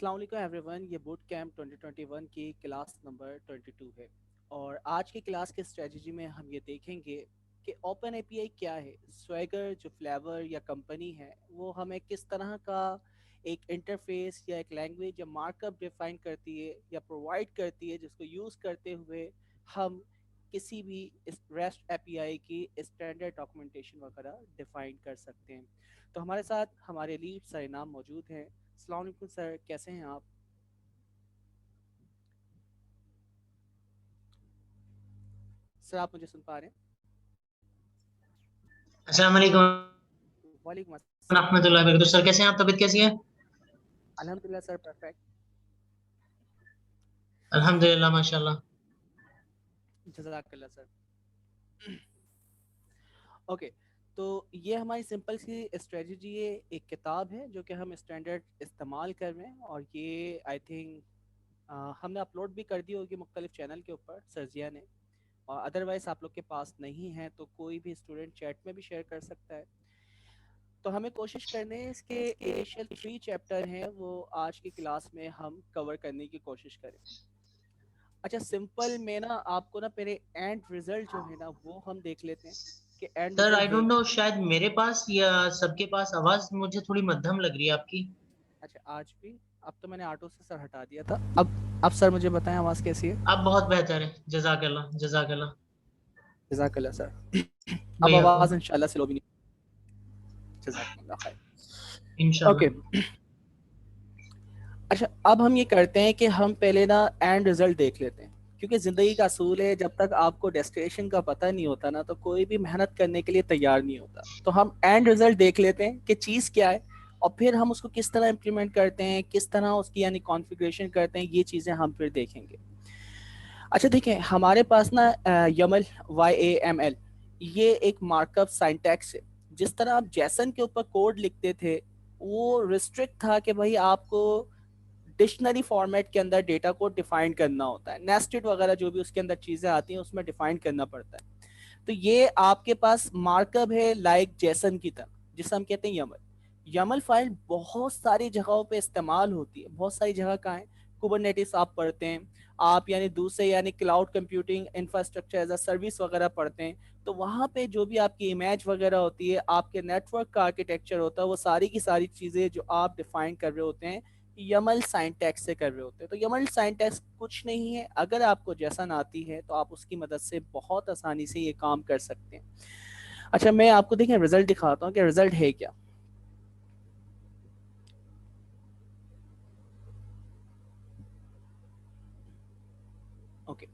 अस्सलाम वालेकुम एवरीवन, ये बूट कैंप 2021 की क्लास नंबर 22 है। और आज की क्लास के स्ट्रेटजी में हम ये देखेंगे कि ओपन एपीआई क्या है, स्वेगर जो फ्लेवर या कंपनी है वो हमें किस तरह का एक इंटरफेस या एक लैंग्वेज या मार्कअप डिफाइन करती है या प्रोवाइड करती है, जिसको यूज़ करते हुए हम किसी भी इस रेस्ट एपीआई की स्टैंडर्ड डॉक्यूमेंटेशन वगैरह डिफाइन कर सकते हैं। तो हमारे साथ हमारे लीड सर इनाम मौजूद हैं। अस्सलाम वालेकुम सर, कैसे हैं आप? सर आप मुझे सुन पा रहे अस्सलाम वालेकुम हैं? वालेकुम अस्सलाम। रहमतुल्लाहि वबरकातुहू। सर कैसे हैं आप? तबीयत कैसी है? अल्हम्दुलिल्लाह सर, परफेक्ट। अल्हम्दुलिल्लाह माशाल्लाह। जज़ाकल्लाह सर। ओके, तो ये हमारी सिंपल सी स्ट्रेटजी है। एक किताब है जो कि हम स्टैंडर्ड इस्तेमाल कर रहे हैं, और ये आई थिंक हमने अपलोड भी कर दी होगी मुख्तलिफ चैनल के ऊपर सर्जिया ने। और अदरवाइज़ आप लोग के पास नहीं है तो कोई भी स्टूडेंट चैट में भी शेयर कर सकता है। तो हमें कोशिश करने है इसके इनिशियल 3 चैप्टर हैं वो आज की क्लास में हम कवर करने की कोशिश करें। अच्छा, सिंपल में ना आपको ना पहले एंड रिजल्ट जो है ना वो हम देख लेते हैं कि एंड सर रिजल्ट आई है डोंट नो, क्या। शायद मेरे पास या सबके पास आवाज मुझे थोड़ी मध्यम लग रही है आपकी। अच्छा, आज भी। अब तो मैंने ऑटो से सर हटा दिया था। अब सर मुझे बताएं आवाज़ कैसी है। अब बहुत बेहतर है। जज़ाकल्लाह जज़ाकल्लाह। जज़ाकल्लाह सर। अब भैया को आवाज़ इंशाल्लाह स्लो भी नहीं। जज़ाकल्लाह खैर। ओके। इंशाल्लाह। अच्छा, अब हम ये करते हैं कि हम पहले ना एंड रिजल्ट देख लेते हैं, क्योंकि ज़िंदगी का असूल है जब तक आपको डेस्टिनेशन का पता नहीं होता ना तो कोई भी मेहनत करने के लिए तैयार नहीं होता। तो हम एंड रिजल्ट देख लेते हैं कि चीज़ क्या है, और फिर हम उसको किस तरह इम्प्लीमेंट करते हैं, किस तरह उसकी यानी कॉन्फ़िगरेशन करते हैं, ये चीज़ें हम फिर देखेंगे। अच्छा देखें, हमारे पास ना यमल YAML ये एक मार्कअप साइंटैक्स है। जिस तरह आप जैसन के ऊपर कोड लिखते थे वो रिस्ट्रिक्ट था कि भाई आपको डिक्शनरी फॉर्मेट के अंदर डेटा को डिफाइन करना होता है, नेस्टेड वगैरह जो भी उसके अंदर चीज़ें आती हैं उसमें डिफाइन करना पड़ता है। तो ये आपके पास मार्कअप है लाइक जेसन की तरह, जिसे हम कहते हैं यमल। यमल फाइल बहुत सारी जगहों पे इस्तेमाल होती है, बहुत सारी जगह कहाँ है। कुबरनेटिस आप पढ़ते हैं, आप यानी दूसरे यानी cloud computing infrastructure as a service वगैरह पढ़ते हैं। तो वहाँ पे जो भी आपकी इमेज वगैरह होती है, आपके नेटवर्क का आर्किटेक्चर होता है, वो सारी की सारी चीज़ें जो आप डिफाइन कर रहे होते हैं यमल साइंटैक्स से कर रहे होते हैं। तो यमल साइंटैक्स कुछ नहीं है, अगर आपको जैसन आती है तो आप उसकी मदद से बहुत आसानी से ये काम कर सकते हैं। अच्छा, मैं आपको देखें रिजल्ट दिखाता हूँ कि रिजल्ट है क्या। ओके,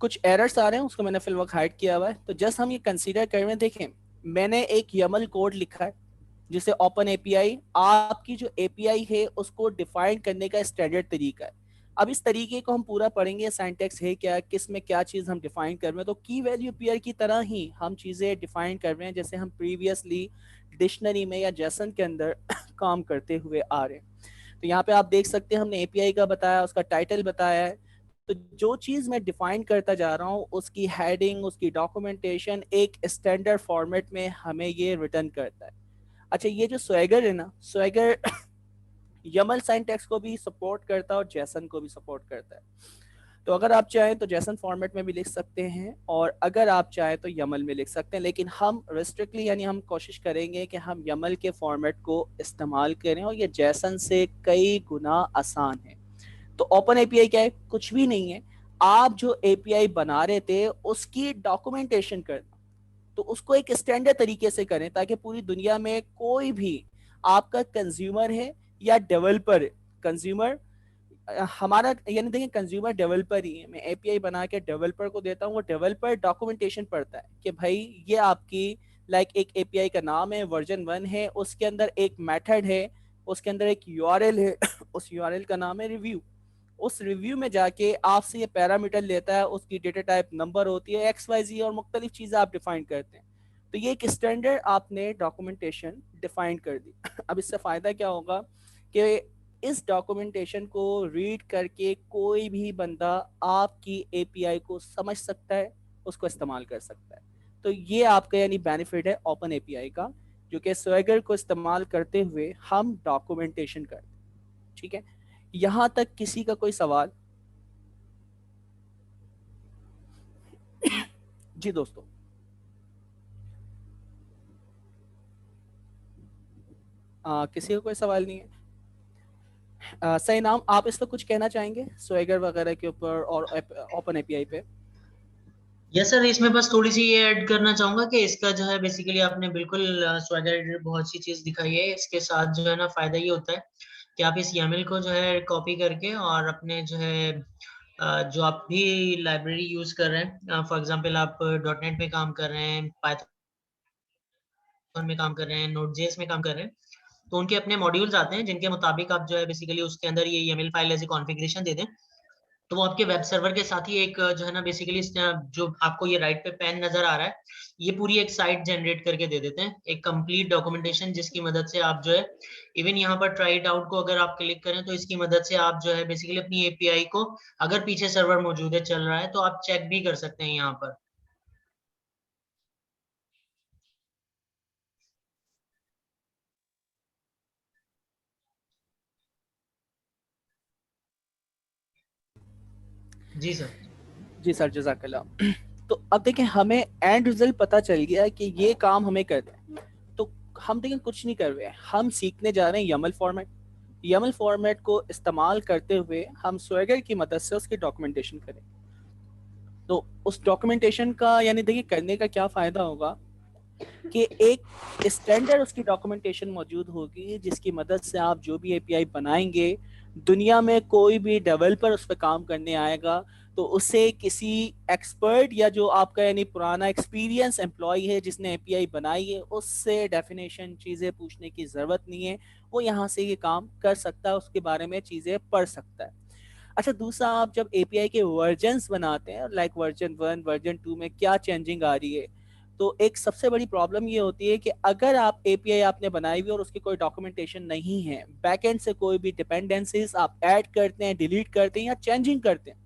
कुछ एरर्स आ रहे हैं, उसको मैंने फिल वक्त हाइड किया हुआ है। तो जस्ट हम ये कंसीडर कर रहे हैं। देखें, मैंने एक यमल कोड लिखा है जिसे ओपन एपीआई आपकी जो एपीआई है उसको डिफाइन करने का स्टैंडर्ड तरीका है। अब इस तरीके को हम पूरा पढ़ेंगे, सिंटैक्स है क्या, किस में क्या चीज़ हम डिफाइन कर रहे हैं। तो की वैल्यू पेयर की तरह ही हम चीज़ें डिफाइन कर रहे हैं जैसे हम प्रीवियसली डिक्शनरी में या जेसन के अंदर काम करते हुए आ रहे हैं। तो यहाँ पे आप देख सकते हैं हमने एपीआई का बताया, उसका टाइटल बताया है। तो जो चीज़ मैं डिफाइन करता जा रहा हूँ उसकी हेडिंग, उसकी डॉक्यूमेंटेशन एक स्टैंडर्ड फॉर्मेट में हमें ये रिटर्न करता है। अच्छा, ये जो स्वैगर है ना, स्वैगर यमल सिंटैक्स को भी सपोर्ट करता है और जैसन को भी सपोर्ट करता है। तो अगर आप चाहें तो जैसन फॉर्मेट में भी लिख सकते हैं, और अगर आप चाहें तो यमल में लिख सकते हैं, लेकिन हम रिस्ट्रिक्टली यानी हम कोशिश करेंगे कि हम यमल के फॉर्मेट को इस्तेमाल करें, और ये जैसन से कई गुना आसान है। तो ओपन एपीआई क्या है? कुछ भी नहीं है। आप जो एपीआई बना रहे थे उसकी डॉक्यूमेंटेशन करना, तो उसको एक स्टैंडर्ड तरीके से करें ताकि पूरी दुनिया में कोई भी आपका कंज्यूमर है या डेवलपर है, कंज्यूमर हमारा यानी देखिए कंज्यूमर डेवलपर ही है। मैं एपीआई बना के डेवलपर को देता हूँ, वो डेवलपर डॉक्यूमेंटेशन पढ़ता है कि भाई ये आपकी लाइक एक एपीआई का नाम है, वर्जन 1 है, उसके अंदर एक मेथड है, उसके अंदर एक यूआरएल है उस यूआरएल का नाम है रिव्यू। उस रिव्यू में जाके आपसे ये पैरामीटर लेता है, उसकी डेटा टाइप नंबर होती है XYZ और मुख्तलिफ चीज़ें आप डिफाइन करते हैं। तो ये एक स्टैंडर्ड आपने डॉक्यूमेंटेशन डिफाइन कर दी। अब इससे फ़ायदा क्या होगा कि इस डॉक्यूमेंटेशन को रीड करके कोई भी बंदा आपकी एपीआई को समझ सकता है, उसको इस्तेमाल कर सकता है। तो ये आपका यानी बेनिफिट है ओपन एपीआई का, जो कि स्वेगर को इस्तेमाल करते हुए हम डॉक्यूमेंटेशन करते हैं। ठीक है, यहां तक किसी का कोई सवाल? जी दोस्तों, किसी का कोई सवाल नहीं है? सही नाम, आप इस पर कुछ कहना चाहेंगे स्वेगर वगैरह के ऊपर और ओपन एपीआई पे? यस सर, इसमें बस थोड़ी सी ये ऐड करना चाहूंगा कि इसका जो है बेसिकली आपने बिल्कुल स्वैगर बहुत सी चीज दिखाई है। इसके साथ जो है ना फायदा ये होता है कि आप इस YAML को जो है कॉपी करके और अपने जो है जो आप भी लाइब्रेरी यूज कर रहे हैं, फॉर एग्जांपल आप .NET में काम कर रहे हैं, पाइथन में काम कर रहे हैं, Node.js में काम कर रहे हैं, तो उनके अपने मॉड्यूल्स आते हैं जिनके मुताबिक आप जो है बेसिकली उसके अंदर ये YAML फाइल ऐसे कॉन्फ़िगरेशन दे दें, तो वो आपके वेब सर्वर के साथ ही एक जो है ना बेसिकली जो आपको ये राइट पे पेन नजर आ रहा है, ये पूरी एक साइट जनरेट करके दे देते हैं, एक कंप्लीट डॉक्यूमेंटेशन, जिसकी मदद से आप जो है इवन यहाँ पर ट्राई इट आउट को अगर आप क्लिक करें तो इसकी मदद से आप जो है बेसिकली अपनी एपीआई को, अगर पीछे सर्वर मौजूद है चल रहा है, तो आप चेक भी कर सकते हैं यहाँ पर। जी सर। जी सर, जज़ाकल्लाह। तो अब देखें, हमें एंड रिजल्ट पता चल गया कि ये काम हमें करना है। तो हम देखें कुछ नहीं कर रहे हैं, हम सीखने जा रहे हैं YAML फॉर्मेट। YAML फॉर्मेट को इस्तेमाल करते हुए हम स्वेगर की मदद से उसकी डॉक्यूमेंटेशन करें। तो उस डॉक्यूमेंटेशन का यानी देखिए करने का क्या फ़ायदा होगा कि एक स्टैंडर्ड उसकी डॉक्यूमेंटेशन मौजूद होगी जिसकी मदद से आप जो भी एपीआई बनाएंगे, दुनिया में कोई भी डेवलपर उस पर काम करने आएगा तो उसे किसी एक्सपर्ट या जो आपका यानी पुराना एक्सपीरियंस एम्प्लॉय है जिसने एपीआई बनाई है उससे डेफिनेशन चीज़ें पूछने की ज़रूरत नहीं है। वो यहाँ से ये काम कर सकता है, उसके बारे में चीज़ें पढ़ सकता है। अच्छा, दूसरा, आप जब एपीआई के वर्जन्स बनाते हैं, लाइक वर्जन 1 वर्जन 2 में क्या चेंजिंग आ रही है, तो एक सबसे बड़ी प्रॉब्लम ये होती है कि अगर आप एपीआई आपने बनाई हुई और उसकी कोई डॉक्यूमेंटेशन नहीं है, बैकएंड से कोई भी डिपेंडेंसीज आप ऐड करते हैं, डिलीट करते हैं या चेंजिंग करते हैं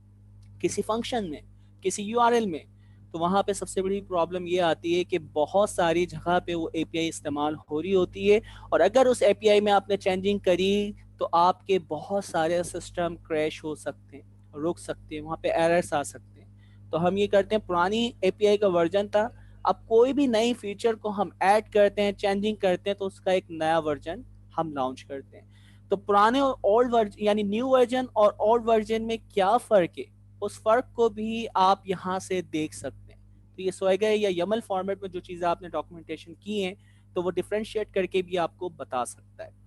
किसी फंक्शन में, किसी यूआरएल में, तो वहां पे सबसे बड़ी प्रॉब्लम ये आती है कि बहुत सारी जगह पे वो एपीआई इस्तेमाल हो रही होती है और अगर उस एपीआई में आपने चेंजिंग करी तो आपके बहुत सारे सिस्टम क्रैश हो सकते हैं, रुक सकते हैं, वहां पे एरर्स आ सकते हैं। तो हम ये करते हैं, पुरानी एपीआई का वर्जन था, अब कोई भी नई फीचर को हम ऐड करते हैं, चेंजिंग करते हैं, तो उसका एक नया वर्जन हम लॉन्च करते हैं। तो पुराने और ओल्ड वर्जन यानी न्यू वर्जन और ओल्ड वर्जन में क्या फ़र्क है, उस फ़र्क को भी आप यहाँ से देख सकते हैं। तो ये स्वेगर या YAML फॉर्मेट में जो चीज़ें आपने डॉक्यूमेंटेशन की हैं तो वो डिफ्रेंशिएट करके भी आपको बता सकता है।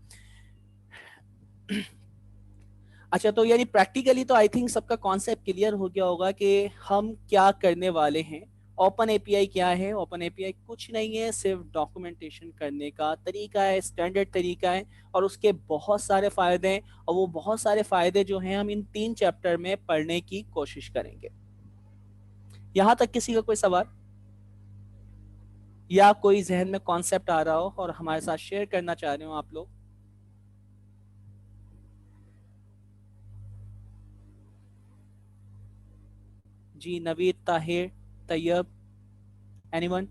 अच्छा, तो यानी प्रैक्टिकली तो आई थिंक सबका कॉन्सेप्ट क्लियर हो गया होगा कि हम क्या करने वाले हैं। ओपन एपीआई क्या है? ओपन एपीआई कुछ नहीं है, सिर्फ डॉक्यूमेंटेशन करने का तरीका है, स्टैंडर्ड तरीका है और उसके बहुत सारे फायदे हैं और वो बहुत सारे फायदे जो हैं हम इन 3 चैप्टर में पढ़ने की कोशिश करेंगे। यहाँ तक किसी का कोई सवाल या कोई जहन में कॉन्सेप्ट आ रहा हो और हमारे साथ शेयर करना चाह रहे हो आप लोग? जी, Naveed, Tahir, Tayyab, anyone?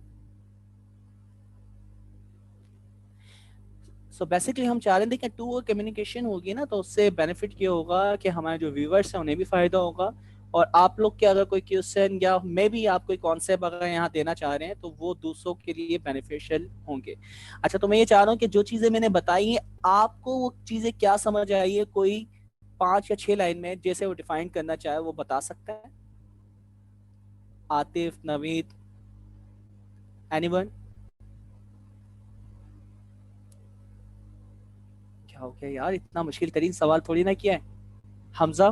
So basically हम चाह रहे थे कि टू वे कम्युनिकेशन होगी ना, तो उससे बेनिफिट ये होगा कि हमारे जो व्यूवर्स हैं उन्हें भी फ़ायदा होगा और आप लोग के अगर कोई क्वेश्चन या मे बी आप कोई कॉन्सेप्ट अगर यहाँ देना चाह रहे हैं तो वो दूसरों के लिए बेनिफिशियल होंगे। अच्छा, तो मैं ये चाह रहा हूँ कि जो चीज़ें मैंने बताई हैं आपको वो चीज़ें क्या समझ आई है, कोई 5 या 6 लाइन में जैसे वो डिफाइन करना चाहे वो बता सकता है? आतिफ, नवीद, एनीवन? क्या हो गया यार, इतना मुश्किल तरीन सवाल थोड़ी ना किया है। हमजा?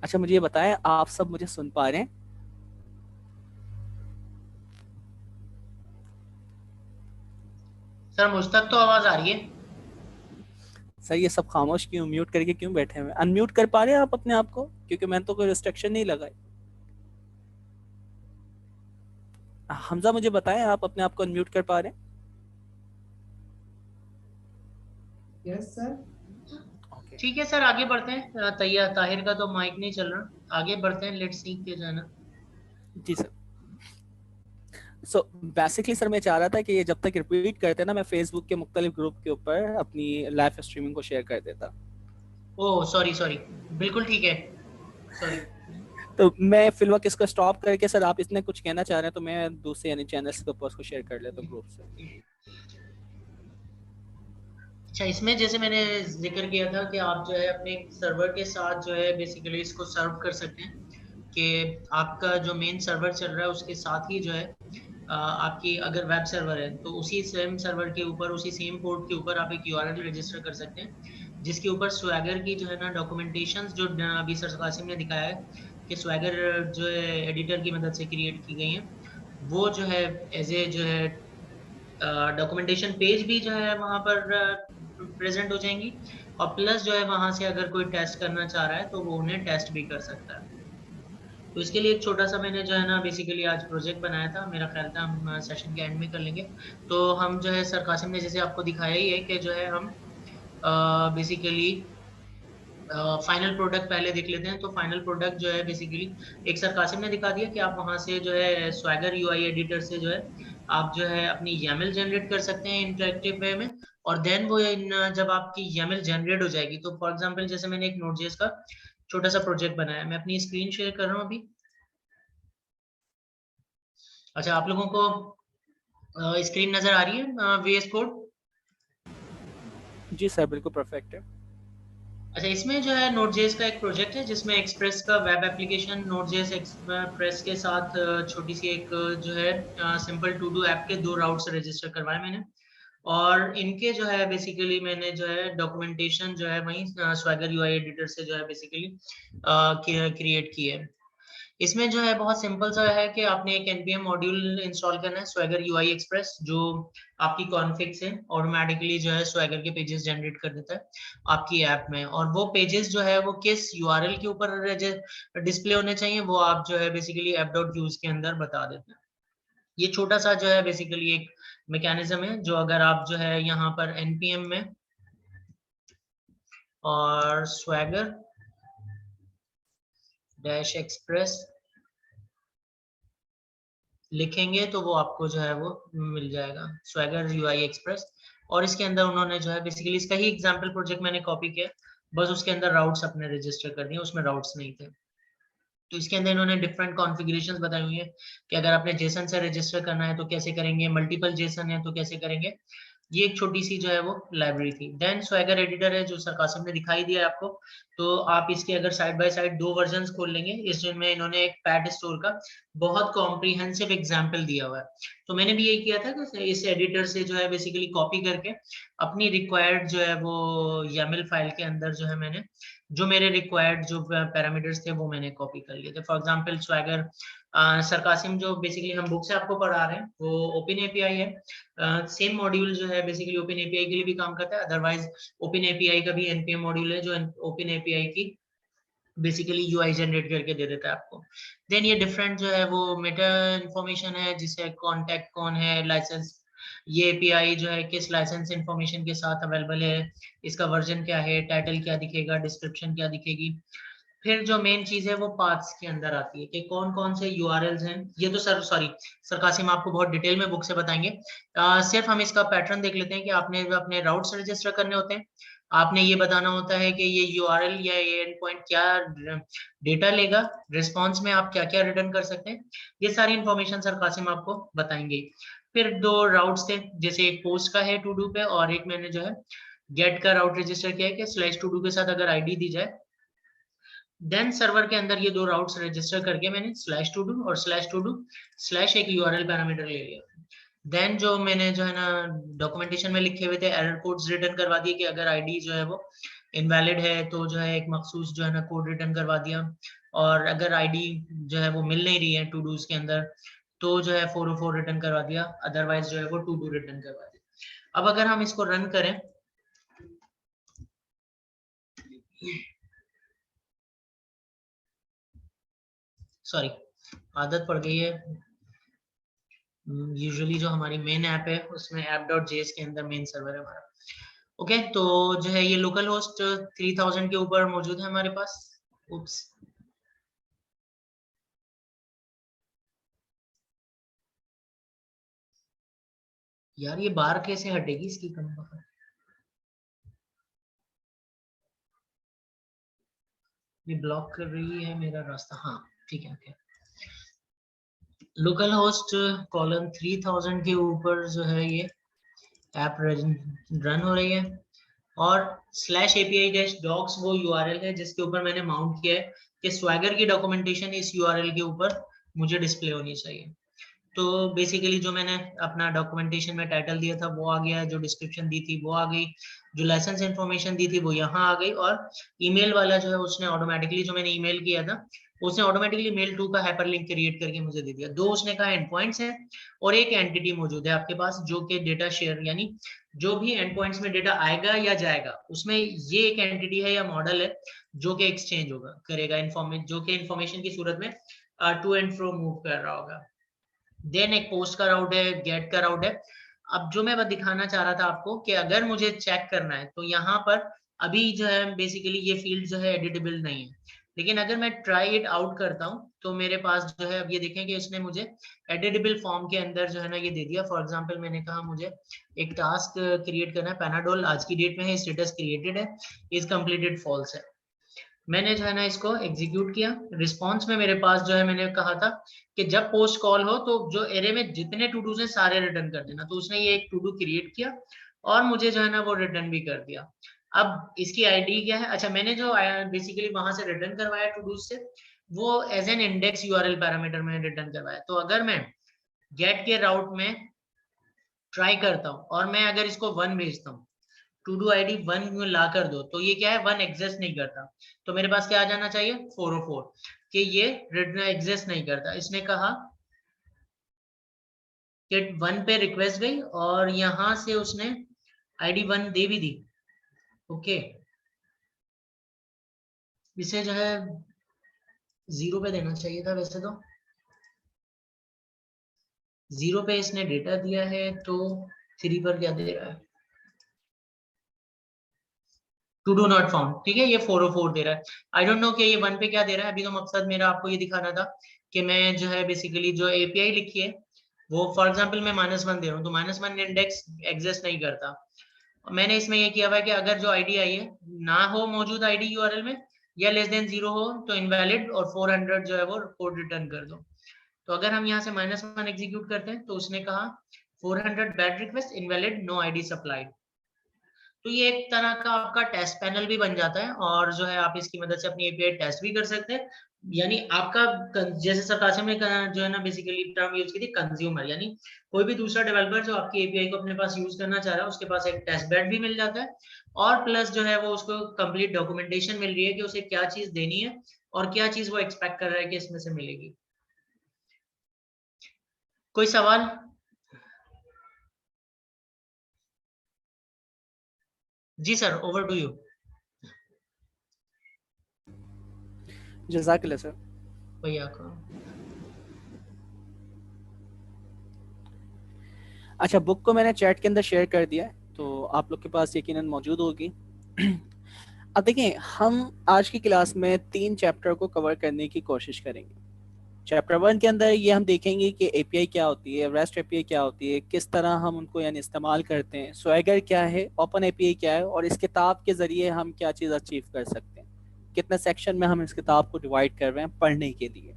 अच्छा, मुझे ये बताएं, आप सब मुझे सुन पा रहे हैं? सर मुझ तक तो आवाज आ रही है। सर ये सब खामोश क्यों, म्यूट करके क्यों बैठे हुए? अनम्यूट कर पा रहे हैं आप अपने आप को? क्योंकि मैंने तो कोई रिस्ट्रिक्शन नहीं लगाई। हमजा मुझे बताएं, आप अपने आप को अनम्यूट कर पा रहे हैं? Yes sir. ओके। ठीक है सर, आगे बढ़ते हैं। तैयार ताहिर का तो माइक नहीं चल रहा, आगे बढ़ते हैं, लेट्स सी के जाना। जी सर। सो बेसिकली सर मैं चाह रहा था कि ये जब तक रिपीट करते ना, मैं फेसबुक के मुख्तलिफ ग्रुप के ऊपर अपनी लाइव स्ट्रीमिंग को शेयर कर देता। ओह सॉरी सॉरी, बिल्कुल ठीक है, सॉरी। तो मैं फिलहाल इसको स्टॉप करके, सर आप इसने कुछ कहना चाह रहे हैं तो मैं दूसरे यानी चैनल्स के ऊपर उसको शेयर कर लेता हूँ ग्रुप से। अच्छा, इसमें जैसे मैंने जिक्र किया था कि आप जो है अपने सर्वर के साथ जो है बेसिकली इसको सर्व कर सकते हैं, कि आपका जो मेन सर्वर चल रहा है उसके साथ ही जो है आपकी अगर वेब सर्वर है तो उसी सेम सर्वर के ऊपर, उसी सेम पोर्ट के ऊपर आप एक यूआरएल रजिस्टर कर सकते हैं, जिसके ऊपर स्वैगर की जो है ना डॉक्यूमेंटेशन जो अभी सर कासिम ने दिखाया है कि स्वैगर जो है एडिटर की मदद से क्रिएट की गई है, वो जो है एज ए जो है डॉक्यूमेंटेशन पेज भी जो है वहां पर प्रेजेंट हो जाएंगी, और प्लस जो है वहां से अगर कोई टेस्ट करना चाह रहा है तो वो उन्हें टेस्ट भी कर सकता है। तो इसके लिए एक छोटा सा मैंने जो है ना बेसिकली आज प्रोजेक्ट बनाया था, मेरा ख्याल था हम सेशन के एंड में कर लेंगे। तो हम जो है सर कासिम ने जैसे आपको दिखाया ही है कि जो है हम बेसिकली फाइनल प्रोडक्ट पहले देख लेते हैं। तो फाइनल प्रोडक्ट जो है बेसिकली एक सर कासिम ने दिखा दिया कि आप वहां से जो है स्वैगर यूआई एडिटर से जो है आप जो है अपनी YAML जनरेट कर सकते हैं इंटरेक्टिव वे में। और देन वो जब आपकी YAML जनरेट हो जाएगी, तो फॉर एग्जांपल जैसे मैंने एक नोड.js का छोटा सा प्रोजेक्ट बनाया, मैं अपनी स्क्रीन शेयर कर रहा हूँ अभी। अच्छा, आप लोगों को स्क्रीन नजर आ रही है VS कोड? जी सर बिल्कुल परफेक्ट है। अच्छा, इसमें जो है Node.js का एक प्रोजेक्ट है जिसमें एक्सप्रेस का वेब एप्लीकेशन Node.js एक्सप्रेस के साथ छोटी सी एक जो है सिंपल टू डू ऐप के 2 राउट्स रजिस्टर करवाए मैंने, और इनके जो है बेसिकली मैंने जो है डॉक्यूमेंटेशन जो है वही स्वैगर यूआई एडिटर से जो है बेसिकली क्रिएट की है। इसमें जो है बहुत सिंपल सा है कि आपने एक npm मॉड्यूल इंस्टॉल करना है स्वैगर यूआई एक्सप्रेस, जो आपकी कॉन्फ़िग से ऑटोमेटिकली जो है स्वैगर के पेजेस जनरेट कर देता है आपकी ऐप में, और वो पेजेस जो है वो किस यूआरएल के ऊपर डिस्प्ले होने चाहिए वो आप जो है बेसिकली app.use के अंदर बता देते हैं। ये छोटा सा जो है बेसिकली एक मैकेनिज्म है, जो अगर आप जो है यहाँ पर npm में और स्वैगर डैश एक्सप्रेस लिखेंगे तो वो आपको जो है वो मिल जाएगा स्वैगर यूआई एक्सप्रेस। और इसके अंदर उन्होंने जो है बेसिकली इसका ही एग्जांपल प्रोजेक्ट मैंने कॉपी किया, बस उसके अंदर राउट्स अपने रजिस्टर कर दिए, उसमें राउट्स नहीं थे। तो इसके अंदर इन्होंने डिफरेंट कॉन्फ़िगरेशंस बताई हुई है कि अगर आपने जेसन से रजिस्टर करना है तो कैसे करेंगे, मल्टीपल जेसन है तो कैसे करेंगे। ये एक छोटी सी जो है वो लाइब्रेरी थी। देन स्वैगर एडिटर है जो सर कासिम ने दिखाई दिया आपको, तो आप इसके अगर साइड बाय साइड 2 वर्जन खोल लेंगे, इसमें इन्होंने एक पैट स्टोर का बहुत कॉम्प्रिहेंसिव एग्जाम्पल दिया हुआ है। तो मैंने भी यही किया था कि इस एडिटर से जो है बेसिकली कॉपी करके अपनी रिक्वायर्ड जो है वो YAML फाइल के अंदर जो है मैंने जो मेरे रिक्वायर्ड जो पैरामीटर्स थे वो मैंने कॉपी कर लिए थे। फॉर एग्जांपल स्वैगर सर कासिम जो बेसिकली हम बुक से आपको पढ़ा रहे हैं वो ओपन एपीआई है, सेम मॉड्यूल जो है बेसिकली ओपन एपीआई के लिए भी काम करता है, अदरवाइज ओपन एपीआई का भी npm मॉड्यूल है जो ओपन एपीआई की बेसिकली यूआई जनरेट करके दे देता है आपको। देन ये डिफरेंट जो है वो मेटा इंफॉर्मेशन है, जिसे कॉन्टैक्ट कौन है, लाइसेंस, ये एपीआई जो है किस लाइसेंस इंफॉर्मेशन के साथ अवेलेबल है, इसका वर्जन क्या है, टाइटल क्या दिखेगा, डिस्क्रिप्शन क्या दिखेगी। फिर जो मेन चीज है वो पाथ्स के अंदर आती है कि कौन कौन से यूआरएल्स हैं। ये तो सर सॉरी सर कासिम आपको बहुत डिटेल में बुक से बताएंगे। सिर्फ हम इसका पैटर्न देख लेते हैं कि आपने अपने राउट्स रजिस्टर करने होते हैं, आपने ये बताना होता है कि ये यूआरएल या ये एंड पॉइंट क्या डेटा लेगा, रिस्पॉन्स में आप क्या क्या रिटर्न कर सकते हैं, ये सारी इंफॉर्मेशन सर कासिम आपको बताएंगे। फिर 2 राउट्स थे, जैसे एक पोस्ट का है टू डू पे, और एक मैंने जो है गेट का राउट रजिस्टर किया है कि स्लैश टू डू के साथ अगर आईडी दी जाए, देन सर्वर के अंदर ये 2 राउट्स रजिस्टर करके मैंने स्लैश टू डू और स्लैश टू डू स्लैश एक यूआरएल पैरामीटर ले लिया। देन जो मैंने जो है ना डॉक्यूमेंटेशन में लिखे हुए थे एरर कोड्स रिटर्न करवा दिए कि अगर आईडी जो है वो इनवैलिड है तो जो है एक मखसूस जो है ना कोड रिटर्न करवा दिया, और अगर आईडी जो है वो मिल नहीं रही है टू डूज के अंदर तो जो है 404 रिटर्न करवा दिया, अदरवाइज जो है वो टू डू रिटर्न करवा दिया। अब अगर हम इसको रन करें, सॉरी आदत पड़ गई है, यूजुअली जो हमारी मेन ऐप है उसमें app.js के अंदर मेन सर्वर है हमारा। ओके, तो जो है ये लोकल होस्ट 3000 के ऊपर मौजूद है हमारे पास। उप्स, यार ये बार कैसे हटेगी इसकी कम वक्त? ये ब्लॉक कर रही है मेरा रास्ता। हाँ ठीक है, ओके। लोकल होस्ट कॉलम 3000 के ऊपर जो है ये ऐप रन हो रही है, और स्लैश एपीआई डैश डॉक्स वो यूआरएल है जिसके ऊपर मैंने माउंट किया है कि स्वैगर की डॉक्यूमेंटेशन इस यूआरएल के ऊपर मुझे डिस्प्ले होनी चाहिए। तो बेसिकली जो मैंने अपना डॉक्यूमेंटेशन में टाइटल दिया था वो आ गया, जो डिस्क्रिप्शन दी थी वो आ गई, जो लाइसेंस इन्फॉर्मेशन दी थी वो यहाँ आ गई, और ईमेल वाला जो है उसने ऑटोमेटिकली, जो मैंने ईमेल किया था उसने ऑटोमेटिकली मेल 2 का हाइपरलिंक क्रिएट करके मुझे दे दिया। दो उसने कहा एंड पॉइंट्स है और एक एंटिटी मौजूद है आपके पास जो कि डेटा शेयर, यानी जो भी एंड पॉइंट्स में डेटा आएगा या जाएगा उसमें ये एक एंटिटी है या मॉडल है जो कि एक्सचेंज होगा करेगा इन्फॉर्मेशन, जो कि इन्फॉर्मेशन की सूरत में टू एंड फ्रो मूव कर रहा होगा। देन एक पोस्ट का राउट है, गेट का राउट है। अब जो मैं दिखाना चाह रहा था आपको कि अगर मुझे चेक करना है तो यहाँ पर अभी जो है बेसिकली ये फील्ड जो है एडिटेबल नहीं है, लेकिन अगर मैं ट्राई इट आउट करता हूँ तो मेरे पास जो है, अब ये देखें कि इसने मुझे एडिटेबल फॉर्म के अंदर जो है ना ये दे दिया। फॉर एग्जांपल मैंने कहा मुझे एक टास्क क्रिएट करना है, पैनाडोल आज की डेट में है, स्टेटस क्रिएटेड है, इज कंप्लीटेड फॉल्स है। मैंने जो है ना इसको एग्जीक्यूट किया। रिस्पॉन्स में मेरे पास जो है, मैंने कहा था कि जब पोस्ट कॉल हो तो जो एरे में जितने टू डूज हैं सारे रिटर्न कर देना, तो उसने ये एक टू डू क्रिएट किया और मुझे जो है ना वो रिटर्न भी कर दिया। अब इसकी आईडी क्या है? अच्छा, मैंने जो बेसिकली वहां से रिटर्न करवाया टू डू से, वो as an index URL parameter में रिटर्न करवाया। तो अगर मैं गेट के राउट में ट्राई करता हूँ और मैं अगर इसको 1 भेजता हूँ, टू डू आईडी 1 ला कर दो, तो ये क्या है, 1 एग्जिस्ट नहीं करता। तो मेरे पास क्या आ जाना चाहिए, 404, कि ये एग्जिस्ट नहीं करता। इसने कहा कि 1 पे रिक्वेस्ट गई और यहां से उसने आईडी 1 दे भी दी। ओके, इसे जो है 0 पे देना चाहिए था वैसे तो। 0 पे इसने डेटा दिया है, तो 3 पर क्या दे रहा है, टू डू नॉट फाउंड। ठीक है, ये 404 दे रहा है। आई डोंट नो कि ये 1 पे क्या दे रहा है। अभी तो मकसद मेरा आपको ये दिखाना था कि मैं जो है बेसिकली जो एपीआई लिखी है वो, फॉर एग्जांपल मैं -1 दे रहा हूँ, तो -1 इंडेक्स एग्जिस्ट नहीं करता। मैंने इसमें ये किया हुआ है कि अगर जो आईडी आई है ना हो मौजूद आईडी यूआरएल में, या लेस देन 0 हो तो इनवैलिड, और 400 जो है वो कोड रिटर्न कर दो। तो अगर हम यहाँ से -1 एग्जीक्यूट करते हैं तो उसने कहा 400 bad request invalid, no ID supplied. तो ये एक तरह का आपका टेस्ट पैनल भी बन जाता है, और जो है आप इसकी मदद से अपनी एपीआई टेस्ट भी कर सकते हैं। यानी आपका जैसे सरकाशम ने जो है ना बेसिकली टर्म यूज की थी कंज्यूमर, यानी कोई भी दूसरा डेवलपर जो आपकी एपीआई को अपने पास यूज करना चाह रहा है उसके पास एक टेस्ट बेड भी मिल जाता है, और प्लस जो है वो उसको कंप्लीट डॉक्यूमेंटेशन मिल रही है कि उसे क्या चीज देनी है और क्या चीज वो एक्सपेक्ट कर रहा है कि इसमें से मिलेगी। कोई सवाल? जी सर, ओवर टू यू। जज़ाकल्लाह सर। भैया को अच्छा, बुक को मैंने चैट के अंदर शेयर कर दिया है, तो आप लोग के पास यकीनन मौजूद होगी। अब देखिए, हम आज की क्लास में 3 चैप्टर को कवर करने की कोशिश करेंगे। चैप्टर 1 के अंदर ये हम देखेंगे कि एपीआई क्या होती है, रेस्ट एपीआई क्या होती है, किस तरह हम उनको यानी इस्तेमाल करते हैं, स्वैगर क्या है, ओपन एपीआई क्या है, और इस किताब के ज़रिए हम क्या चीज़ अचीव कर सकते हैं, कितने सेक्शन में हम इस किताब को डिवाइड कर रहे हैं पढ़ने के लिए।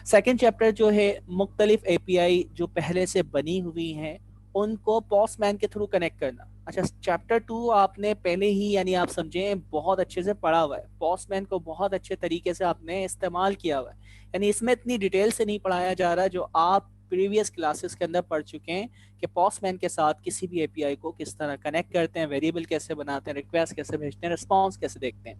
सेकेंड चैप्टर जो है, मुख्तलिफ एपीआई जो पहले से बनी हुई हैं उनको पोस्टमैन के थ्रू कनेक्ट करना। अच्छा, चैप्टर 2 आपने पहले ही यानी आप समझें बहुत अच्छे से पढ़ा हुआ है, पोस्टमैन को बहुत अच्छे तरीके से आपने इस्तेमाल किया हुआ है, यानी इसमें इतनी डिटेल से नहीं पढ़ाया जा रहा जो आप प्रीवियस क्लासेस के अंदर पढ़ चुके हैं कि पोस्टमैन के साथ किसी भी एपीआई को किस तरह कनेक्ट करते हैं, वेरिएबल कैसे बनाते हैं, रिक्वेस्ट कैसे भेजते हैं, रिस्पॉन्स कैसे देखते हैं।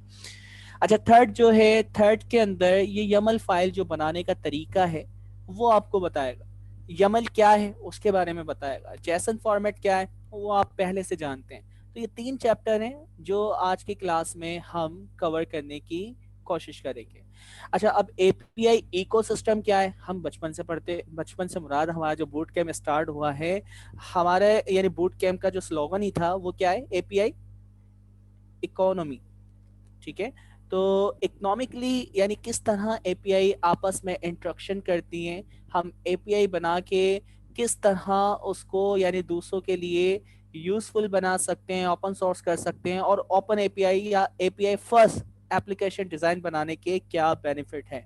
अच्छा, थर्ड जो है, थर्ड के अंदर ये यमल फाइल जो बनाने का तरीका है वो आपको बताएगा, यमल क्या है उसके बारे में बताएगा, जैसन फॉर्मेट क्या है वो आप पहले से जानते हैं। तो ये 3 चैप्टर हैं जो आज की क्लास में हम कवर करने की कोशिश करेंगे। अच्छा, अब एपीआई इकोसिस्टम क्या है, हम बचपन से पढ़ते, बचपन से मुराद हमारा जो बूट कैम्प स्टार्ट हुआ है, हमारे यानी बूट कैम्प का जो स्लोगन ही था वो क्या है, एपीआई इकोनॉमी। ठीक है, तो इकोनॉमिकली यानी किस तरह एपीआई आपस में इंटरेक्शन करती हैं, हम एपीआई बना के किस तरह उसको यानी दूसरों के लिए यूजफुल बना सकते हैं, ओपन सोर्स कर सकते हैं, और ओपन एपीआई या एपीआई फर्स्ट एप्लीकेशन डिजाइन बनाने के क्या बेनिफिट है।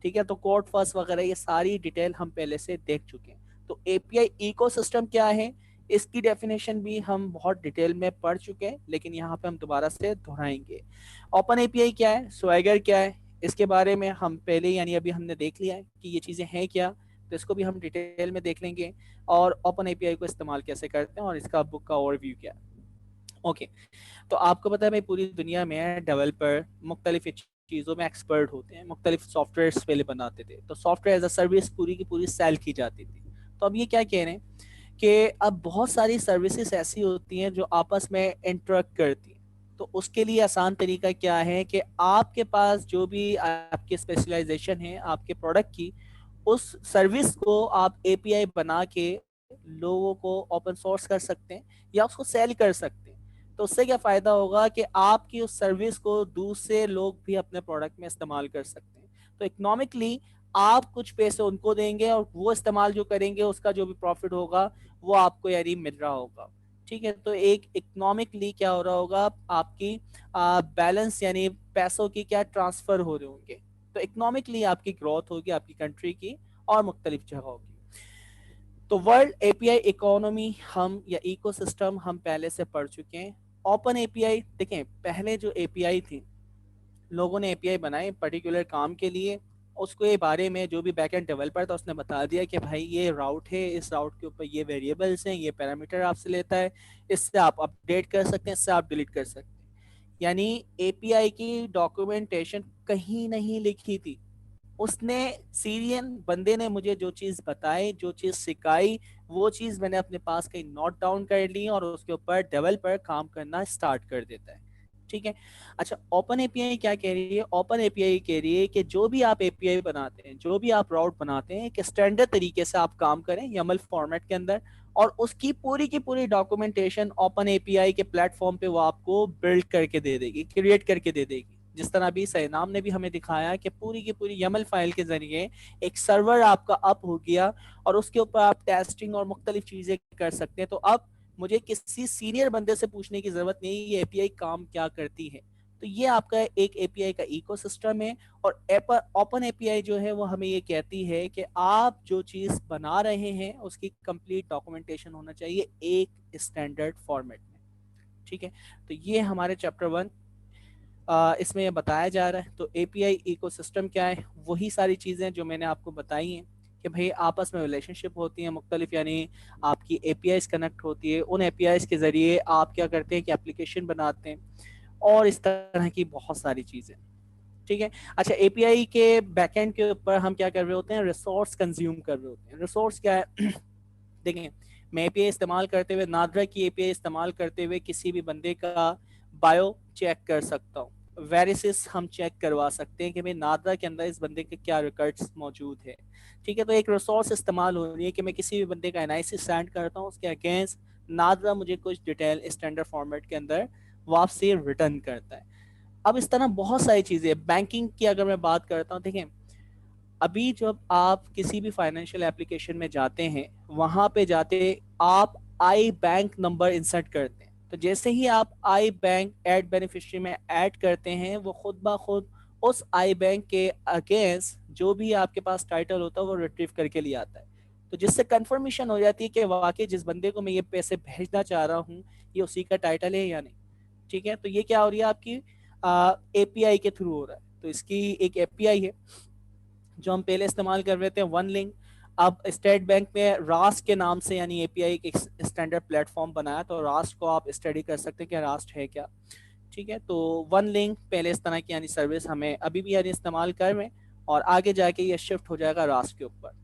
ठीक है, तो कोड फर्स्ट वगैरह ये सारी डिटेल हम पहले से देख चुके हैं। तो एपीआई इकोसिस्टम क्या है, इसकी डेफिनेशन भी हम बहुत डिटेल में पढ़ चुके हैं, लेकिन यहाँ पे हम दोबारा से दोहराएंगे। ओपन एपीआई क्या है, स्वैगर क्या है, इसके बारे में हम पहले यानी अभी हमने देख लिया है कि ये चीज़ें हैं क्या, तो इसको भी हम डिटेल में देख लेंगे, और ओपन एपीआई को इस्तेमाल कैसे करते हैं और इसका बुक का ओवरव्यू क्या है। ओके, तो आपको पता है भाई पूरी दुनिया में डेवलपर मुख्तलिफ चीज़ों में एक्सपर्ट होते हैं, मुख्तलिफ सॉफ्टवेयर पहले बनाते थे, तो सॉफ्टवेयर एज अ सर्विस पूरी की पूरी सेल की जाती थी। तो अब ये क्या कह रहे हैं कि अब बहुत सारी सर्विसेज ऐसी होती हैं जो आपस में इंटरेक्ट करती हैं। तो उसके लिए आसान तरीका क्या है कि आपके पास जो भी आपकी स्पेशलाइजेशन है आपके प्रोडक्ट की, उस सर्विस को आप एपीआई बना के लोगों को ओपन सोर्स कर सकते हैं या उसको सेल कर सकते हैं। तो उससे क्या फायदा होगा कि आपकी उस सर्विस को दूसरे लोग भी अपने प्रोडक्ट में इस्तेमाल कर सकते हैं। तो इकोनॉमिकली आप कुछ पैसे उनको देंगे और वो इस्तेमाल जो करेंगे उसका जो भी प्रॉफिट होगा वो आपको यानी मिल रहा होगा। ठीक है, तो एक इकोनॉमिकली क्या हो रहा होगा, आपकी बैलेंस यानी पैसों की क्या ट्रांसफर हो रहे होंगे। तो इकोनॉमिकली आपकी ग्रोथ होगी आपकी कंट्री की और मुख्तलिफ जगहों की। तो वर्ल्ड एपीआई इकोनॉमी हम या इकोसिस्टम हम पहले से पढ़ चुके हैं। ओपन एपीआई देखें, पहले जो एपीआई थी लोगों ने एपीआई बनाए पर्टिकुलर काम के लिए, उसको ये बारे में जो भी बैकएंड डेवलपर था उसने बता दिया कि भाई ये राउट है, इस राउट के ऊपर ये वेरिएबल्स हैं, ये पैरामीटर आपसे लेता है, इससे आप अपडेट कर सकते हैं, इससे आप डिलीट कर सकते हैं। यानी एपीआई की डॉक्यूमेंटेशन कहीं नहीं लिखी थी, उसने सीरियन बंदे ने मुझे जो चीज़ बताई, जो चीज़ सिखाई, वो चीज़ मैंने अपने पास कहीं नोट डाउन कर ली और उसके ऊपर डेवलपर काम करना स्टार्ट कर देता है। ठीक है, अच्छा ओपन एपीआई क्या कह रही है, ओपन एपीआई कह रही है कि जो भी आप एपीआई बनाते हैं, जो भी आप राउट बनाते हैं, कि स्टैंडर्ड तरीके से आप काम करें यमल फॉर्मेट के अंदर, और उसकी पूरी की पूरी डॉक्यूमेंटेशन ओपन एपीआई के प्लेटफॉर्म पे वो आपको बिल्ड करके दे देगी, क्रिएट करके दे देगी। जिस तरह अभी सैनाम ने भी हमें दिखाया कि पूरी की पूरी यमल फाइल के जरिए एक सर्वर आपका अप हो गया और उसके ऊपर आप टेस्टिंग और मुख्तलिफ चीजें कर सकते हैं। तो अब मुझे किसी सीनियर बंदे से पूछने की जरूरत नहीं, ये एपीआई काम क्या करती है। तो ये आपका एक एपीआई का इकोसिस्टम है, और ओपन एपीआई जो है वो हमें ये कहती है कि आप जो चीज बना रहे हैं उसकी कंप्लीट डॉक्यूमेंटेशन होना चाहिए एक स्टैंडर्ड फॉर्मेट में। ठीक है, तो ये हमारे चैप्टर 1 इसमें ये बताया जा रहा है। तो एपीआई इकोसिस्टम क्या है, वही सारी चीज़ें जो मैंने आपको बताई हैं कि भाई आपस में रिलेशनशिप होती है मुख्तलिफ, यानी आपकी एपीआईज कनेक्ट होती है, उन एपीआईज के ज़रिए आप क्या करते हैं कि एप्लीकेशन बनाते हैं, और इस तरह की बहुत सारी चीज़ें। ठीक है, अच्छा एपीआई के बैकएंड के ऊपर हम क्या कर रहे होते हैं, रिसोर्स कंज्यूम कर रहे होते हैं। रिसोर्स क्या है देखें, मैं एपीआई इस्तेमाल करते हुए, नादरा की एपीआई इस्तेमाल करते हुए किसी भी बंदे का बायो चेक कर सकता हूँ, वेरिसिस हम चेक करवा सकते हैं कि भाई नादरा के अंदर इस बंदे के क्या रिकॉर्ड्स मौजूद है। ठीक है, तो एक रिसोर्स इस्तेमाल हो रही है कि मैं किसी भी बंदे का एनालिसिस सेंड करता हूँ, उसके अगेंस्ट नादरा मुझे कुछ डिटेल स्टैंडर्ड फॉर्मेट के अंदर वापसी रिटर्न करता है। अब इस तरह बहुत सारी चीज़ें, बैंकिंग की अगर मैं बात करता हूँ, देखें अभी जब आप किसी भी फाइनेंशियल एप्लीकेशन में जाते हैं, वहां पे जाते आप आई बैंक नंबर इंसर्ट करते हैं, तो जैसे ही आप आई बैंक ऐड बेनिफिशियरी में ऐड करते हैं, वो खुद ब खुद उस आई बैंक के अगेंस्ट जो भी आपके पास टाइटल होता है वो रिट्रीव करके ले आता है। तो जिससे कंफर्मेशन हो जाती है कि वाकई जिस बंदे को मैं ये पैसे भेजना चाह रहा हूँ ये उसी का टाइटल है या नहीं। ठीक है, तो ये क्या हो रही है आपकी एपीआई के थ्रू हो रहा है। तो इसकी एक एपीआई है जो हम पहले इस्तेमाल कर रहे थे, वन लिंक। अब स्टेट बैंक में रास्ट के नाम से यानी एपीआई एक स्टैंडर्ड प्लेटफॉर्म बनाया, तो रास्ट को आप स्टडी कर सकते हैं कि रास्ट है क्या। ठीक है, तो वन लिंक पहले इस तरह की यानी सर्विस हमें अभी भी यानी इस्तेमाल कर रहे हैं, और आगे जाके ये शिफ्ट हो जाएगा रास्ट के ऊपर।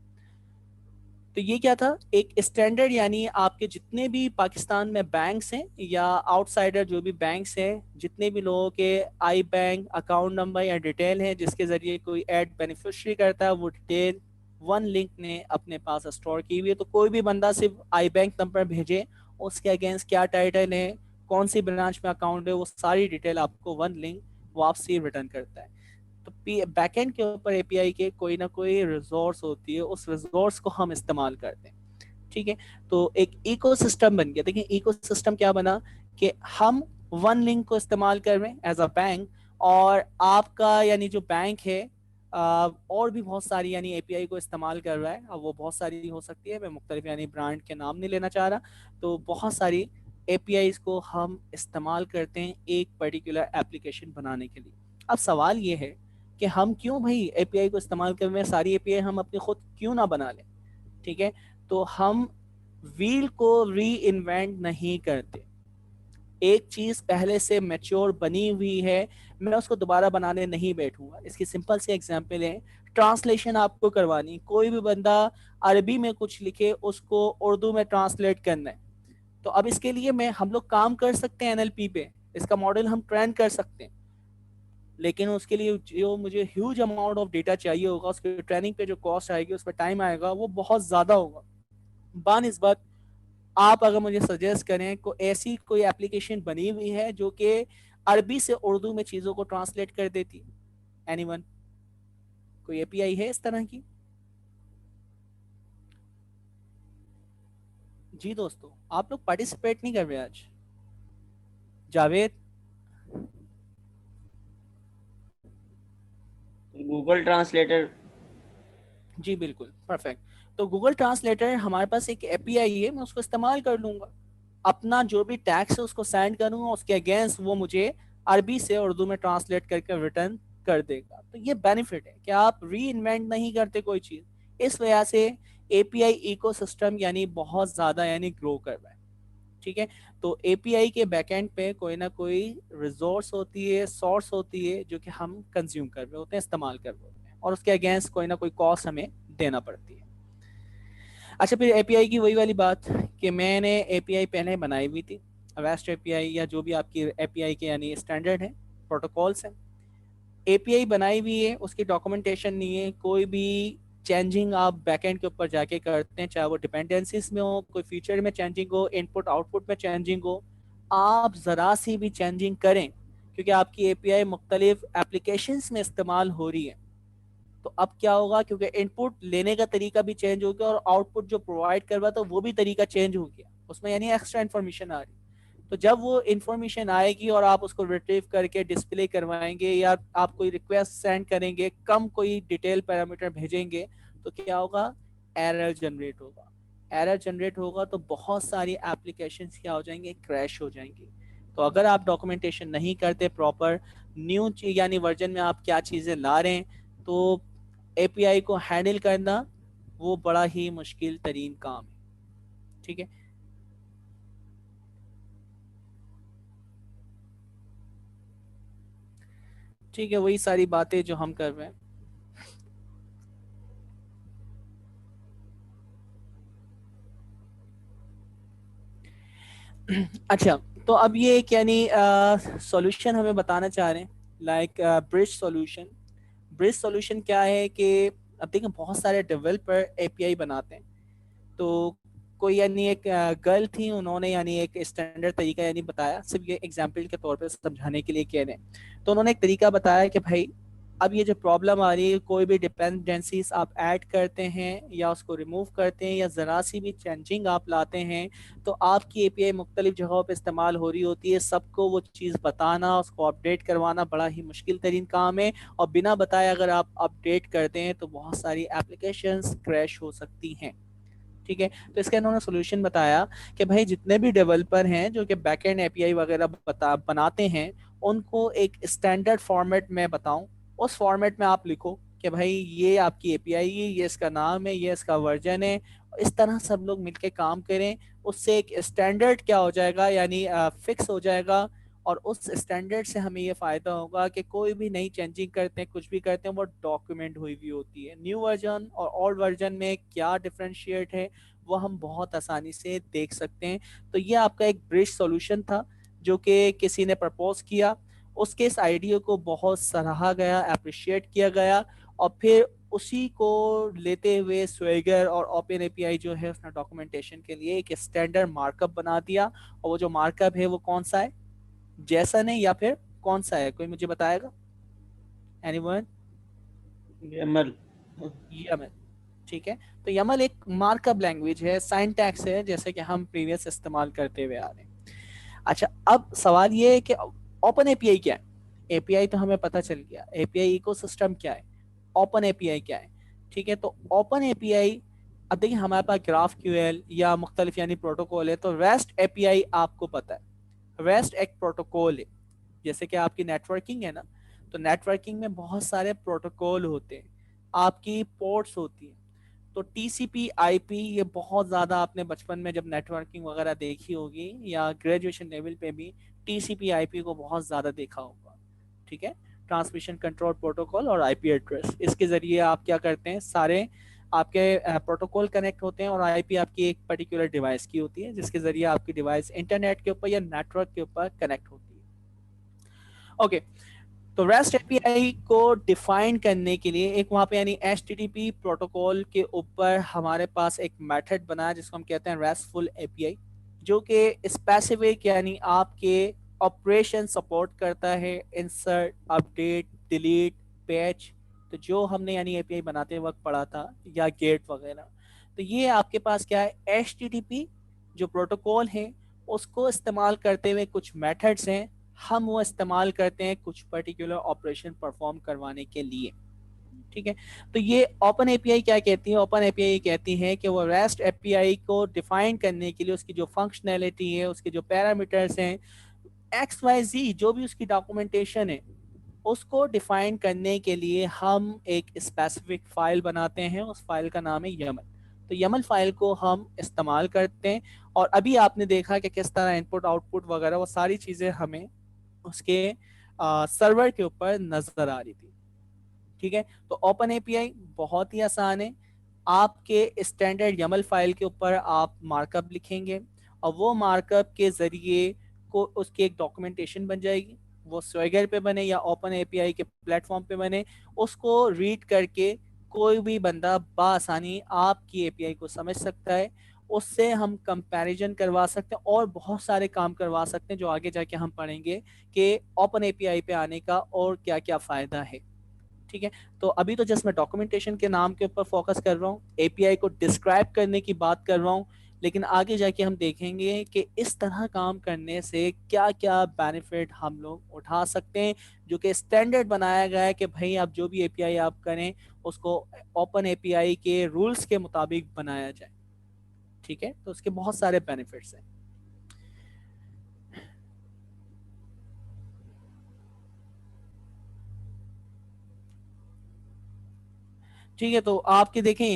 तो ये क्या था, एक स्टैंडर्ड यानी आपके जितने भी पाकिस्तान में बैंक्स हैं या आउटसाइडर जो भी बैंक्स हैं, जितने भी लोगों के आई बैंक अकाउंट नंबर या डिटेल है जिसके जरिए कोई ऐड बेनिफिशियरी करता है, वो डिटेल वन लिंक ने अपने पास स्टोर की हुई है। तो कोई भी बंदा सिर्फ आई बैंक नंबर भेजे, उसके अगेंस्ट क्या टाइटल है, कौन सी ब्रांच में अकाउंट है, वो सारी डिटेल आपको वन लिंक वापसी रिटर्न करता है। तो बैकएंड के ऊपर एपीआई के कोई ना कोई रिसोर्स होती है, उस रिसोर्स को हम इस्तेमाल करते हैं। ठीक है, तो एक इकोसिस्टम बन गया। देखिए इकोसिस्टम क्या बना कि हम वन लिंक को इस्तेमाल कर रहे हैं एज अ बैंक, और आपका यानी जो बैंक है और भी बहुत सारी यानी एपीआई को इस्तेमाल कर रहा है। अब वो बहुत सारी हो सकती है, मैं मुख्तलिफ यानी ब्रांड के नाम नहीं लेना चाह रहा, तो बहुत सारी एपीआई को हम इस्तेमाल करते हैं एक पर्टिकुलर एप्लीकेशन बनाने के लिए। अब सवाल ये है कि हम क्यों भाई एपीआई को इस्तेमाल कर रहे हैं, सारी एपीआई हम अपनी खुद क्यों ना बना लें। ठीक है, तो हम व्हील को री इन्वेंट नहीं करते। एक चीज पहले से मैच्योर बनी हुई है, मैं उसको दोबारा बनाने नहीं बैठूंगा। इसकी सिंपल सी एग्जांपल है, ट्रांसलेशन आपको करवानी, कोई भी बंदा अरबी में कुछ लिखे उसको उर्दू में ट्रांसलेट करना है, तो अब इसके लिए मैं हम लोग काम कर सकते हैं एनएलपी पे, इसका मॉडल हम ट्रेन कर सकते हैं, लेकिन उसके लिए जो मुझे ह्यूज अमाउंट ऑफ डेटा चाहिए होगा, उसके ट्रेनिंग पे जो कॉस्ट आएगी, उस पर टाइम आएगा, वो बहुत ज्यादा होगा। बात आप अगर मुझे सजेस्ट करें को ऐसी कोई एप्लीकेशन बनी हुई है जो कि अरबी से उर्दू में चीजों को ट्रांसलेट कर देती है, एनीवन, कोई एपीआई है इस तरह की? जी दोस्तों, आप लोग पार्टिसिपेट नहीं कर रहे आज। जावेद? Google translator. जी बिल्कुल, परफेक्ट। तो गूगल ट्रांसलेटर हमारे पास एक एपीआई है, मैं उसको इस्तेमाल कर लूंगा, अपना जो भी टैक्स है उसको सेंड करूंगा, उसके अगेंस्ट वो मुझे अरबी से उर्दू में ट्रांसलेट करके रिटर्न कर देगा। तो ये बेनिफिट है कि आप री इन्वेंट नहीं करते कोई चीज। इस वजह से एपीआई इकोसिस्टम यानी बहुत ज्यादा यानी ग्रो कर रहा है। ठीक है, तो एपीआई के बैकएंड पे कोई ना कोई रिसोर्स होती है, सोर्स होती है, जो कि हम कंज्यूम कर रहे होते हैं, इस्तेमाल कर रहे होते हैं, और उसके अगेंस्ट कोई ना कोई कॉस्ट हमें देना पड़ती है। अच्छा, फिर एपीआई की वही वाली बात कि मैंने एपीआई पहले बनाई हुई थी, रेस्ट एपीआई या जो भी आपकी एपीआई के यानी स्टैंडर्ड है, प्रोटोकॉल्स हैं, एपीआई बनाई हुई है, उसकी डॉक्यूमेंटेशन नहीं है, कोई भी चेंजिंग आप बैकएंड के ऊपर जाके करते हैं, चाहे वो डिपेंडेंसीज में हो, कोई फीचर में चेंजिंग हो, इनपुट आउटपुट में चेंजिंग हो, आप ज़रा सी भी चेंजिंग करें, क्योंकि आपकी एपीआई मुख्तलिफ एप्लीकेशंस में इस्तेमाल हो रही है, तो अब क्या होगा, क्योंकि इनपुट लेने का तरीका भी चेंज हो गया और आउटपुट जो प्रोवाइड कर रहा था वो भी तरीका चेंज हो गया, उसमें यानी एक्स्ट्रा इन्फॉर्मेशन आ रही। तो जब वो इन्फॉर्मेशन आएगी और आप उसको रिट्रीव करके डिस्प्ले करवाएंगे या आप कोई रिक्वेस्ट सेंड करेंगे, कम कोई डिटेल पैरामीटर भेजेंगे, तो क्या होगा, एरर जनरेट होगा। एरर जनरेट होगा तो बहुत सारी एप्लीकेशंस क्या हो जाएंगे, क्रैश हो जाएंगी। तो अगर आप डॉक्यूमेंटेशन नहीं करते प्रॉपर, न्यू यानी वर्जन में आप क्या चीज़ें ला रहे हैं, तो एपीआई को हैंडल करना वो बड़ा ही मुश्किल तरीन काम है। ठीक है, ठीक है, वही सारी बातें जो हम कर रहे हैं। अच्छा, तो अब ये एक यानी सॉल्यूशन हमें बताना चाह रहे हैं, like bridge solution. Bridge solution क्या है कि अब देखें बहुत सारे डेवलपर एपीआई बनाते हैं, तो कोई यानी एक गर्ल थी, उन्होंने यानी एक स्टैंडर्ड तरीका यानी बताया, सिर्फ ये एग्जांपल के तौर पे समझाने के लिए कह रहे हैं, तो उन्होंने एक तरीका बताया कि भाई अब ये जो प्रॉब्लम आ रही है, कोई भी डिपेंडेंसीज आप ऐड करते हैं या उसको रिमूव करते हैं या ज़रा सी भी चेंजिंग आप लाते हैं, तो आपकी एपीआई मुख्तलिफ जगहों पर इस्तेमाल हो रही होती है, सबको वो चीज़ बताना, उसको अपडेट करवाना बड़ा ही मुश्किल तरीन काम है, और बिना बताए अगर आप अपडेट करते हैं तो बहुत सारी एप्लीकेशंस क्रैश हो सकती हैं। ठीक है, तो इसका इन्होंने सोल्यूशन बताया कि भाई जितने भी डेवलपर हैं जो कि बैकएंड एपीआई वगैरह बनाते हैं, उनको एक स्टैंडर्ड फॉर्मेट में बताऊं, उस फॉर्मेट में आप लिखो कि भाई ये आपकी एपीआई है, ये इसका नाम है, ये इसका वर्जन है, इस तरह सब लोग मिलके काम करें, उससे एक स्टैंडर्ड क्या हो जाएगा यानी फिक्स हो जाएगा, और उस स्टैंडर्ड से हमें ये फायदा होगा कि कोई भी नई चेंजिंग करते हैं, कुछ भी करते हैं, वो डॉक्यूमेंट हुई हुई होती है। न्यू वर्जन और ओल्ड वर्जन में क्या डिफरेंशिएट है वो हम बहुत आसानी से देख सकते हैं। तो ये आपका एक ब्रिज सॉल्यूशन था जो कि किसी ने प्रपोज किया, उसके इस आइडिया को बहुत सराहा गया, अप्रिशिएट किया गया, और फिर उसी को लेते हुए स्वेगर और ओपन एपीआई जो है उसने डॉक्यूमेंटेशन के लिए एक स्टैंडर्ड मार्कअप बना दिया। और वो जो मार्कअप है वो कौन सा है, जैसन है या फिर कौन सा है, कोई मुझे बताएगा? एनीवन? YAML। YAML। ठीक है। तो YAML एक मार्कअप लैंग्वेज है, साइंटैक्स है, जैसे कि हम प्रीवियस इस्तेमाल करते हुए आ रहे हैं। अच्छा, अब सवाल ये है कि ओपन एपीआई क्या है? एपीआई तो हमें पता चल गया, एपीआई इकोसिस्टम क्या है, ओपन एपीआई क्या है। ठीक है, तो ओपन एपीआई, अब देखिए हमारे पास ग्राफ क्यूएल या मुख्तलिफ यानी प्रोटोकॉल है, तो रेस्ट एपीआई आपको पता है, रेस्ट एक प्रोटोकॉल है। जैसे कि आपकी नेटवर्किंग है ना, तो नेटवर्किंग में बहुत सारे प्रोटोकॉल होते हैं, आपकी पोर्ट्स होती हैं। तो टीसीपी आईपी ये बहुत ज़्यादा आपने बचपन में जब नेटवर्किंग वगैरह देखी होगी या ग्रेजुएशन लेवल पे भी टीसीपी आईपी को बहुत ज़्यादा देखा होगा। ठीक है, ट्रांसमिशन कंट्रोल प्रोटोकॉल और आईपी एड्रेस, इसके ज़रिए आप क्या करते हैं, सारे आपके प्रोटोकॉल कनेक्ट होते हैं और आईपी आपकी एक पर्टिकुलर डिवाइस की होती है, जिसके ज़रिए आपकी डिवाइस इंटरनेट के ऊपर या नेटवर्क के ऊपर कनेक्ट होती है। ओके, तो रेस्ट एपीआई को डिफाइन करने के लिए एक वहां पे यानी एचटीटीपी प्रोटोकॉल के ऊपर हमारे पास एक मेथड बना है जिसको हम कहते हैं रेस्टफुल एपीआई, जो कि स्पेसिफिक यानी आपके ऑपरेशन सपोर्ट करता है, इंसर्ट, अपडेट, डिलीट, पैच, तो जो हमने यानी एपीआई बनाते वक्त पढ़ा था, या गेट वगैरह। तो ये आपके पास क्या है, एचटीटीपी जो प्रोटोकॉल है उसको इस्तेमाल करते हुए कुछ मेथड्स हैं, हम वो इस्तेमाल करते हैं कुछ पर्टिकुलर ऑपरेशन परफॉर्म करवाने के लिए। ठीक है, तो ये ओपन एपीआई क्या कहती है, ओपन एपीआई कहती है कि वो रेस्ट एपीआई को डिफाइन करने के लिए उसकी जो फंक्शनैलिटी है, उसके जो पैरामीटर्स हैं, एक्स वाई जी जो भी उसकी डॉक्यूमेंटेशन है, उसको डिफाइन करने के लिए हम एक स्पेसिफिक फाइल बनाते हैं, उस फाइल का नाम है YAML। तो YAML फाइल को हम इस्तेमाल करते हैं, और अभी आपने देखा कि किस तरह इनपुट आउटपुट वगैरह वो सारी चीज़ें हमें उसके सर्वर के ऊपर नजर आ रही थी। ठीक है, तो ओपन एपीआई बहुत ही आसान है, आपके स्टैंडर्ड YAML फाइल के ऊपर आप मार्कअप लिखेंगे और वो मार्कअप के जरिए को उसकी एक डॉक्यूमेंटेशन बन जाएगी, वो स्वेगर पे बने या ओपन एपीआई के प्लेटफॉर्म पे बने, उसको रीड करके कोई भी बंदा बआसानी आपकी एपीआई को समझ सकता है, उससे हम कंपैरिजन करवा सकते हैं और बहुत सारे काम करवा सकते हैं जो आगे जाके हम पढ़ेंगे कि ओपन एपीआई पे आने का और क्या क्या फ़ायदा है। ठीक है, तो अभी तो जस्ट मैं डॉक्यूमेंटेशन के नाम के ऊपर फोकस कर रहा हूँ, एपीआई को डिस्क्राइब करने की बात कर रहा हूँ, लेकिन आगे जाके हम देखेंगे कि इस तरह काम करने से क्या क्या बेनिफिट हम लोग उठा सकते हैं, जो कि स्टैंडर्ड बनाया गया है कि भाई आप जो भी एपीआई आप करें उसको ओपन एपीआई के रूल्स के मुताबिक बनाया जाए। ठीक है, तो उसके बहुत सारे बेनिफिट्स हैं। ठीक है, तो आपके देखें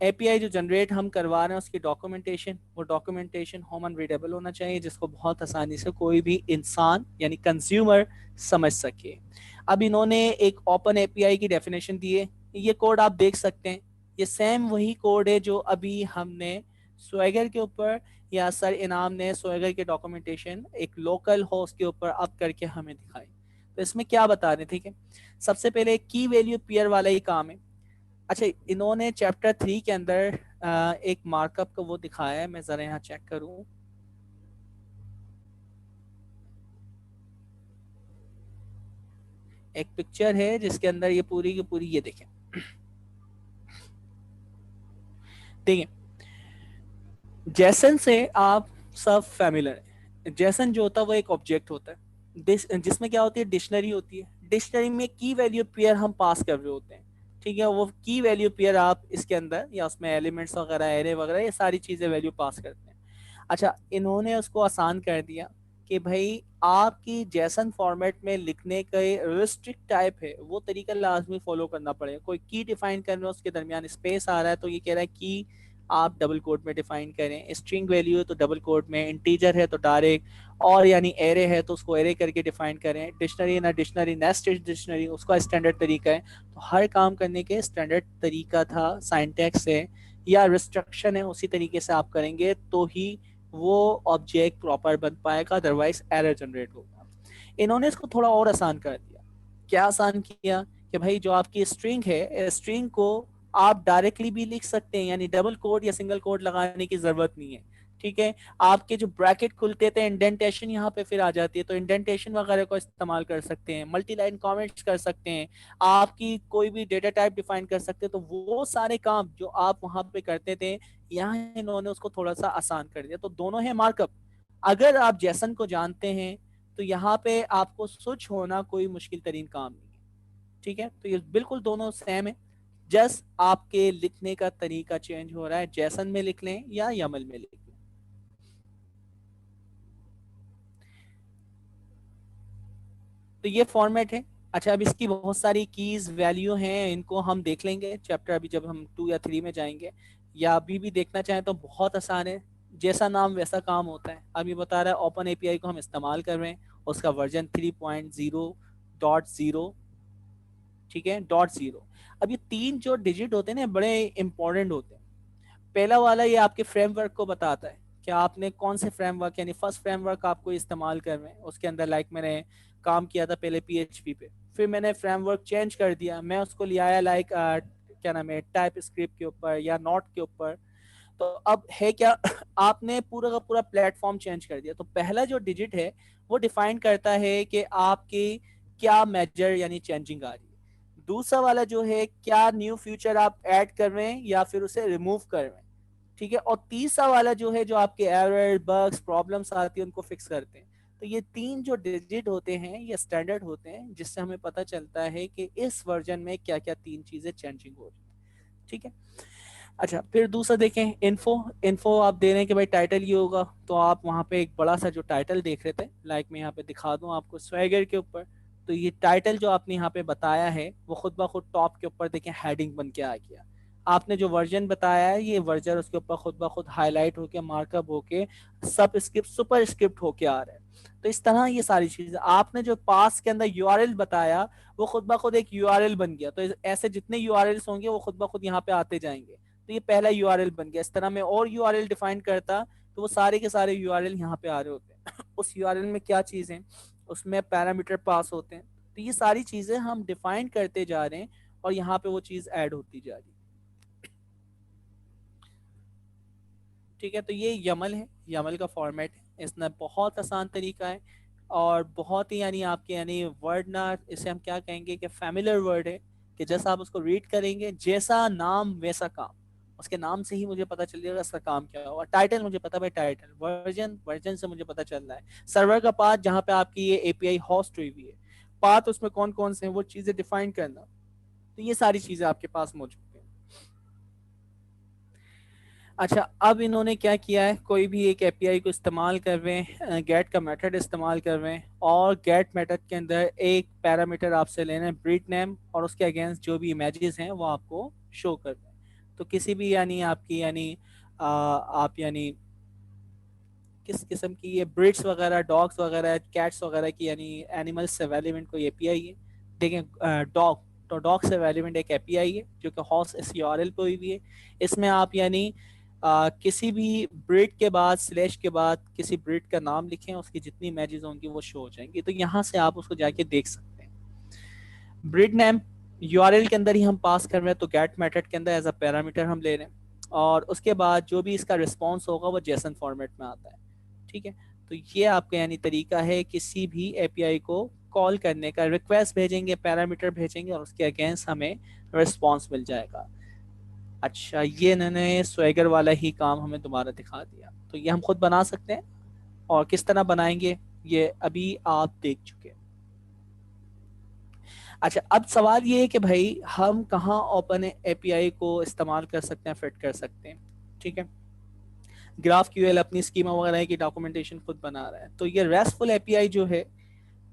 एपीआई जो जनरेट हम करवा रहे हैं उसकी डॉक्यूमेंटेशन, वो डॉक्यूमेंटेशन ह्यूमन रीडेबल होना चाहिए, जिसको बहुत आसानी से कोई भी इंसान यानी कंज्यूमर समझ सके। अब इन्होंने एक ओपन एपीआई की डेफिनेशन दी है, ये कोड आप देख सकते हैं, ये सेम वही कोड है जो अभी हमने स्वेगर के ऊपर या सर इनाम ने स्वेगर के डॉक्यूमेंटेशन एक लोकल होस्ट के ऊपर अप करके हमें दिखाई। तो इसमें क्या बता रहे, ठीक है, सबसे पहले की वैल्यू पेयर वाला ही काम है। अच्छा, इन्होंने चैप्टर 3 के अंदर एक मार्कअप को वो दिखाया है, मैं जरा यहाँ चेक करूं, एक पिक्चर है जिसके अंदर ये पूरी की पूरी, ये देखें, देखिए जेसन से आप सब फैमिलियर है। जेसन जो होता है वो एक ऑब्जेक्ट होता है जिसमें क्या होती है, डिक्शनरी होती है, डिक्शनरी में की वैल्यू पेयर हम पास कर रहे होते हैं। ठीक है, वो की वैल्यू पेयर आप इसके अंदर या उसमें एलिमेंट्स वगैरह, एरे वगैरह, ये सारी चीजें वैल्यू पास करते हैं। अच्छा, इन्होंने उसको आसान कर दिया कि भाई आपकी जेसन फॉर्मेट में लिखने का रिस्ट्रिक्ट टाइप है, वो तरीका लाजमी फॉलो करना पड़ेगा। कोई की डिफाइन करना है, उसके दरमियान स्पेस आ रहा है तो ये कह रहा है कि आप डबल कोट में डिफाइन करें, स्ट्रिंग वैल्यू है तो डबल कोट में, इंटीजर है तो डायरेक्ट, और यानी एरे है तो उसको एरे करके डिफाइन करें, डिक्शनरी ना डिक्शनरी, नेस्टेड डिक्शनरी, उसका स्टैंडर्ड तरीका है। तो हर काम करने के स्टैंडर्ड तरीका था, साइंटैक्स है या रिस्ट्रक्शन है, उसी तरीके से आप करेंगे तो ही वो ऑब्जेक्ट प्रॉपर बन पाएगा, अदरवाइज एरर जनरेट होगा। इन्होंने इसको थोड़ा और आसान कर दिया। क्या आसान किया कि भाई जो आपकी स्ट्रिंग है, स्ट्रिंग को आप डायरेक्टली भी लिख सकते हैं, यानी डबल कोड या सिंगल कोड लगाने की जरूरत नहीं है। ठीक है। आपके जो ब्रैकेट खुलते थे, इंडेंटेशन यहाँ पे फिर आ जाती है, तो इंडेंटेशन वगैरह को इस्तेमाल कर सकते हैं, मल्टी लाइन कमेंट्स कर सकते हैं, आपकी कोई भी डेटा टाइप डिफाइन कर सकते हैं। तो वो सारे काम जो आप वहां पे करते थे, यहाँ इन्होंने उसको थोड़ा सा आसान कर दिया। तो दोनों है मार्कअप। अगर आप जैसन को जानते हैं तो यहाँ पे आपको स्विच होना कोई मुश्किल तरीन काम नहीं है। ठीक है, तो ये बिल्कुल दोनों सेम है, जस्ट आपके लिखने का तरीका चेंज हो रहा है, जैसन में लिख लें या यमल में लिख लें। तो ये फॉर्मेट है। अच्छा, अब इसकी बहुत सारी कीज वैल्यू हैं, इनको हम देख लेंगे चैप्टर अभी जब हम 2 या 3 में जाएंगे, या अभी भी देखना चाहें तो बहुत आसान है, जैसा नाम वैसा काम होता है। अब ये बता रहा है ओपन एपीआई को हम इस्तेमाल कर रहे हैं, उसका वर्जन 3.0.0, ठीक है, .0। अब ये 3 जो डिजिट होते हैं ना, बड़े इंपॉर्टेंट होते हैं। पहला वाला ये आपके फ्रेमवर्क को बताता है कि आपने कौन से फ्रेमवर्क, यानी फर्स्ट फ्रेमवर्क आपको इस्तेमाल कर रहे हैं। उसके अंदर लाइक मैंने काम किया था पहले PHP पे, फिर मैंने फ्रेमवर्क चेंज कर दिया, मैं उसको ले आया लाइक क्या नाम है, टाइप स्क्रिप्ट के ऊपर या नॉट के ऊपर। तो अब है क्या आपने पूरा का पूरा प्लेटफॉर्म चेंज कर दिया। तो पहला जो डिजिट है वो डिफाइन करता है कि आपकी क्या मेजर यानी चेंजिंग आ रही है। दूसरा वाला जो है क्या न्यू फीचर आप ऐड कर रहे हैं या फिर उसे रिमूव कर रहे हैं, ठीक है। और तीसरा वाला जो है जो आपके एरर, बग्स, प्रॉब्लम्स आती है उनको फिक्स करते हैं। तो ये 3 जो डिजिट होते हैं ये स्टैंडर्ड होते हैं, जिससे हमें पता चलता है कि इस वर्जन में क्या क्या 3 चीजें चेंजिंग हो रही है, ठीक है। अच्छा, फिर दूसरा देखें, इन्फो। इन्फो आप दे रहे हैं कि भाई टाइटल ये होगा, तो आप वहाँ पे एक बड़ा सा जो टाइटल देख रहे थे, लाइक मैं यहाँ पे दिखा दूँ आपको स्वैगर के ऊपर, तो ये टाइटल जो आपने यहाँ पे बताया है वो खुद ब खुद टॉप के ऊपर देखें हेडिंग बन के आ गया। आपने जो वर्जन बताया है ये वर्जन उसके ऊपर खुद ब खुद हाईलाइट होके, मार्कअप होके, सब स्क्रिप्ट सुपर स्क्रिप्ट होके आ रहा है। तो इस तरह ये सारी चीजें, आपने जो पास के अंदर यूआरएल बताया वो खुद ब खुद एक यूआरएल बन गया। तो ऐसे जितने यूआरएल्स होंगे वो खुद ब खुद यहाँ पे आते जाएंगे। तो ये पहला यूआरएल बन गया। इस तरह मैं और यूआरएल डिफाइन करता तो वो सारे के सारे यूआरएल यहाँ पे आ रहे होते हैं उस यूआरएल में क्या चीजें, उसमें पैरामीटर पास होते हैं। तो ये सारी चीजें हम डिफाइन करते जा रहे हैं और यहाँ पे वो चीज ऐड होती जा रही है, ठीक है। तो ये यमल है, यमल का फॉर्मेट है। इसमें बहुत आसान तरीका है और बहुत ही यानी आपके यानी वर्ड ना, इसे हम क्या कहेंगे कि फैमिलियर वर्ड है, कि जैसा आप उसको रीड करेंगे, जैसा नाम वैसा काम। उसके नाम से ही मुझे पता चल जाएगा इसका काम क्या होगा। टाइटल मुझे पता, भाई टाइटल, वर्जन, वर्जन से मुझे पता चल रहा है। सर्वर का पाथ जहाँ पे आपकी ये एपीआई होस्ट हुई हुई है, पाथ उसमें कौन कौन से हैं वो चीजें डिफाइन करना। तो ये सारी चीजें आपके पास मौजूद हैं। अच्छा, अब इन्होंने क्या किया है, कोई भी एक एपीआई को इस्तेमाल कर रहे हैं, गेट का मेथड इस्तेमाल कर रहे हैं, और गेट मेथड के अंदर एक पैरामीटर आपसे लेना है ब्रीड नेम, और उसके अगेंस्ट जो भी इमेजेस हैं वो आपको शो कर रहे हैं। तो किसी भी यानी आपकी यानी आप यानी किस किस्म की ये ब्रीड्स वगैरह, डॉग्स वगैरह, कैट्स वगैरह की यानी एनिमल्स से रेलेवेंट कोई एपीआई है। देखें डॉग, तो डॉग से रेलेवेंट एक एपीआई है जो कि हॉस्ट इस यूआरएल पे हुई हुई है। इसमें आप यानी किसी भी ब्रीड के बाद स्लैश के बाद किसी ब्रीड का नाम लिखें, उसकी जितनी इमेजेस होंगी वो शो हो जाएंगी। तो यहाँ से आप उसको जाके देख सकते हैं। ब्रीड नेम यूआरएल के अंदर ही हम पास कर रहे हैं, तो गेट मेथड के अंदर एज अ पैरामीटर हम ले रहे हैं, और उसके बाद जो भी इसका रिस्पॉन्स होगा वो जेसन फॉर्मेट में आता है, ठीक है। तो ये आपका यानी तरीका है किसी भी एपीआई को कॉल करने का। रिक्वेस्ट भेजेंगे, पैरामीटर भेजेंगे, और उसके अगेंस्ट हमें रिस्पॉन्स मिल जाएगा। अच्छा, ये इन्होंने स्वैगर वाला ही काम हमें दोबारा दिखा दिया। तो ये हम खुद बना सकते हैं, और किस तरह बनाएंगे ये अभी आप देख चुके हैं। अच्छा, अब सवाल ये है कि भाई हम कहाँ ओपन एपीआई को इस्तेमाल कर सकते हैं, फिट कर सकते हैं, ठीक है। ग्राफ क्यूएल अपनी स्कीमा वगैरह की डॉक्यूमेंटेशन खुद बना रहा है। तो ये रेस्टफुल एपीआई जो है,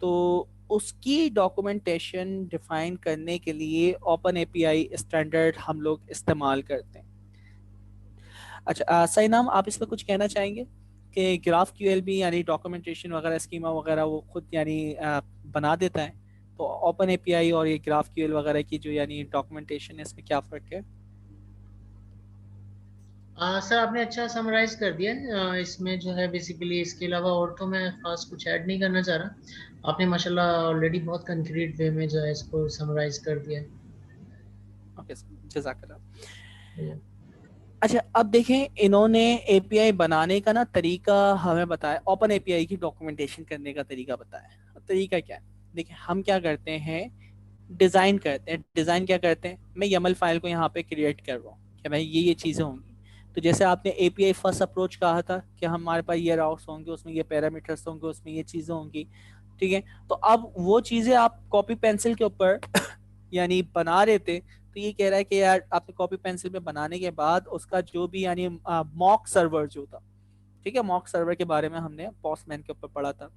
तो उसकी डॉक्यूमेंटेशन डिफाइन करने के लिए ओपन एपीआई स्टैंडर्ड हम लोग इस्तेमाल करते हैं। अच्छा सही नाम, आप इस पर कुछ कहना चाहेंगे कि ग्राफ क्यूएल भी यानी डॉक्यूमेंटेशन वगैरह, स्कीमा वगैरह वो खुद यानी बना देता है। तो ओपन एपीआई और ये ग्राफ क्यूएल वगैरह की जो यानी डॉक्यूमेंटेशन है, इसमें क्या फ़र्क है? सर आपने अच्छा समराइज कर दिया। इसमें जो है बेसिकली इसके अलावा और तो मैं खास कुछ ऐड नहीं करना चाह रहा। आपने माशाल्लाह ऑलरेडी बहुत कंक्रीट वे में जो है इसको समराइज कर दिया। ओके, जज़ाकल्लाह। अच्छा, अब देखें, इन्होंने एपीआई बनाने का ना तरीका हमें बताया, ओपन एपीआई की डॉक्यूमेंटेशन करने का तरीका बताया। अब तरीका क्या है, देखिए हम क्या करते हैं, डिजाइन करते हैं। डिजाइन क्या करते हैं, मैं YAML फाइल को यहाँ पे क्रिएट कर रहा हूँ कि भाई ये चीजें होंगी। तो जैसे आपने एपीआई फर्स्ट अप्रोच कहा था कि हमारे पास ये राउट्स होंगे, उसमें ये पैरामीटर्स होंगे, उसमें ये चीजें होंगी, ठीक है। तो अब वो चीजें आप कॉपी पेंसिल के ऊपर यानी बना रहे थे, तो ये कह रहा है कि यार आपने कॉपी पेंसिल पे बनाने के बाद उसका जो भी यानी मॉक सर्वर जो था, ठीक है, मॉक सर्वर के बारे में हमने पॉस्टमैन के ऊपर पढ़ा था।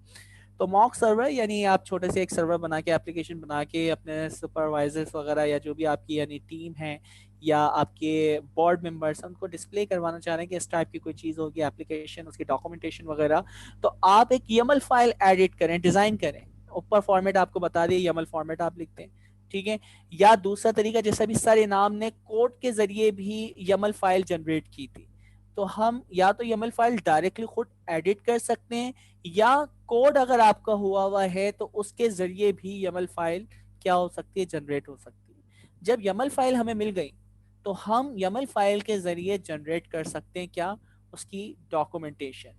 तो मॉक सर्वर यानी आप छोटे से एक सर्वर बना के, एप्लीकेशन बना के अपने सुपरवाइजर्स वगैरह या जो भी आपकी यानी टीम है या आपके बोर्ड मेंबर्स, उनको डिस्प्ले करवाना चाह रहे हैं कि इस टाइप की कोई चीज़ होगी एप्लीकेशन, उसकी डॉक्यूमेंटेशन वगैरह। तो आप एक YAML फाइल एडिट करें, डिजाइन करें, ऊपर फॉर्मेट आपको बता दिए, YAML फॉर्मेट आप लिखते हैं, ठीक है। या दूसरा तरीका, जैसा भी सर इनाम ने कोड के जरिए भी YAML फाइल जनरेट की थी, तो हम या तो YAML फाइल डायरेक्टली खुद एडिट कर सकते हैं, या कोड अगर आपका हुआ है तो उसके जरिए भी YAML फाइल क्या हो सकती है, जनरेट हो सकती है। जब YAML फाइल हमें मिल गई तो हम YAML फाइल के जरिए जनरेट कर सकते हैं क्या, उसकी डॉक्यूमेंटेशन,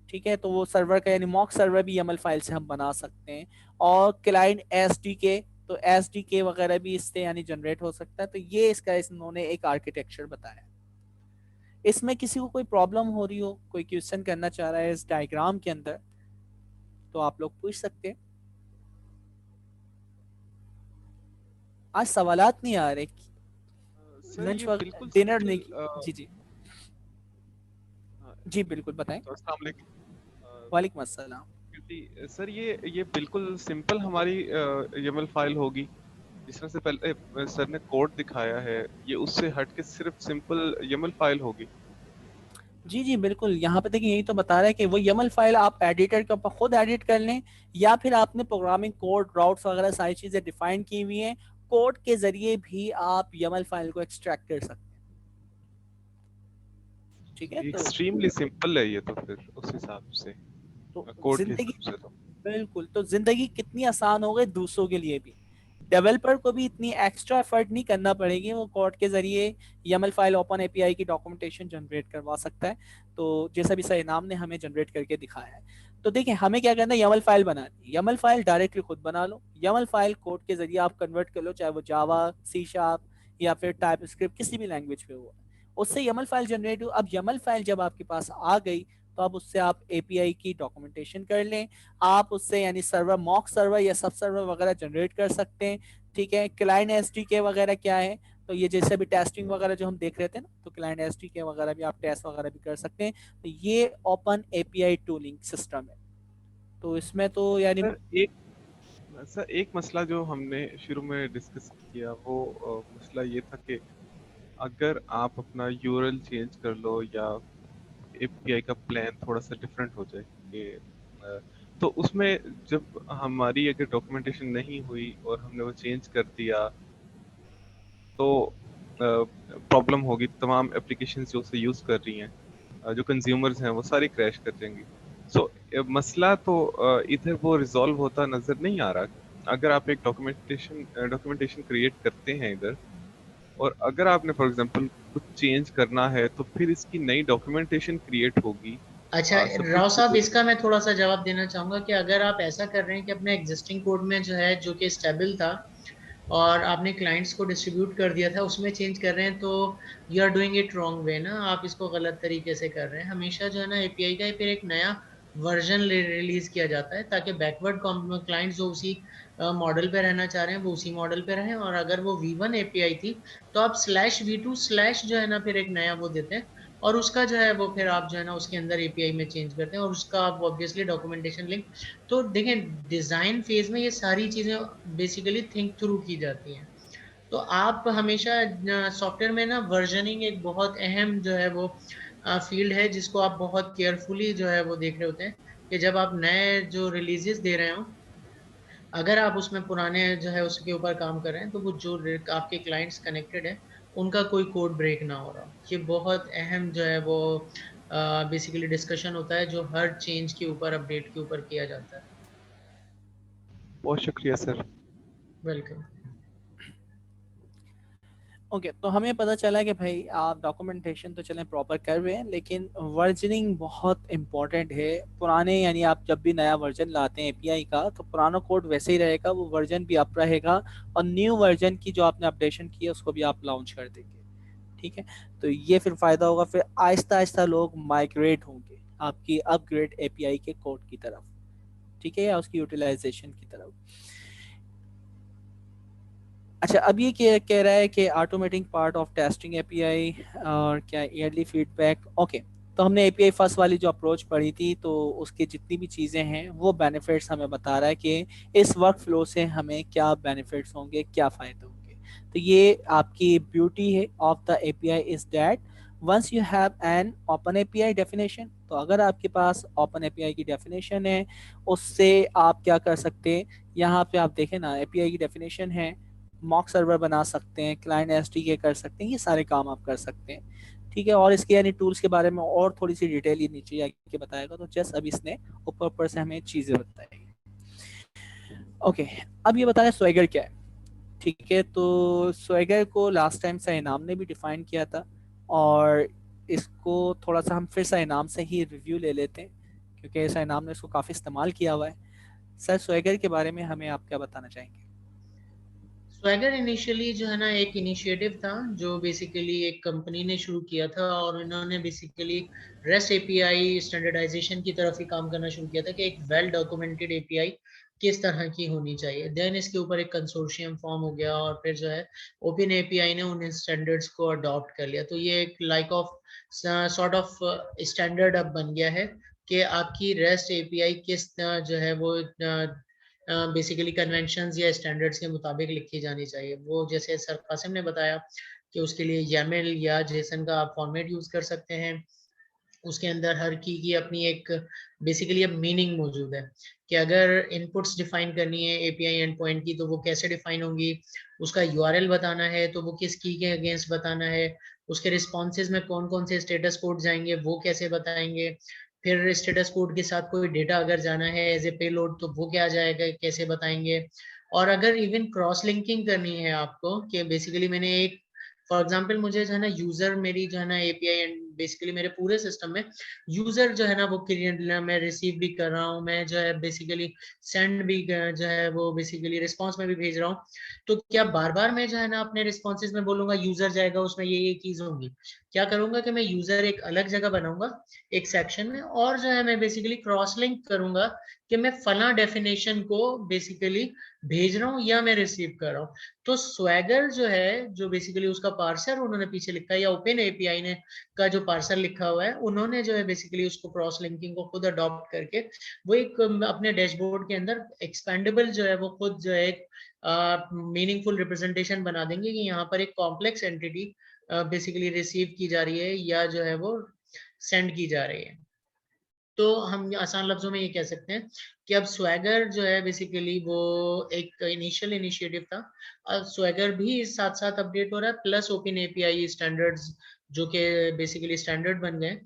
ठीक है। तो वो सर्वर का यानी मॉक सर्वर भी YAML फाइल से हम बना सकते हैं, और क्लाइंट SDK, तो SDK वगैरह भी इससे यानी जनरेट हो सकता है। तो ये इसका इन्होंने एक आर्किटेक्चर बताया। इसमें किसी को कोई प्रॉब्लम हो रही हो, कोई क्वेश्चन करना चाह रहा है इस डायग्राम के अंदर, तो आप लोग पूछ सकते हैं। आज सवालात नहीं आ रहे, सर लंच ये वगैरह बिल्कुल डिनर नहीं सिंपल जी जी जी बिल्कुल बताएं। तो अस्सलाम वालेकुम वालेकुम अस्सलाम। क्योंकि सर ये बिल्कुल सिंपल हमारी YAML फाइल होगी जिस तरह से पहले सर ने कोड दिखाया है, ये उससे हट के सिर्फ सिंपल YAML फाइल होगी। जी जी बिल्कुल, यहाँ पे देखिए यही तो बता रहा है कि वो YAML फाइल आप एडिटर के ऊपर खुद एडिट कर लें, या फिर आपने प्रोग्रामिंग कोड राउट्स वगैरह सारी चीजें डिफाइन की हुई हैं, कोड के जरिए भी आप YAML फाइल को एक्सट्रैक्ट कर सकते हैं, ठीक है। एक्सट्रीमली सिंपल है ये तो फिर उस हिसाब से, तो कोड के जिंदगी, हिसाब से तो। बिल्कुल, तो जिंदगी कितनी आसान हो गई दूसरों के लिए भी। डेवलपर को भी इतनी एक्स्ट्रा एफर्ट नहीं करना पड़ेगी, वो कोड के जरिए YAML फाइल ओपन एपीआई की डॉक्यूमेंटेशन जनरेट करवा सकता है। तो जैसा भी सर इनाम ने हमें जनरेट करके दिखाया है, तो देखिए हमें क्या करना है, YAML फाइल बनानी है। YAML फाइल डायरेक्टली खुद बना लो, YAML फाइल कोड के जरिए आप कन्वर्ट कर लो, चाहे वो जावा, C# या फिर टाइप स्क्रिप्ट किसी भी लैंग्वेज पे हो, उससे YAML फाइल जनरेट हो। अब YAML फाइल जब आपके पास आ गई, तो अब उससे आप एपीआई की डॉक्यूमेंटेशन कर लें, आप उससे यानी सर्वर, मॉक सर्वर या सब सर्वर वगैरह जनरेट कर सकते हैं, ठीक है। क्लाइंट एसडीके वगैरह क्या है, तो ये जैसे भी टेस्टिंग वगैरह जो हम देख रहे थे ना, तो क्लाइंट एसडीके वगैरह भी आप टेस्ट वगैरह भी कर सकते हैं। तो ये ओपन एपीआई टूलिंग सिस्टम है, तो इसमें तो यानी सर एक मसला जो हमने शुरू में डिस्कस किया वो मसला ये था कि अगर आप अपना यूआरएल चेंज कर लो या एपीआई का प्लान थोड़ा सा डिफरेंट हो जाए कि अ, तो उसमें जब हमारी अगर डॉक्यूमेंटेशन नहीं हुई और हमने वो चेंज कर दिया तो प्रॉब्लम होगी। तमाम एप्लीकेशंस जो उसे यूज कर रही हैं, जो कंज्यूमर्स हैं वो सारी क्रैश कर जाएंगी। सो मसला तो इधर वो रिजॉल्व होता नजर नहीं आ रहा। अगर आप एक डॉक्यूमेंटेशन क्रिएट करते हैं इधर, और अगर आपने फॉर एग्जांपल कुछ चेंज करना है तो फिर इसकी नई डॉक्यूमेंटेशन क्रिएट होगी अच्छा, सब राव कुछ। साहब, इसका मैं थोड़ा सा जवाब देना चाहूंगा कि अगर आप ऐसा कर रहे हैं कि अपने एग्जिस्टिंग कोड में जो है, जो कि स्टेबल था और आपने क्लाइंट्स को डिस्ट्रीब्यूट कर दिया था, उसमें चेंज कर रहे हैं, तो you are doing it wrong way ना, आप इसको गलत तरीके से कर रहे हैं। हमेशा जो है ना एपीआई का फिर एक नया वर्जन रिलीज किया जाता है, ताकि बैकवर्ड क्लाइंट्स जो उसी मॉडल पे रहना चाह रहे हैं वो उसी मॉडल पे रहें। और अगर वो V1 एपीआई थी, तो आप /V2/ जो है ना फिर एक नया वो देते हैं, और उसका जो है वो फिर आप जो है ना उसके अंदर एपीआई में चेंज करते हैं, और उसका आप ऑब्वियसली डॉक्यूमेंटेशन लिंक। तो देखें, डिजाइन फेज में ये सारी चीजें बेसिकली थिंक थ्रू की जाती हैं। तो आप हमेशा सॉफ्टवेयर में ना वर्जनिंग एक बहुत अहम जो है वो फील्ड है, जिसको आप बहुत केयरफुली जो है वो देख रहे होते हैं, कि जब आप नए जो रिलीजेस दे रहे हो, अगर आप उसमें पुराने जो है उसके ऊपर काम कर रहे हैं, तो वो जो आपके क्लाइंट्स कनेक्टेड है, उनका कोई कोड ब्रेक ना हो रहा हो। ये बहुत अहम जो है वो बेसिकली डिस्कशन होता है, जो हर चेंज के ऊपर, अपडेट के ऊपर किया जाता है। बहुत शुक्रिया सर। वेलकम। ओके तो हमें पता चला कि भाई आप डॉक्यूमेंटेशन तो चलें प्रॉपर कर रहे हैं, लेकिन वर्जनिंग बहुत इंपॉर्टेंट है। पुराने यानी आप जब भी नया वर्जन लाते हैं एपीआई का, तो पुराना कोड वैसे ही रहेगा, वो वर्जन भी अप रहेगा, और न्यू वर्जन की जो आपने अपडेशन की है उसको भी आप लॉन्च कर देंगे। ठीक है, तो ये फिर फायदा होगा, फिर आहिस्ता आहिस्ता लोग माइग्रेट होंगे आपकी अपग्रेड एपीआई के कोड की तरफ, ठीक है, या उसकी यूटिलाइजेशन की तरफ। अच्छा, अब ये कह रहा है कि automating part of testing API और क्या ईयरली फीडबैक। ओके, तो हमने एपीआई फर्स्ट वाली जो अप्रोच पढ़ी थी, तो उसकी जितनी भी चीज़ें हैं वो बेनिफिट्स हमें बता रहा है कि इस वर्क फ्लो से हमें क्या बेनिफिट्स होंगे, क्या फ़ायदे होंगे। तो ये आपकी ब्यूटी है of the API is that once you have an open API definition, तो अगर आपके पास ओपन एपीआई की डेफिनेशन है, उससे आप क्या कर सकते हैं, यहाँ पे आप देखें ना एपीआई की डेफिनेशन है, मॉक सर्वर बना सकते हैं, क्लाइंट एसडीके कर सकते हैं, ये सारे काम आप कर सकते हैं। ठीक है, और इसके यानी टूल्स के बारे में और थोड़ी सी डिटेल ये नीचे आके बताएगा, तो जस्ट अभी इसने ऊपर ऊपर से हमें चीज़ें बताई। ओके, अब ये बताया स्वैगर क्या है। ठीक है, तो स्वैगर को लास्ट टाइम साइनाम ने भी डिफाइन किया था, और इसको थोड़ा सा हम फिर साइनाम से ही रिव्यू ले लेते हैं, क्योंकि साइनाम ने इसको काफ़ी इस्तेमाल किया हुआ है। सर, स्वैगर के बारे में हमें आप क्या बताना चाहेंगे? स्वैगर इनिशियली जो है ना एक इनिशिएटिव था जो बेसिकली एक कंपनी ने शुरू किया था, और इन्होंने बेसिकली रेस्ट एपीआई स्टैंडर्डाइजेशन की तरफ ही काम करना शुरू किया था कि एक वेल डॉक्यूमेंटेड एपीआई किस तरह की होनी चाहिए। देन इसके ऊपर एक कंसोर्शियम फॉर्म हो गया, और फिर जो है ओपन एपीआई ने उन स्टैंडर्ड्स को अडॉप्ट कर लिया। तो ये एक like of sort of standard अब बन गया है कि आपकी रेस्ट एपीआई किस जो है वो बेसिकली कन्वेंशंस या स्टैंडर्ड्स के मुताबिक लिखी जानी चाहिए। वो जैसे सर कासिम ने बताया कि उसके लिए YAML या जेसन का आप फॉर्मेट यूज कर सकते हैं। उसके अंदर हर की अपनी एक बेसिकली अब मीनिंग मौजूद है कि अगर इनपुट्स डिफाइन करनी है एपीआई एंड पॉइंट की, तो वो कैसे डिफाइन होंगी। उसका यूआरएल बताना है तो वो किस की के अगेंस्ट बताना है। उसके रिस्पॉन्सेज में कौन कौन से स्टेटस कोड जाएंगे वो कैसे बताएंगे। फिर स्टेटस कोड के साथ कोई डेटा अगर जाना है एज ए पेलोड, तो वो क्या जाएगा कैसे बताएंगे। और अगर इवन क्रॉस लिंकिंग करनी है आपको, कि बेसिकली मैंने एक फॉर एग्जाम्पल मुझे जो है ना यूजर मेरी जो है ना एपीआई एंड बेसिकली मेरे पूरे सिस्टम में यूजर जो है ना वो क्रिएट, मैं रिसीव भी कर रहा हूँ, मैं जो है बेसिकली सेंड भी जो है वो बेसिकली रिस्पॉन्स में भी भेज रहा हूँ। तो क्या बार बार मैं जो है ना अपने रिस्पॉन्सेज में बोलूंगा यूजर जाएगा उसमें ये चीज होंगी? क्या करूंगा कि मैं यूजर एक अलग जगह बनाऊंगा एक सेक्शन में, और जो है मैं बेसिकली क्रॉस लिंक करूंगा कि मैं फला डेफिनेशन को बेसिकली भेज रहा हूँ या मैं रिसीव कर रहा हूँ। तो स्वैगर जो है, जो बेसिकली उसका पार्सर उन्होंने पीछे लिखा है, या ओपन एपीआई ने का जो पार्सर लिखा हुआ है, उन्होंने जो है बेसिकली उसको क्रॉस लिंकिंग को खुद अडॉप्ट करके वो एक अपने डैशबोर्ड के अंदर एक्सपेंडेबल जो है वो खुद जो है एक मीनिंगफुल रिप्रेजेंटेशन बना देंगे कि यहाँ पर एक कॉम्प्लेक्स एंटिटी बेसिकली रिसीव की जा रही है या जो है वो सेंड की जा रही है। तो हम आसान लफ्जों में ये कह सकते हैं कि अब स्वैगर जो है बेसिकली वो एक इनिशियल इनिशिएटिव था। अब स्वैगर भी साथ साथ अपडेट हो रहा है, प्लस ओपन एपीआई स्टैंडर्ड्स जो कि बेसिकली स्टैंडर्ड बन गए।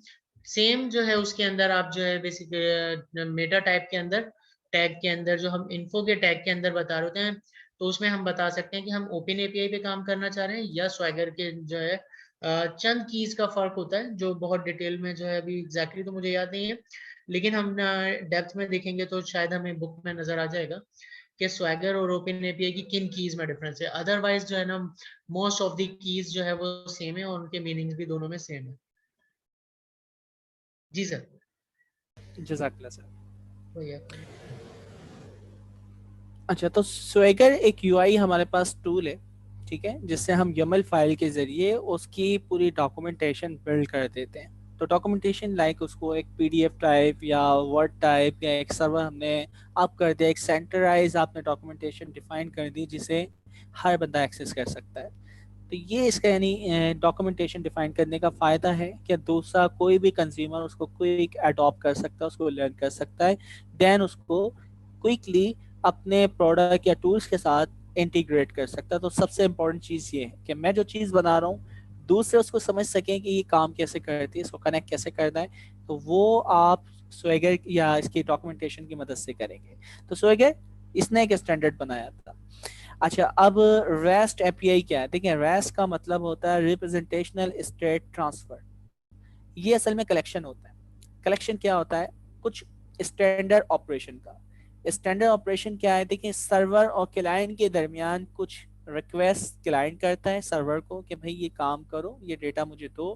सेम जो है उसके अंदर आप जो है बेसिकली मेटा टाइप के अंदर टैग के अंदर जो हम इन्फो के टैग के अंदर बता रहे होते हैं, तो उसमें हम बता सकते हैं कि हम ओपन एपीआई पे काम करना चाह रहे हैं या स्वैगर के जो है चंद कीज का फर्क होता है जो बहुत डिटेल में जो है अभी एग्जैक्टली तो मुझे याद नहीं है, लेकिन हम डेप्थ में देखेंगे तो शायद हमें बुक में नजर आ जाएगा कि स्वैगर और ओपन एपीआई की किन कीज में डिफरेंस है। अदरवाइज जो है ना मोस्ट ऑफ द कीज जो है वो सेम है और उनके मीनिंग्स भी दोनों में सेम है। जी सर। जज़ाकल्लाह सर। वही है। अच्छा, तो स्वैगर एक यूआई हमारे पास टूल है, ठीक है, जिससे हम YAML फाइल के जरिए उसकी पूरी डॉक्यूमेंटेशन बिल्ड कर देते हैं। तो डॉक्यूमेंटेशन लाइक उसको एक पीडीएफ टाइप या वर्ड टाइप या एक सर्वर हमने आप कर दिया, एक सेंटराइज आपने डॉक्यूमेंटेशन डिफाइन कर दी जिसे हर बंदा एक्सेस कर सकता है। तो ये इसका यानी डॉक्यूमेंटेशन डिफाइन करने का फ़ायदा है कि दूसरा कोई भी कंज्यूमर उसको क्विक अडॉप्ट कर सकता है, उसको लर्न कर सकता है, देन उसको क्विकली अपने प्रोडक्ट या टूल्स के साथ इंटीग्रेट कर सकता है। तो सबसे इम्पोर्टेंट चीज़ ये है कि मैं जो चीज़ बना रहा हूँ दूसरे उसको समझ सकें कि ये काम कैसे करती है, इसको कनेक्ट कैसे करना है, तो वो आप स्वैगर या इसकी डॉक्यूमेंटेशन की मदद से करेंगे। तो स्वैगर इसने एक स्टैंडर्ड बनाया था। अच्छा, अब रेस्ट एपीआई क्या है? देखिए, रेस्ट का मतलब होता है रिप्रेजेंटेशनल स्टेट ट्रांसफर। ये असल में कलेक्शन होता है। कलेक्शन क्या होता है? कुछ स्टैंडर्ड ऑपरेशन का। स्टैंडर्ड ऑपरेशन क्या है? देखिए, सर्वर और क्लाइंट के दरमियान कुछ रिक्वेस्ट क्लाइंट करता है सर्वर को कि भाई ये काम करो, ये डेटा मुझे दो।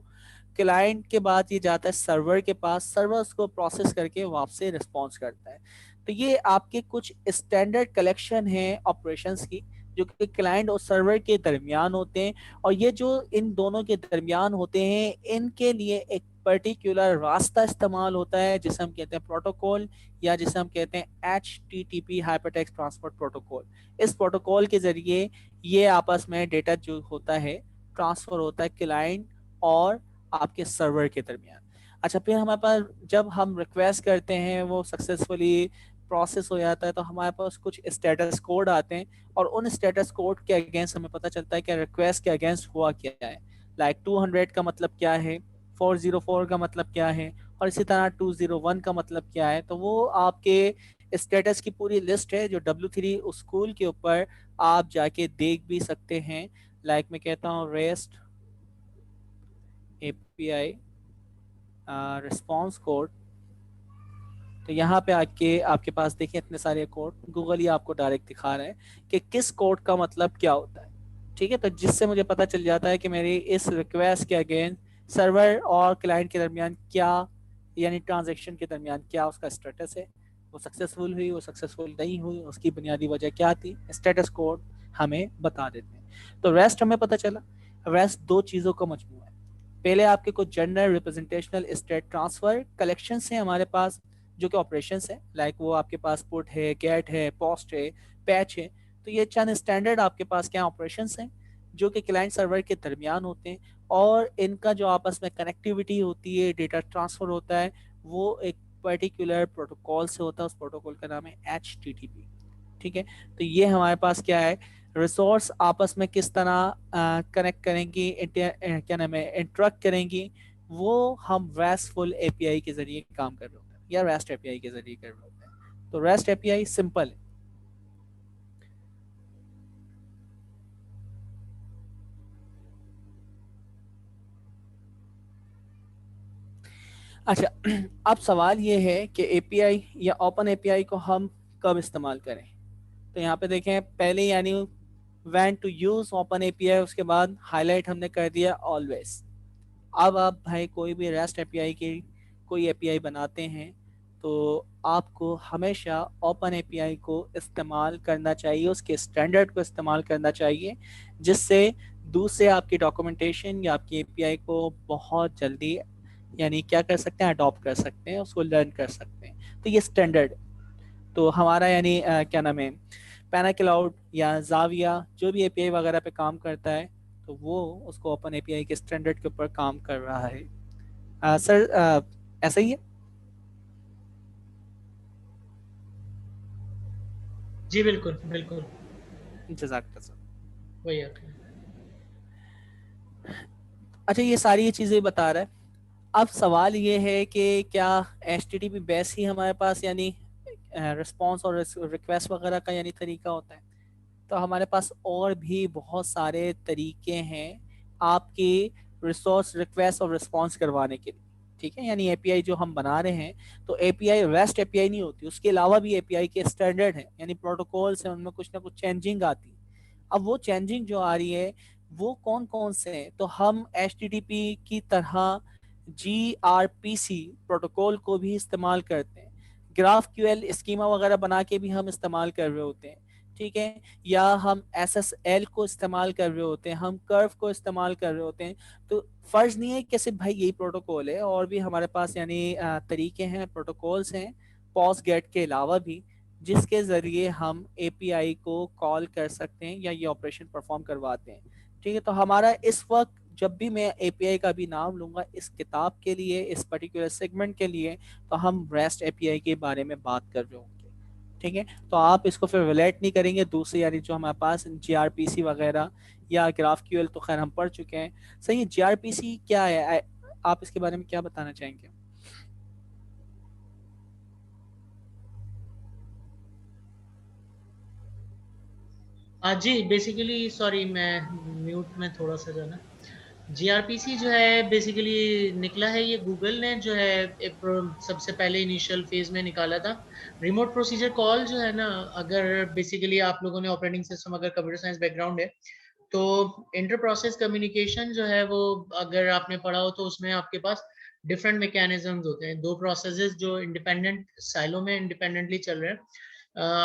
क्लाइंट के बाद ये जाता है सर्वर के पास, सर्वर उसको प्रोसेस करके वापस रिस्पॉन्स करता है। तो ये आपके कुछ स्टैंडर्ड कलेक्शन है ऑपरेशंस की, जो कि क्लाइंट और सर्वर के दरमियान होते हैं। और ये जो इन दोनों के दरमियान होते हैं, इनके लिए एक पर्टिकुलर रास्ता इस्तेमाल होता है जिसे हम कहते हैं प्रोटोकॉल, या जिसे हम कहते हैं HTTP हाइपरटेक्स्ट ट्रांसफर प्रोटोकॉल। इस प्रोटोकॉल के जरिए ये आपस में डेटा जो होता है ट्रांसफर होता है क्लाइंट और आपके सर्वर के दरमियान। अच्छा, फिर हमारे पास जब हम रिक्वेस्ट करते हैं वो सक्सेसफुली प्रोसेस हो जाता है, तो हमारे पास कुछ स्टेटस कोड आते हैं, और उन स्टेटस कोड के अगेंस्ट हमें पता चलता है कि रिक्वेस्ट के अगेंस्ट हुआ क्या है। लाइक 200 का मतलब क्या है, 404 का मतलब क्या है, और इसी तरह 201 का मतलब क्या है। तो वो आपके स्टेटस की पूरी लिस्ट है जो W3 स्कूल के ऊपर आप जाके देख भी सकते हैं। लाइक मैं कहता हूँ रेस्ट एपीआई रिस्पॉन्स कोड। तो यहाँ पे आके आपके पास देखिए इतने सारे कोड, गूगल ही आपको डायरेक्ट दिखा रहा है कि किस कोड का मतलब क्या होता है। ठीक है, तो जिससे मुझे पता चल जाता है कि मेरी इस रिक्वेस्ट के अगेंस्ट सर्वर और क्लाइंट के दरमियान क्या, यानी ट्रांजैक्शन के दरमियान क्या उसका स्टेटस है। वो सक्सेसफुल हुई, वो सक्सेसफुल नहीं हुई, उसकी बुनियादी वजह क्या थी, स्टेटस कोड हमें बता देते हैं। तो रेस्ट हमें पता चला, रेस्ट दो चीज़ों का मजमूआ है। पहले आपके कुछ general representational state transfer collection है हमारे पास, जो कि ऑपरेशंस है। लाइक वो आपके पास पुट है, गेट है, पोस्ट है, पैच है। तो ये चंद स्टैंडर्ड आपके पास क्या ऑपरेशंस हैं जो कि क्लाइंट सर्वर के दरमियान होते हैं, और इनका जो आपस में कनेक्टिविटी होती है, डेटा ट्रांसफर होता है, वो एक पर्टिकुलर प्रोटोकॉल से होता है। उस प्रोटोकॉल का नाम है HTTP। ठीक है, तो ये हमारे पास क्या है, रिसोर्स आपस में किस तरह कनेक्ट करेंगी, क्या नाम है, इंटरेक्ट करेंगी, वो हम रेस्टफुल एपीआई के जरिए काम कर रहे होते हैं, या रेस्ट एपीआई के जरिए कर रहे होते हैं। तो रेस्ट एपीआई सिंपल है। अच्छा, अब सवाल ये है कि एपीआई या ओपन एपीआई को हम कब इस्तेमाल करें। तो यहाँ पे देखें, पहले यानी when to use open API, उसके बाद हाईलाइट हमने कर दिया ऑलवेज। अब आप भाई कोई भी रेस्ट एपीआई की कोई एपीआई बनाते हैं, तो आपको हमेशा ओपन एपीआई को इस्तेमाल करना चाहिए, उसके स्टैंडर्ड को इस्तेमाल करना चाहिए, जिससे दूसरे आपकी डॉक्यूमेंटेशन या आपकी एपीआई को बहुत जल्दी यानी क्या कर सकते हैं, अडॉप्ट कर सकते हैं, उसको लर्न कर सकते हैं। तो ये स्टैंडर्ड। तो हमारा यानी क्या नाम है, पैना क्लाउड या जाविया जो भी एपीआई वगैरह पे काम करता है, तो वो उसको ओपन एपीआई के स्टैंडर्ड के ऊपर काम कर रहा है। सर, ऐसा ही है। जी बिल्कुल बिल्कुल, जजाकल्लाह सर। वही आता है। अच्छा, ये सारी ये चीज़ें बता रहा है। अब सवाल ये है कि क्या HTTP बेस ही हमारे पास यानी रिस्पॉन्स और रिक्वेस्ट वगैरह का यानी तरीका होता है। तो हमारे पास और भी बहुत सारे तरीके हैं आपकी रिसोर्स रिक्वेस्ट और रिस्पॉन्स करवाने के लिए। ठीक है, यानी एपीआई जो हम बना रहे हैं, तो एपीआई रेस्ट एपीआई नहीं होती, उसके अलावा भी एपीआई के स्टैंडर्ड हैं, यानी प्रोटोकॉल्स हैं, उनमें कुछ ना कुछ चेंजिंग आती है। अब वो चेंजिंग जो आ रही है वो कौन कौन से हैं, तो हम HTTP की तरह GRPC प्रोटोकॉल को भी इस्तेमाल करते हैं, ग्राफ क्यूएल स्कीमा वगैरह बना के भी हम इस्तेमाल कर रहे होते हैं। ठीक है, या हम SSL को इस्तेमाल कर रहे होते हैं, हम कर्व को इस्तेमाल कर रहे होते हैं। तो फर्ज नहीं है कि सिर्फ भाई यही प्रोटोकॉल है, और भी हमारे पास यानी तरीके हैं, प्रोटोकॉल्स हैं पॉस गेट के अलावा भी, जिसके ज़रिए हम एपीआई को कॉल कर सकते हैं या ये ऑपरेशन परफॉर्म करवाते हैं। ठीक है, तो हमारा इस वक्त जब भी मैं एपीआई का भी नाम लूँगा इस किताब के लिए, इस पर्टिकुलर सेगमेंट के लिए, तो हम रेस्ट एपीआई के बारे में बात कर रहे होंगे। ठीक है, तो आप इसको फिर रिलेट नहीं करेंगे दूसरे, यानी जो हमारे पास जीआरपीसी वगैरह या ग्राफ क्यूएल तो खैर हम पढ़ चुके हैं। सही, जीआरपीसी क्या है, आप इसके बारे में क्या बताना चाहेंगे। जी बेसिकली सॉरी मैं म्यूट में थोड़ा सा जाना। जीआरपीसी जो है बेसिकली निकला है, ये गूगल ने जो है सबसे पहले इनिशियल फेज में निकाला था। रिमोट प्रोसीजर कॉल जो है ना, अगर बेसिकली आप लोगों ने ऑपरेटिंग सिस्टम अगर कंप्यूटर साइंस बैकग्राउंड है तो इंटर प्रोसेस कम्युनिकेशन जो है वो अगर आपने पढ़ा हो तो उसमें आपके पास डिफरेंट मैकेनिज्म्स होते हैं। दो प्रोसेसेस जो इंडिपेंडेंट साइलो में इंडिपेंडेंटली चल रहे हैं,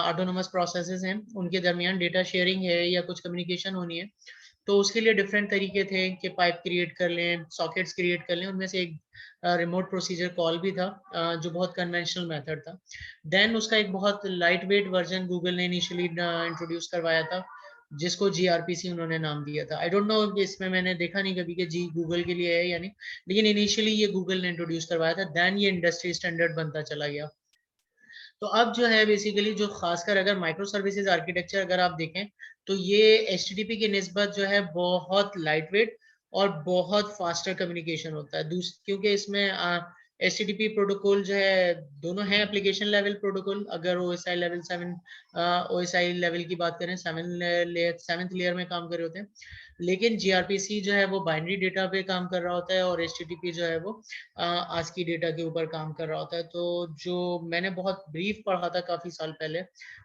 ऑटोनोमस प्रोसेसेस हैं, उनके दरमियान डेटा शेयरिंग है या कुछ कम्युनिकेशन होनी है, तो उसके लिए डिफरेंट तरीके थे कि पाइप क्रिएट कर लें, सॉकेट्स क्रिएट कर लें। उनमें से एक रिमोट प्रोसीजर कॉल भी था, जो बहुत कन्वेंशनल मेथड था। देन उसका एक बहुत लाइट वेट वर्जन गूगल ने इनिशियली इंट्रोड्यूस करवाया था, जिसको जीआरपीसी उन्होंने नाम दिया था। आई डोंट नो, इसमें मैंने देखा नहीं कभी कि जी गूगल के लिए है या नहीं, लेकिन इनिशियली ये गूगल ने इंट्रोड्यूस करवाया था। देन ये इंडस्ट्री स्टैंडर्ड बनता चला गया। तो अब जो है बेसिकली जो खासकर अगर माइक्रो सर्विसेज आर्किटेक्चर अगर आप देखें तो ये एचटीटीपी की निस्बत जो है बहुत लाइट वेट और बहुत फास्टर कम्युनिकेशन होता है। क्योंकि इसमें एचटीटीपी प्रोटोकॉल जो है दोनों है एप्लीकेशन लेवल प्रोटोकॉल। अगर ओएसआई लेवल 7 ओएसआई लेवल की बात करें, 7th लेयर में काम कर रहे होते हैं, लेकिन जीआरपीसी जो है वो बाइनरी डेटा पे काम कर रहा होता है और एचटीटीपी जो है वो आस्की डेटा के ऊपर काम कर रहा होता है। तो जो मैंने बहुत ब्रीफ पढ़ा था काफी साल पहले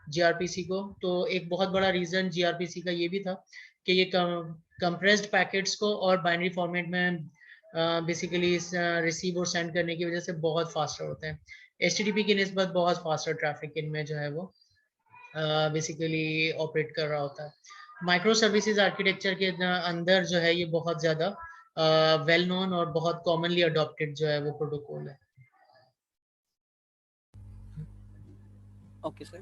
जीआरपीसी को, तो एक बहुत बड़ा रीजन जीआरपीसी का ये भी था कि ये कंप्रेस्ड पैकेट्स को और बाइनरी फॉर्मेट में बेसिकली रिसीव और सेंड करने की वजह से बहुत फास्टर होते हैं। एचटीटीपी की निस्बत बहुत फास्टर ट्रैफिक इनमें जो है वो बेसिकली ऑपरेट कर रहा होता है। माइक्रो सर्विसेज आर्किटेक्चर के अंदर जो है ये बहुत ज्यादा वेल नोन और बहुत कॉमनली अडॉप्टेड जो है वो प्रोटोकॉल है। Okay sir.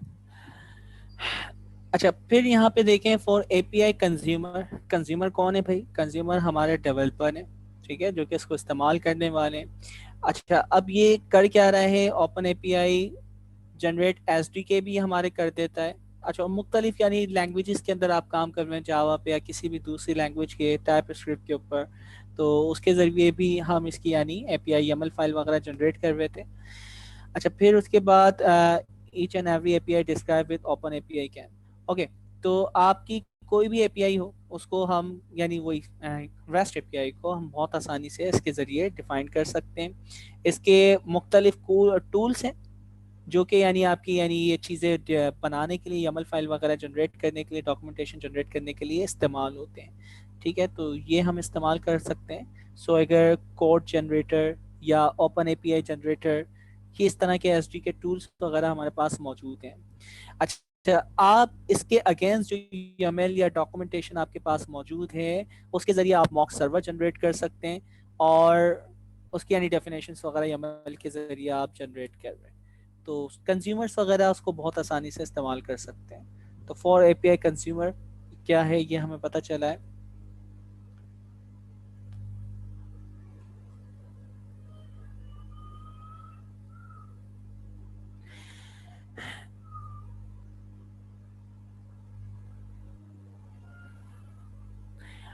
अच्छा, फिर यहाँ पे देखें फॉर एपीआई कंज्यूमर। कंज्यूमर कौन है भाई? कंज्यूमर हमारे डेवलपर हैं, ठीक है, जो कि इसको इस्तेमाल करने वाले हैं। अच्छा, अब ये कर क्या रहा है? ओपन एपीआई जनरेट एसडीके भी हमारे कर देता है। अच्छा, मुख्तलिफ यानी लैंग्वेजेस के अंदर आप काम कर रहे हैं, जावा पे या किसी भी दूसरी लैंग्वेज के टाइप स्क्रिप्ट के ऊपर, तो उसके ज़रिए भी हम इसकी यानी एपीआई YAML फाइल वगैरह जनरेट कर रहे थे। अच्छा, फिर उसके बाद each and every API describe with open API can. Okay, तो आपकी कोई भी एपीआई हो उसको हम यानी वही रेस्ट एपीआई को हम बहुत आसानी से इसके ज़रिए डिफाइन कर सकते हैं। इसके मुख्तलिफ टूल्स हैं जो कि यानी आपकी यानी ये चीज़ें बनाने के लिए, YAML फाइल वगैरह जनरेट करने के लिए, डॉक्यूमेंटेशन जनरेट करने के लिए इस्तेमाल होते हैं, ठीक है, तो ये हम इस्तेमाल कर सकते हैं। सो अगर कोड जनरेटर या ओपन एपीआई जनरेटर, ये इस तरह के एसडी के टूल्स वगैरह हमारे पास मौजूद हैं। अच्छा, आप इसके अगेंस्ट जो YAML या डॉक्यूमेंटेशन आपके पास मौजूद है उसके ज़रिए आप मॉक सर्वर जनरेट कर सकते हैं और उसकी यानी डेफिनेशंस वगैरह YAML के ज़रिए आप जनरेट कर रहे हैं, तो कंज्यूमर्स वगैरह उसको बहुत आसानी से इस्तेमाल कर सकते हैं। तो फॉर एपीआई कंज्यूमर क्या है ये हमें पता चला है।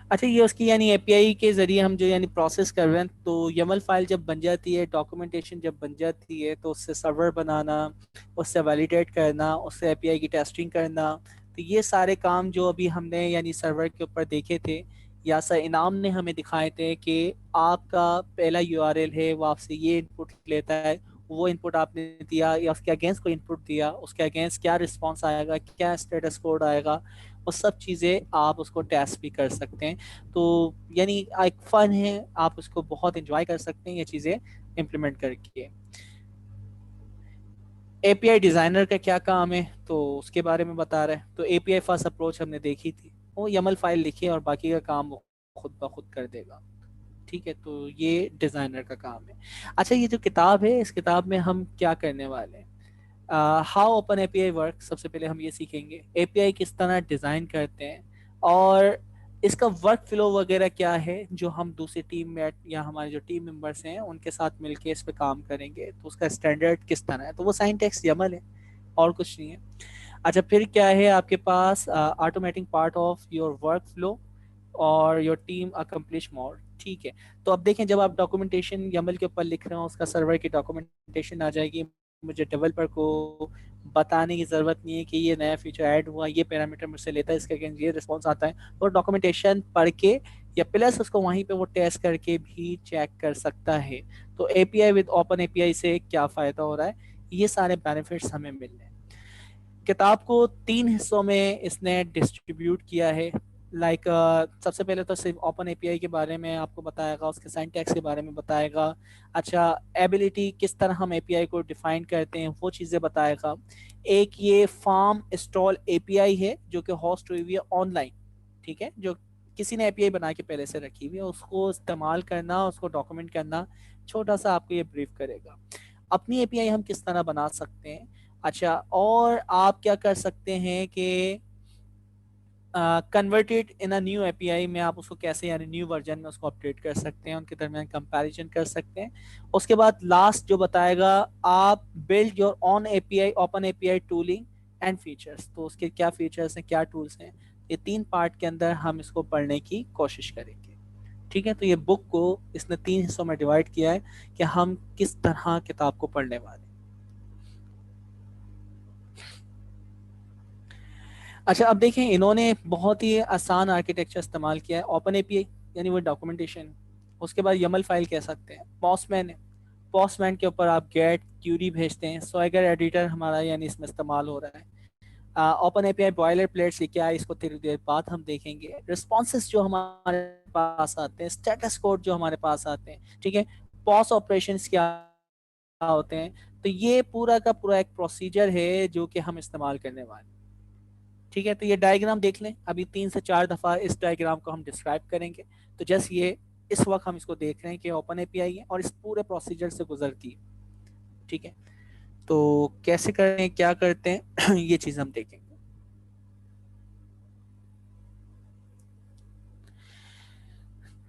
अच्छा, ये उसकी यानी एपीआई के जरिए हम जो यानी प्रोसेस कर रहे हैं, तो YAML फाइल जब बन जाती है, डॉक्यूमेंटेशन जब बन जाती है, तो उससे सर्वर बनाना, उससे वैलिडेट करना, उससे एपीआई की टेस्टिंग करना, तो ये सारे काम जो अभी हमने यानी सर्वर के ऊपर देखे थे या सर इनाम ने हमें दिखाए थे कि आपका पहला यूआरएल है वो आपसे ये इनपुट लेता है, वो इनपुट आपने दिया या उसके अगेंस्ट कोई इनपुट दिया, उसके अगेंस्ट क्या रिस्पॉन्स आएगा, क्या स्टेटस कोड आएगा, वो सब चीज़ें आप उसको टेस्ट भी कर सकते हैं। तो यानी एक फन है, आप उसको बहुत इंजॉय कर सकते हैं ये चीज़ें इम्प्लीमेंट करके। एपीआई डिज़ाइनर का क्या काम है तो उसके बारे में बता रहे हैं। तो एपीआई फर्स्ट अप्रोच हमने देखी थी, वो YAML फाइल लिखे और बाकी का काम वो खुद ब खुद कर देगा, ठीक है, तो ये डिज़ाइनर का काम है। अच्छा, ये जो किताब है इस किताब में हम क्या करने वाले हैं, हाउ ओपन एपीआई वर्क, सबसे पहले हम ये सीखेंगे एपीआई किस तरह डिज़ाइन करते हैं और इसका वर्क फ्लो वगैरह क्या है जो हम दूसरी टीम में या हमारे जो टीम मेंबर्स हैं उनके साथ मिलके इस पे काम करेंगे, तो उसका स्टैंडर्ड किस तरह है, तो वो सिंटैक्स YAML है और कुछ नहीं है। अच्छा, फिर क्या है आपके पास automating part of your work flow और योर टीम अकम्प्लिश मोर, ठीक है। तो अब देखें, जब आप डॉक्यूमेंटेशन YAML के ऊपर लिख रहे हो उसका सर्वर की डॉक्यूमेंटेशन आ जाएगी, मुझे डेवलपर को बताने की ज़रूरत नहीं है कि ये नया फीचर ऐड हुआ, ये पैरामीटर मुझसे लेता है, इसके अगेंस्ट ये रिस्पॉन्स आता है, तो डॉक्यूमेंटेशन पढ़ के या प्लस उसको वहीं पे वो टेस्ट करके भी चेक कर सकता है। तो एपीआई विद ओपन एपीआई से क्या फ़ायदा हो रहा है, ये सारे बेनिफिट्स हमें मिल रहे हैं। किताब को 3 हिस्सों में इसने डिस्ट्रीब्यूट किया है। सबसे पहले तो सिर्फ ओपन एपीआई के बारे में आपको बताएगा, उसके सिंटैक्स के बारे में बताएगा, अच्छा एबिलिटी किस तरह हम एपीआई को डिफाइन करते हैं वो चीज़ें बताएगा। एक ये फार्म इंस्टॉल एपीआई है जो कि होस्ट हुई हुई है ऑनलाइन, ठीक है, जो किसी ने एपीआई बना के पहले से रखी हुई है, उसको इस्तेमाल करना, उसको डॉक्यूमेंट करना, छोटा सा आपको ये ब्रीफ करेगा। अपनी एपीआई हम किस तरह बना सकते हैं, अच्छा, और आप क्या कर सकते हैं कि converted in a new API में आप उसको कैसे, यानी न्यू वर्जन में उसको अपडेट कर सकते हैं, उनके दरमियान कंपैरिजन कर सकते हैं। उसके बाद लास्ट जो बताएगा, आप build your on API open API tooling and features, तो उसके क्या फीचर्स हैं, क्या टूल्स हैं, ये 3 पार्ट के अंदर हम इसको पढ़ने की कोशिश करेंगे। ठीक है, तो ये बुक को इसने 3 हिस्सों में डिवाइड किया है कि हम किस तरह किताब को पढ़ने वाले। अच्छा, अब देखें, इन्होंने बहुत ही आसान आर्किटेक्चर इस्तेमाल किया है। ओपन एपीआई यानी वो डॉक्यूमेंटेशन, उसके बाद यमल फाइल कह सकते हैं, पोस्टमैन है, पोस्टमैन के ऊपर आप गेट क्यूरी भेजते हैं, स्वैगर एडिटर हमारा यानी इसमें इस्तेमाल हो रहा है। ओपन एपीआई बॉयलर प्लेट्स ये क्या है, इसको थोड़ी देर बाद हम देखेंगे। रिस्पॉन्सेस जो हमारे पास आते हैं, स्टेटस कोड जो हमारे पास आते हैं, ठीक है, पॉस ऑपरेशंस क्या होते हैं, तो ये पूरा का पूरा एक प्रोसीजर है जो कि हम इस्तेमाल करने वाले। ठीक है, तो ये डायग्राम देख लें, अभी 3 से 4 दफ़ा इस डायग्राम को हम डिस्क्राइब करेंगे। तो जस्ट ये इस वक्त हम इसको देख रहे हैं कि ओपन एपीआई है और इस पूरे प्रोसीजर से गुजरती है। ठीक है, तो कैसे करते हैं, क्या करते हैं ये चीज़ हम देखेंगे।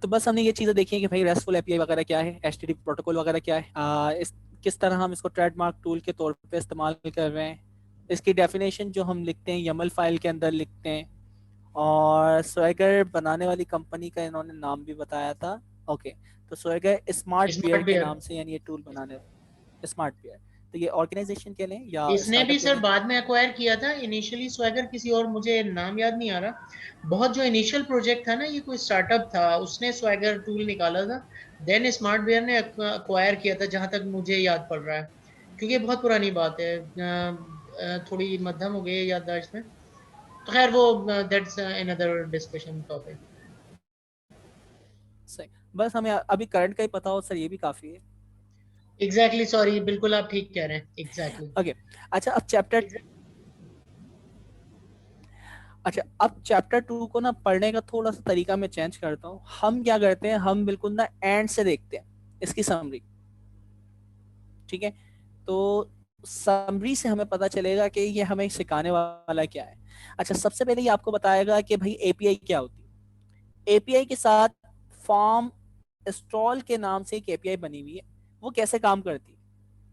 तो बस हमने ये चीज़ें देखी हैं कि भाई रेस्टफुल एपीआई वगैरह क्या है, एचटीटीपी प्रोटोकॉल वगैरह क्या है, इस किस तरह हम इसको ट्रेडमार्क टूल के तौर पे इस्तेमाल कर रहे हैं, इसकी डेफिनेशन जो हम लिखते हैं यमल फाइल के अंदर लिखते हैं, और स्वैगर बनाने वाली कंपनी का इन्होंने नाम भी बताया था। ओके, तो स्वैगर स्मार्ट बियर स्मार्ट के बियर नाम से यानी ये टूल बनाने, स्मार्ट बियर, तो ये ऑर्गेनाइजेशन के लिए या इसने भी स्टार्टअप के सर लिए? बाद में एक्वायर किया था। इनिशियली स्वैगर किसी और, मुझे नाम याद नहीं आ रहा, बहुत जो इनिशियल प्रोजेक्ट था ना, ये कोई स्टार्टअप था, उसने स्वैगर टूल निकाला था, देन स्मार्ट बियर ने एक्वायर किया था, जहां तक मुझे याद पड़ रहा है, क्योंकि ये बहुत पुरानी बात है, थोड़ी मध्यम हो गई है याददाश्त में। तो खैर वो दैट्स अनदर डिस्कशन टॉपिक। सही, बस हमें अभी करंट का ही पता हो सर, ये भी काफ़ी है। एग्जैक्टली, सॉरी, बिल्कुल आप ठीक कह रहे हैं, एग्जैक्टली। ओके, अच्छा, अब चैप्टर 2 को ना पढ़ने का थोड़ा सा तरीका मैं चेंज करता हूँ। हम क्या करते हैं, हम बिल्कुल ना एंड से देखते हैं इसकी समरी। ठीक है, तो समरी से हमें पता चलेगा कि ये हमें सिखाने वाला क्या है। अच्छा, सबसे पहले ये आपको बताएगा कि भाई एपीआई क्या होती है। एपीआई के साथ फॉर्म इंस्टॉल के नाम से एक एपीआई बनी हुई है, वो कैसे काम करती है,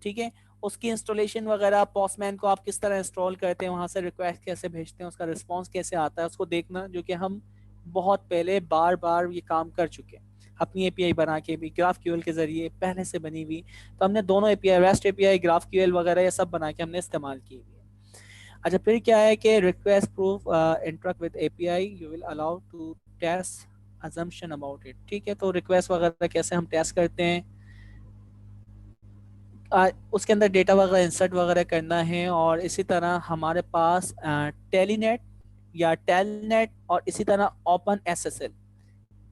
ठीक है, उसकी इंस्टॉलेशन वगैरह, पोस्टमैन को आप किस तरह इंस्टॉल करते हैं, वहां से रिक्वेस्ट कैसे भेजते हैं, उसका रिस्पांस कैसे आता है, उसको देखना, जो कि हम बहुत पहले बार बार ये काम कर चुके हैं अपनी एपीआई बना के भी, ग्राफक्यूएल के जरिए पहले से बनी हुई। तो हमने दोनों एपीआई, रेस्ट एपीआई, ग्राफक्यूएल वगैरह ये सब बना के हमने इस्तेमाल की हुई है। अच्छा, फिर क्या है कि request proof interact with API, you will allow to test assumption about it। ठीक है, तो रिक्वेस्ट वगैरह कैसे हम टेस्ट करते हैं, उसके अंदर डेटा वगैरह इंसर्ट वगैरह करना है, और इसी तरह हमारे पास टेलीनेट या टेलनेट और इसी तरह ओपन एसएसएल।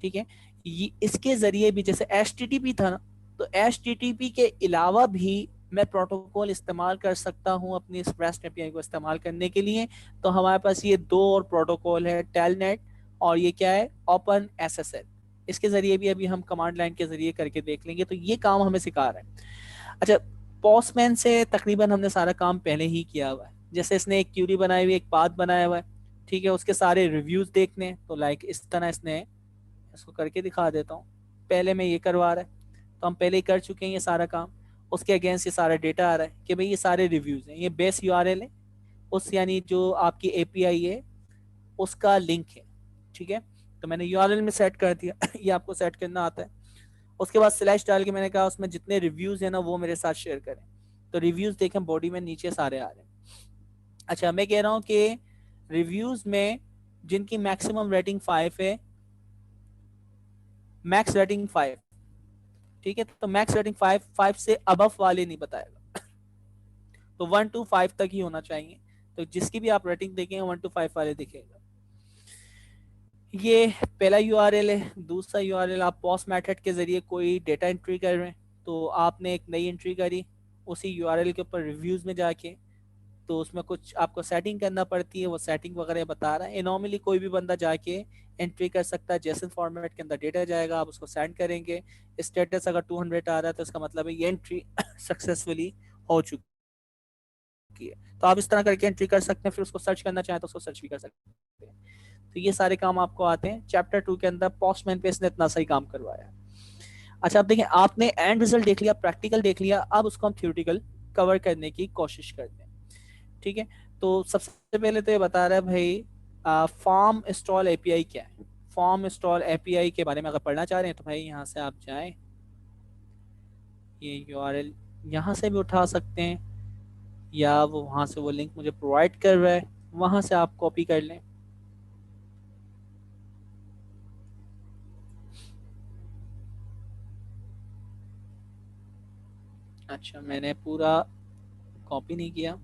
ठीक है, ये इसके जरिए भी, जैसे एचटीटीपी था ना, तो एचटीटीपी के अलावा भी मैं प्रोटोकॉल इस्तेमाल कर सकता हूं अपनी इस रेस्ट एपीआई को इस्तेमाल करने के लिए। तो हमारे पास ये 2 और प्रोटोकॉल है, टेलनेट और ये क्या है, ओपन एसएसएल। इसके जरिए भी अभी हम कमांड लाइन के जरिए करके देख लेंगे, तो ये काम हमें सिखा रहा है। अच्छा, पोस्टमैन से तकरीबन हमने सारा काम पहले ही किया हुआ है। जैसे इसने एक क्यूरी बनाई हुई, एक पाथ बनाया हुआ है, ठीक है, उसके सारे रिव्यूज देखने हैं, तो लाइक इस तरह इसने, इसको करके दिखा देता हूँ, पहले में ये करवा रहा है, तो हम पहले ही कर चुके हैं ये सारा काम। उसके अगेंस्ट ये सारा डेटा आ रहा है कि भाई ये सारे रिव्यूज हैं, ये बेस यूआरएल है उस, यानी जो आपकी एपीआई है उसका लिंक है। ठीक है, तो मैंने यूआरएल में सेट कर दिया ये आपको सेट करना आता है। उसके बाद स्लैश डाल के मैंने कहा उसमें जितने रिव्यूज है ना वो मेरे साथ शेयर करें। तो रिव्यूज देखें बॉडी में नीचे सारे आ रहे हैं। अच्छा मैं कह रहा हूँ कि रिव्यूज में जिनकी मैक्सिमम रेटिंग 5 है, मैक्स रेटिंग 5, ठीक है, तो मैक्स रेटिंग 5 से अबव वाले नहीं बताएगा, तो 1 to 5 तक ही होना चाहिए। तो जिसकी भी आप रेटिंग देखेंगे 1 to 5 वाले दिखेगा। ये पहला यूआरएल है। दूसरा यूआरएल, आप पॉस मेथड के जरिए कोई डेटा एंट्री कर रहे हैं, तो आपने एक नई एंट्री करी उसी यूआरएल के ऊपर रिव्यूज में जाके, तो उसमें कुछ आपको सेटिंग करना पड़ती है, वो सेटिंग वगैरह बता रहा है। नॉर्मली कोई भी बंदा जाके एंट्री कर सकता है, जेसन फॉर्मेट के अंदर डेटा जाएगा, आप उसको सेंड करेंगे, स्टेटस अगर 200 आ रहा है तो इसका मतलब है ये एंट्री सक्सेसफुली हो चुकी है। तो आप इस तरह करके एंट्री कर सकते हैं, फिर उसको सर्च करना चाहें तो उसको सर्च भी कर सकते हैं। तो ये सारे काम आपको आते हैं। चैप्टर 2 के अंदर पोस्टमैन पे इसने इतना सही काम करवाया है। अच्छा अब देखें, आपने एंड रिजल्ट देख लिया, प्रैक्टिकल देख लिया, अब उसको हम थ्योरेटिकल कवर करने की कोशिश करते हैं, ठीक है। तो सबसे पहले तो ये बता रहा है भाई फॉर्म इंस्टॉल एपीआई क्या है। फॉर्म इंस्टॉल एपीआई के बारे में अगर पढ़ना चाह रहे हैं तो भाई यहाँ से आप जाएं, ये यूआरएल यहाँ से भी उठा सकते हैं, या वो वहाँ से वो लिंक मुझे प्रोवाइड कर रहा है, वहाँ से आप कॉपी कर लें। अच्छा मैंने पूरा कॉपी नहीं किया,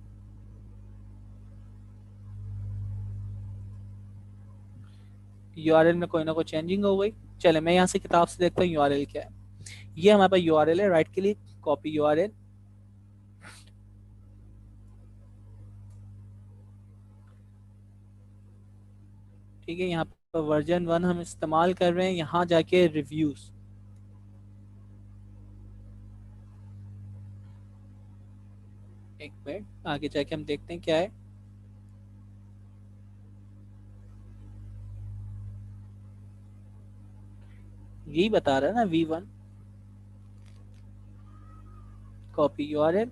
यूआरएल में कोई ना कोई चेंजिंग हो गई। चले मैं यहाँ से किताब से देखता हूँ यूआरएल क्या है। ये हमारे पास यूआरएल है, राइट क्लिक, कॉपी यूआरएल, ठीक है। यहाँ पर वर्जन 1 हम इस्तेमाल कर रहे हैं, यहाँ जाके रिव्यूज, एक मिनट आगे जाके हम देखते हैं क्या है। यही बता रहा है ना V1, कॉपी यूआरएल,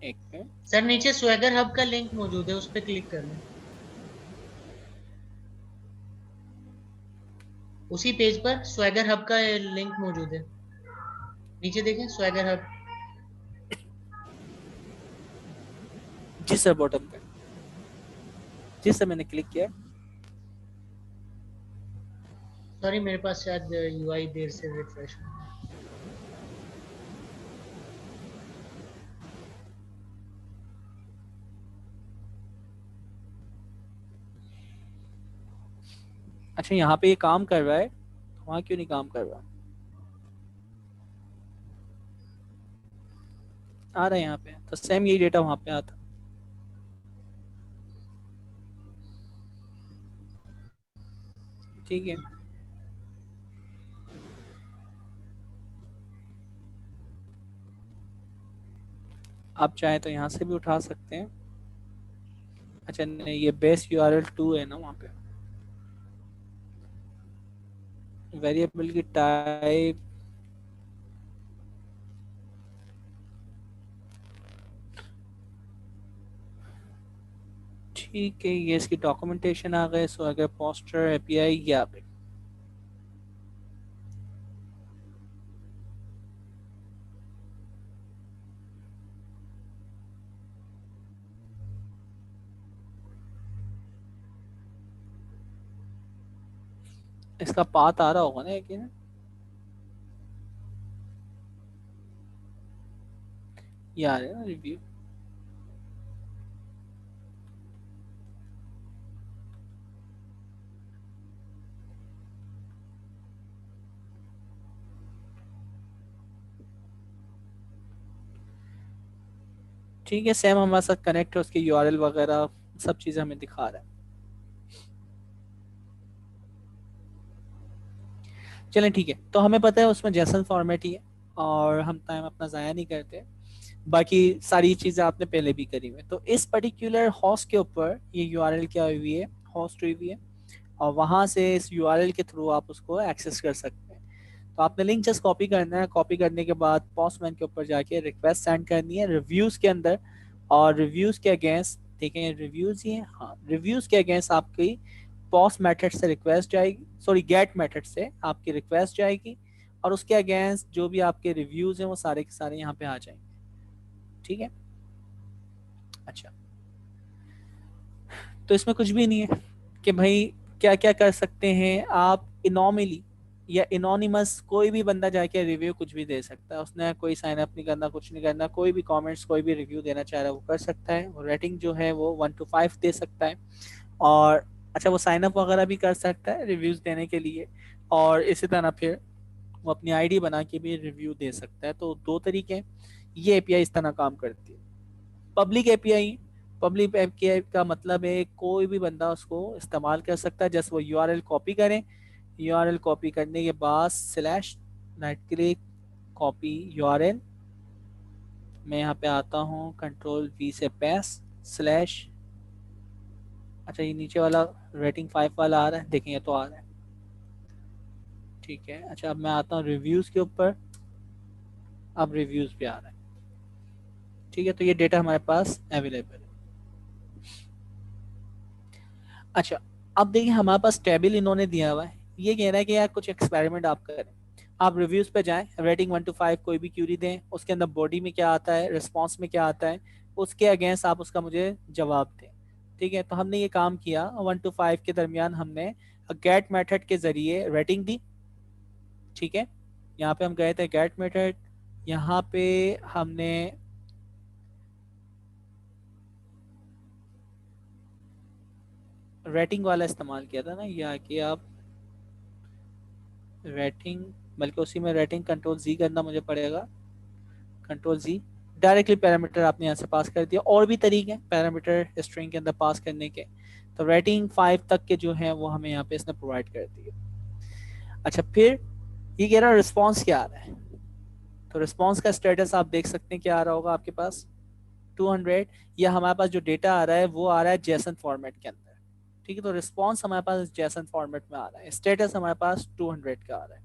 एक मिनट, सर नीचे स्वैगर हब का लिंक मौजूद है, उस पर क्लिक कर लें। उसी पेज पर स्वैगर हब का लिंक मौजूद है, नीचे देखें स्वैगर हब। जी सर बॉटम पे, जी सर मैंने क्लिक किया। सॉरी मेरे पास शायद यूआई देर से रिफ्रेश हुआ। अच्छा यहाँ पे ये काम कर रहा है, वहाँ क्यों नहीं काम कर रहा? आ रहा है यहाँ पे, तो सेम यही डेटा वहाँ पे आता। ठीक है, आप चाहे तो यहाँ से भी उठा सकते हैं। अच्छा नहीं, ये बेस यूआरएल 2 है ना वहाँ पे, वेरिएबल की टाइप, ठीक है, ये इसकी डॉक्यूमेंटेशन आ गए। सो अगर पोस्टर एपीआई ये आ गई, इसका पाथ आ रहा होगा ना एक, ये आ रहा है ना रिव्यू। ठीक है, सेम हमारे साथ कनेक्ट है, उसके यूआरएल वगैरह सब चीजें हमें दिखा रहा है। चलें ठीक है, तो हमें पता है उसमें जेसन फॉर्मेट ही है, और हम टाइम अपना ज़ाया नहीं करते। बाकी सारी चीज़ें आपने पहले भी करी हुई है। तो इस पर्टिकुलर होस्ट के ऊपर ये यूआरएल क्या हुई है, होस्ट हुई हुई है, और वहाँ से इस यूआरएल के थ्रू आप उसको एक्सेस कर सकते हैं। तो आपने लिंक जस्ट कॉपी करना है, कॉपी करने के बाद पोस्टमैन के ऊपर जाके रिक्वेस्ट सेंड करनी है रिव्यूज के अंदर, और रिव्यूज के अगेंस्ट देखें रिव्यूज ही है, हाँ रिव्यूज के अगेंस्ट आपकी पोस्ट मेथड से रिक्वेस्ट जाएगी, सॉरी गेट मेथड से आपकी रिक्वेस्ट जाएगी, और उसके अगेंस्ट जो भी आपके रिव्यूज हैं वो सारे के सारे यहाँ पे आ जाएंगे। ठीक है, अच्छा तो इसमें कुछ भी नहीं है कि भाई क्या क्या कर सकते हैं आप, इनॉर्मली या इनोनिमस कोई भी बंदा जाके रिव्यू कुछ भी दे सकता है, उसने कोई साइन अप नहीं करना, कुछ नहीं करना, कोई भी कमेंट्स कोई भी रिव्यू देना चाह रहा है वो कर सकता है, वो रेटिंग जो है वो 1 to 5 दे सकता है, और अच्छा वो साइन अप वगैरह भी कर सकता है रिव्यूज देने के लिए, और इसी तरह फिर वो अपनी आईडी बना के भी रिव्यू दे सकता है। तो दो तरीके हैं, ये एपीआई इस तरह काम करती है। पब्लिक एपीआई, पब्लिक एपीआई का मतलब है कोई भी बंदा उसको इस्तेमाल कर सकता है, जैसे वो यूआरएल कॉपी करें, यूआरएल कॉपी करने के बाद slash right click copy URL, मैं यहाँ पे आता हूँ कंट्रोल वी से पेस्ट स्लैश, अच्छा ये नीचे वाला रेटिंग 5 वाला आ रहा है, देखें ये तो आ रहा है, ठीक है। अच्छा अब मैं आता हूँ रिव्यूज के ऊपर, अब रिव्यूज पे आ रहा है, ठीक है, तो ये डेटा हमारे पास अवेलेबल है। अच्छा अब देखिए हमारे पास टेबल इन्होंने दिया हुआ है, ये कह रहा है कि यार कुछ एक्सपेरिमेंट आप करें, आप रिव्यूज पे जाएं, रेटिंग 1 to 5 कोई भी क्यूरी दें, उसके अंदर बॉडी में क्या आता है, रिस्पॉन्स में क्या आता है, उसके अगेंस्ट आप उसका मुझे जवाब दें। ठीक है, तो हमने ये काम किया, 1 to 5 के दरमियान हमने गेट मेथड के जरिए रेटिंग दी। ठीक है, यहाँ पे हम गए थे गेट मेथड, यहाँ पे हमने रेटिंग वाला इस्तेमाल किया था ना, या कि आप रेटिंग, बल्कि उसी में रेटिंग कंट्रोल जी करना मुझे पड़ेगा, कंट्रोल जी, डायरेक्टली पैरामीटर आपने यहाँ से पास कर दिया। और भी तरीके हैं पैरामीटर स्ट्रिंग के अंदर पास करने के, तो रेटिंग 5 तक के जो हैं वो हमें यहाँ पे इसने प्रोवाइड कर दिए। अच्छा फिर ये कह रहा है रिस्पॉन्स क्या आ रहा है, तो रिस्पॉन्स का स्टेटस आप देख सकते हैं क्या आ रहा होगा आपके पास 200, या हमारे पास जो डेटा आ रहा है वो आ रहा है जेसन फॉर्मेट के अंदर। ठीक है, तो रिस्पॉन्स हमारे पास जेसन फॉर्मेट में आ रहा है, स्टेटस हमारे पास 200 का आ रहा है।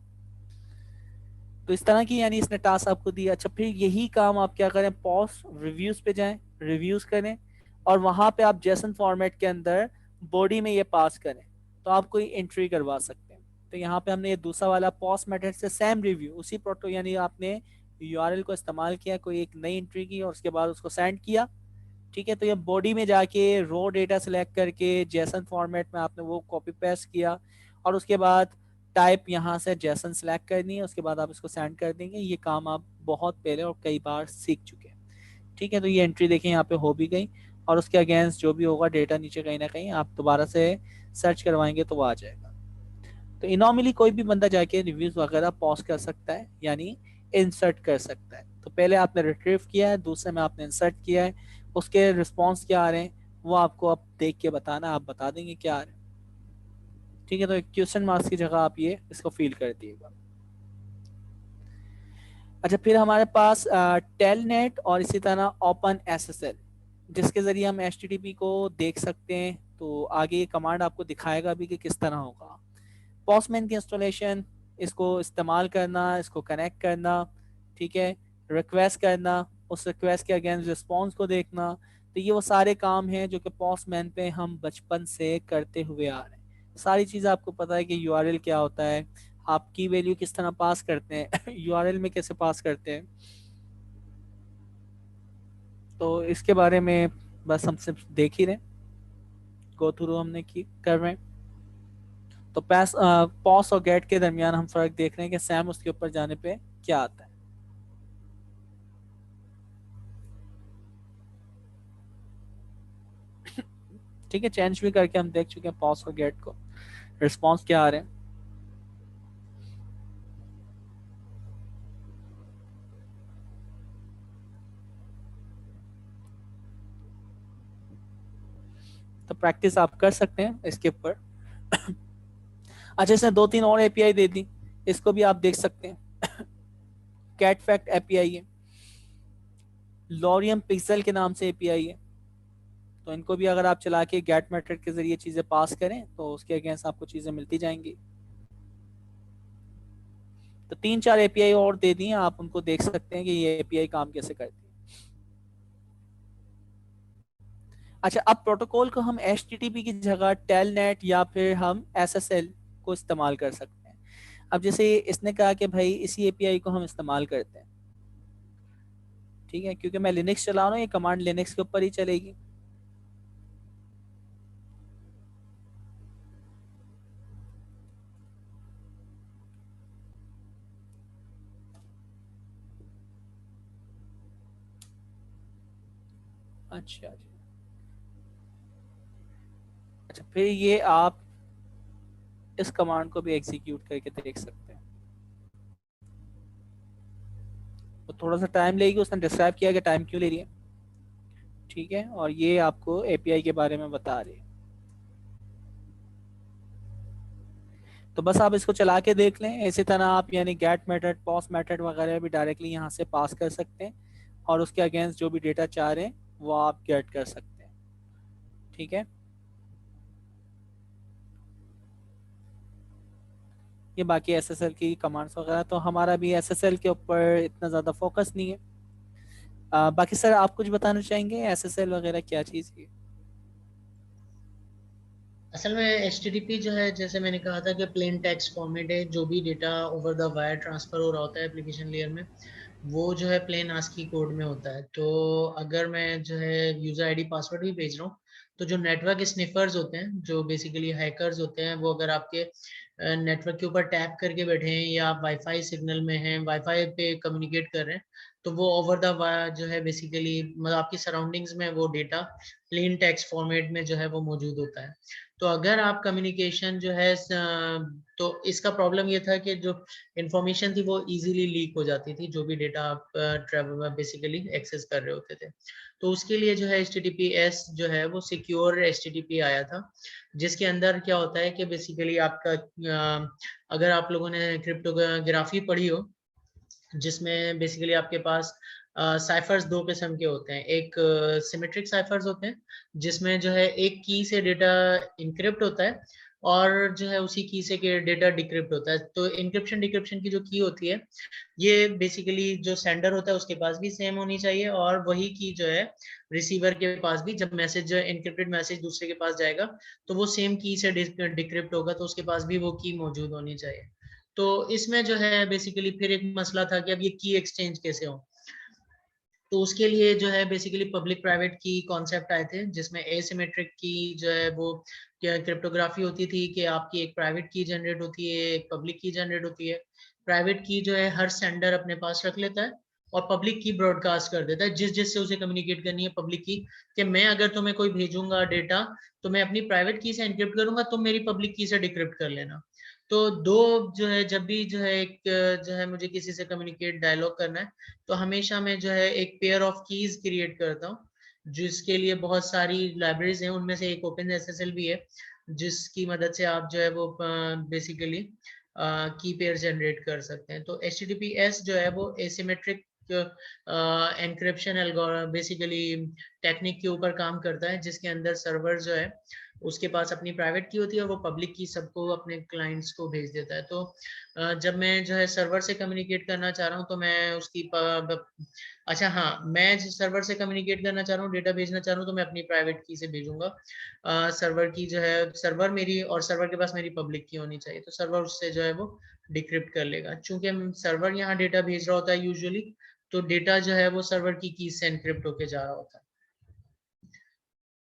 तो इस तरह की यानी इसने टास्क आपको दिया। अच्छा फिर यही काम आप क्या करें, पॉज रिव्यूज पे जाएं, रिव्यूज करें, और वहां पे आप जेसन फॉर्मेट के अंदर बॉडी में ये पास करें, तो आप कोई एंट्री करवा सकते हैं। तो यहाँ पे हमने ये दूसरा वाला पॉज मेथड से सेम रिव्यू उसी प्रोटो, यानी आपने यूआरएल को इस्तेमाल किया, कोई एक नई एंट्री की और उसके बाद उसको सेंड किया। ठीक है, तो ये बॉडी में जाके रो डेटा सेलेक्ट करके जेसन फॉर्मेट में आपने वो कॉपी पेस्ट किया, और उसके बाद टाइप यहाँ से जेसन सेलेक्ट करनी है, उसके बाद आप इसको सेंड कर देंगे। ये काम आप बहुत पहले और कई बार सीख चुके हैं। ठीक है, तो ये एंट्री देखें यहाँ पे हो भी गई, और उसके अगेंस्ट जो भी होगा डेटा नीचे कहीं ना कहीं आप दोबारा से सर्च करवाएंगे तो वो आ जाएगा। तो इनॉर्मली कोई भी बंदा जाके रिव्यूज वगैरह पॉज कर सकता है, यानी इंसर्ट कर सकता है। तो पहले आपने रिट्रीव किया है, दूसरे में आपने इंसर्ट किया है, उसके रिस्पॉन्स क्या आ रहे हैं वो आपको अब देख के बताना, आप बता देंगे क्या आ रहे हैं। ठीक है, तो एक क्वेश्चन मार्क्स की जगह आप ये इसको फील कर दिएगा। अच्छा फिर हमारे पास टेलनेट और इसी तरह ओपन एसएसएल, जिसके जरिए हम एचटीटीपी को देख सकते हैं। तो आगे ये कमांड आपको दिखाएगा भी कि किस तरह होगा। पोस्टमैन की इंस्टॉलेशन, इसको इस्तेमाल करना, इसको कनेक्ट करना, ठीक है, रिक्वेस्ट करना, उस रिक्वेस्ट के अगेंस्ट रिस्पॉन्स को देखना। तो ये वो सारे काम हैं जो कि पोस्टमैन पे हम बचपन से करते हुए आ रहे हैं। सारी चीज़ आपको पता है कि यूआरएल क्या होता है, आप की वैल्यू किस तरह पास करते हैं यूआरएल में कैसे पास करते हैं, तो इसके बारे में बस हम सिर्फ देख ही रहे हैं, गो थ्रू हमने की कर रहे हैं। तो पॉस और गेट के दरमियान हम फर्क देख रहे हैं कि सैम उसके ऊपर जाने पे क्या आता है। ठीक है, चेंज भी करके हम देख चुके हैं पॉस और गेट को, रिस्पॉन्स क्या आ रहे हैं। तो प्रैक्टिस आप कर सकते हैं इसके ऊपर अच्छा इसने 2-3 और एपीआई दे दी, इसको भी आप देख सकते हैं कैट फैक्ट एपीआई है, लॉरियम पिक्सल के नाम से एपीआई है। तो इनको भी अगर आप चला के गेट मेथड के जरिए चीजें पास करें तो उसके अगेंस्ट आपको चीजें मिलती जाएंगी। तो 3-4 एपीआई और दे दिए, आप उनको देख सकते हैं कि ये एपीआई काम कैसे करती है। अच्छा, अब प्रोटोकॉल को हम HTTP की जगह टेलनेट या फिर हम SSL को इस्तेमाल कर सकते हैं। अब जैसे इसने कहा कि भाई इसी एपीआई को हम इस्तेमाल करते हैं, ठीक है, क्योंकि मैं लिनक्स चला रहा हूँ, ये कमांड लिनक्स के ऊपर ही चलेगी। अच्छा जी, अच्छा फिर ये आप इस कमांड को भी एग्जीक्यूट करके देख सकते हैं। तो थोड़ा सा टाइम लेगी, उसने डिस्क्राइब किया कि टाइम क्यों ले रही है, ठीक है, और ये आपको एपीआई के बारे में बता रही है। तो बस आप इसको चला के देख लें। इसी तरह आप यानी गेट मेथड, पॉस मेथड वगैरह भी डायरेक्टली यहाँ से पास कर सकते हैं और उसके अगेंस्ट जो भी डेटा चाह रहे हैं वो आप गेट कर सकते हैं, ठीक है। ये बाकी SSL की कमांड्स वगैरह, तो हमारा भी SSL के ऊपर इतना ज़्यादा फोकस नहीं है। बाकी सर आप कुछ बताना चाहेंगे SSL वगैरह क्या चीज़ है? असल में HTTP जो है, जैसे मैंने कहा था कि प्लेन टेक्स्ट फॉर्मेट है, जो भी data over the wire transfer हो रहा होता है एप्लीकेशन लेयर में, वो जो है प्लेन आस्की कोड में होता है। तो अगर मैं जो है यूजर आईडी पासवर्ड भी भेज रहा हूँ, तो जो नेटवर्क स्निफर्स होते हैं, जो बेसिकली हैकर्स होते हैं, वो अगर आपके नेटवर्क के ऊपर टैप करके बैठे हैं या आप वाईफाई सिग्नल में हैं, वाईफाई पे कम्युनिकेट कर रहे हैं, तो वो ओवर द वायर जो है बेसिकली मतलब आपकी सराउंडिंग्स में वो डेटा प्लेन टेक्स्ट फॉर्मेट में जो है वो मौजूद होता है। तो अगर आप कम्युनिकेशन जो है तो इसका प्रॉब्लम ये था कि जो इंफॉर्मेशन थी वो इजीली लीक हो जाती थी, जो भी डेटा आप ट्रैवल बेसिकली एक्सेस कर रहे होते थे। तो उसके लिए जो है HTTPS जो है वो सिक्योर HTTP आया था, जिसके अंदर क्या होता है कि बेसिकली आपका अगर आप लोगों ने क्रिप्टोग्राफी पढ़ी हो, जिसमें बेसिकली आपके पास साइफर्स दो किस्म के होते हैं। एक सिमेट्रिक साइफर्स होते हैं, जिसमें जो है एक की से डेटा इनक्रिप्ट होता है और जो है उसी की से के डेटा डिक्रिप्ट होता है। तो इंक्रिप्शन डिक्रिप्शन की जो की होती है, ये बेसिकली जो सेंडर होता है उसके पास भी सेम होनी चाहिए, और वही की जो है रिसीवर के पास भी, जब मैसेज इनक्रिप्टेड मैसेज दूसरे के पास जाएगा तो वो सेम की से डिक्रिप्ट होगा, तो उसके पास भी वो की मौजूद होनी चाहिए। तो इसमें जो है बेसिकली फिर एक मसला था कि अब ये की एक्सचेंज कैसे हो। तो उसके लिए जो है बेसिकली पब्लिक प्राइवेट की कॉन्सेप्ट आए थे, जिसमें एसिमेट्रिक की जो है वो क्रिप्टोग्राफी होती थी कि आपकी एक प्राइवेट की जनरेट होती है, एक पब्लिक की जनरेट होती है। प्राइवेट की जो है हर सेंडर अपने पास रख लेता है और पब्लिक की ब्रॉडकास्ट कर देता है जिस जिससे उसे कम्युनिकेट करनी है पब्लिक की, कि मैं अगर तुम्हें कोई भेजूंगा डेटा तो मैं अपनी प्राइवेट की से एनक्रिप्ट करूंगा, तुम मेरी पब्लिक की से डिक्रिप्ट कर लेना। तो दो जो है, जब भी जो है एक जो है मुझे किसी से कम्युनिकेट डायलॉग करना है, तो हमेशा मैं जो है एक पेयर ऑफ कीज क्रिएट करता हूँ, जिसके लिए बहुत सारी लाइब्रेरीज हैं। उनमें से एक ओपन SSL भी है, जिसकी मदद से आप जो है वो बेसिकली की पेयर जनरेट कर सकते हैं। तो HTTPS जो है वो एसिमेट्रिक एनक्रिप्शन बेसिकली टेक्निक के ऊपर काम करता है, जिसके अंदर सर्वर जो है उसके पास अपनी प्राइवेट की होती है और वो पब्लिक की सबको अपने क्लाइंट्स को भेज देता है। तो जब मैं जो है सर्वर से कम्युनिकेट करना चाह रहा हूँ तो मैं उसकी अच्छा हाँ, मैं सर्वर से कम्युनिकेट करना चाह रहा हूँ, डेटा भेजना चाह रहा हूँ, तो मैं अपनी प्राइवेट की से भेजूंगा। सर्वर की जो है, सर्वर मेरी और सर्वर के पास मेरी पब्लिक की होनी चाहिए, तो सर्वर उससे जो है वो डिक्रिप्ट कर लेगा। चूंकि सर्वर यहाँ डेटा भेज रहा होता है यूजुअली, तो डेटा जो है वो सर्वर की से एनक्रिप्ट होके जा रहा होता है।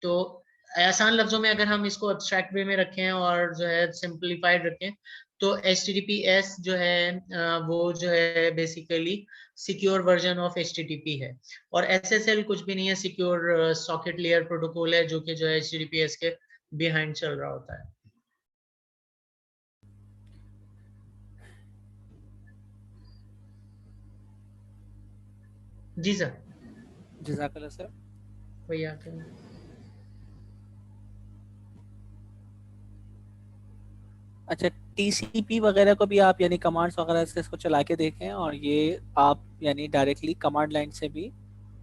तो आसान लफ्जों में अगर हम इसको एब्स्ट्रैक्ट वे में रखें और जो है सिंपलीफाइड रखें, तो HTTPS जो है वो जो है basically secure version of HTTP है, और SSL कुछ भी नहीं है, सिक्योर सॉकेट लेयर प्रोटोकॉल है, जो कि जो है HTTPS के बिहाइंड चल रहा होता है। जी सर। जज़ाकल्लाह सर। भैया अच्छा, TCP वगैरह को भी आप यानी कमांड्स वगैरह से इसको चला के देखें, और ये आप यानी डायरेक्टली कमांड लाइन से भी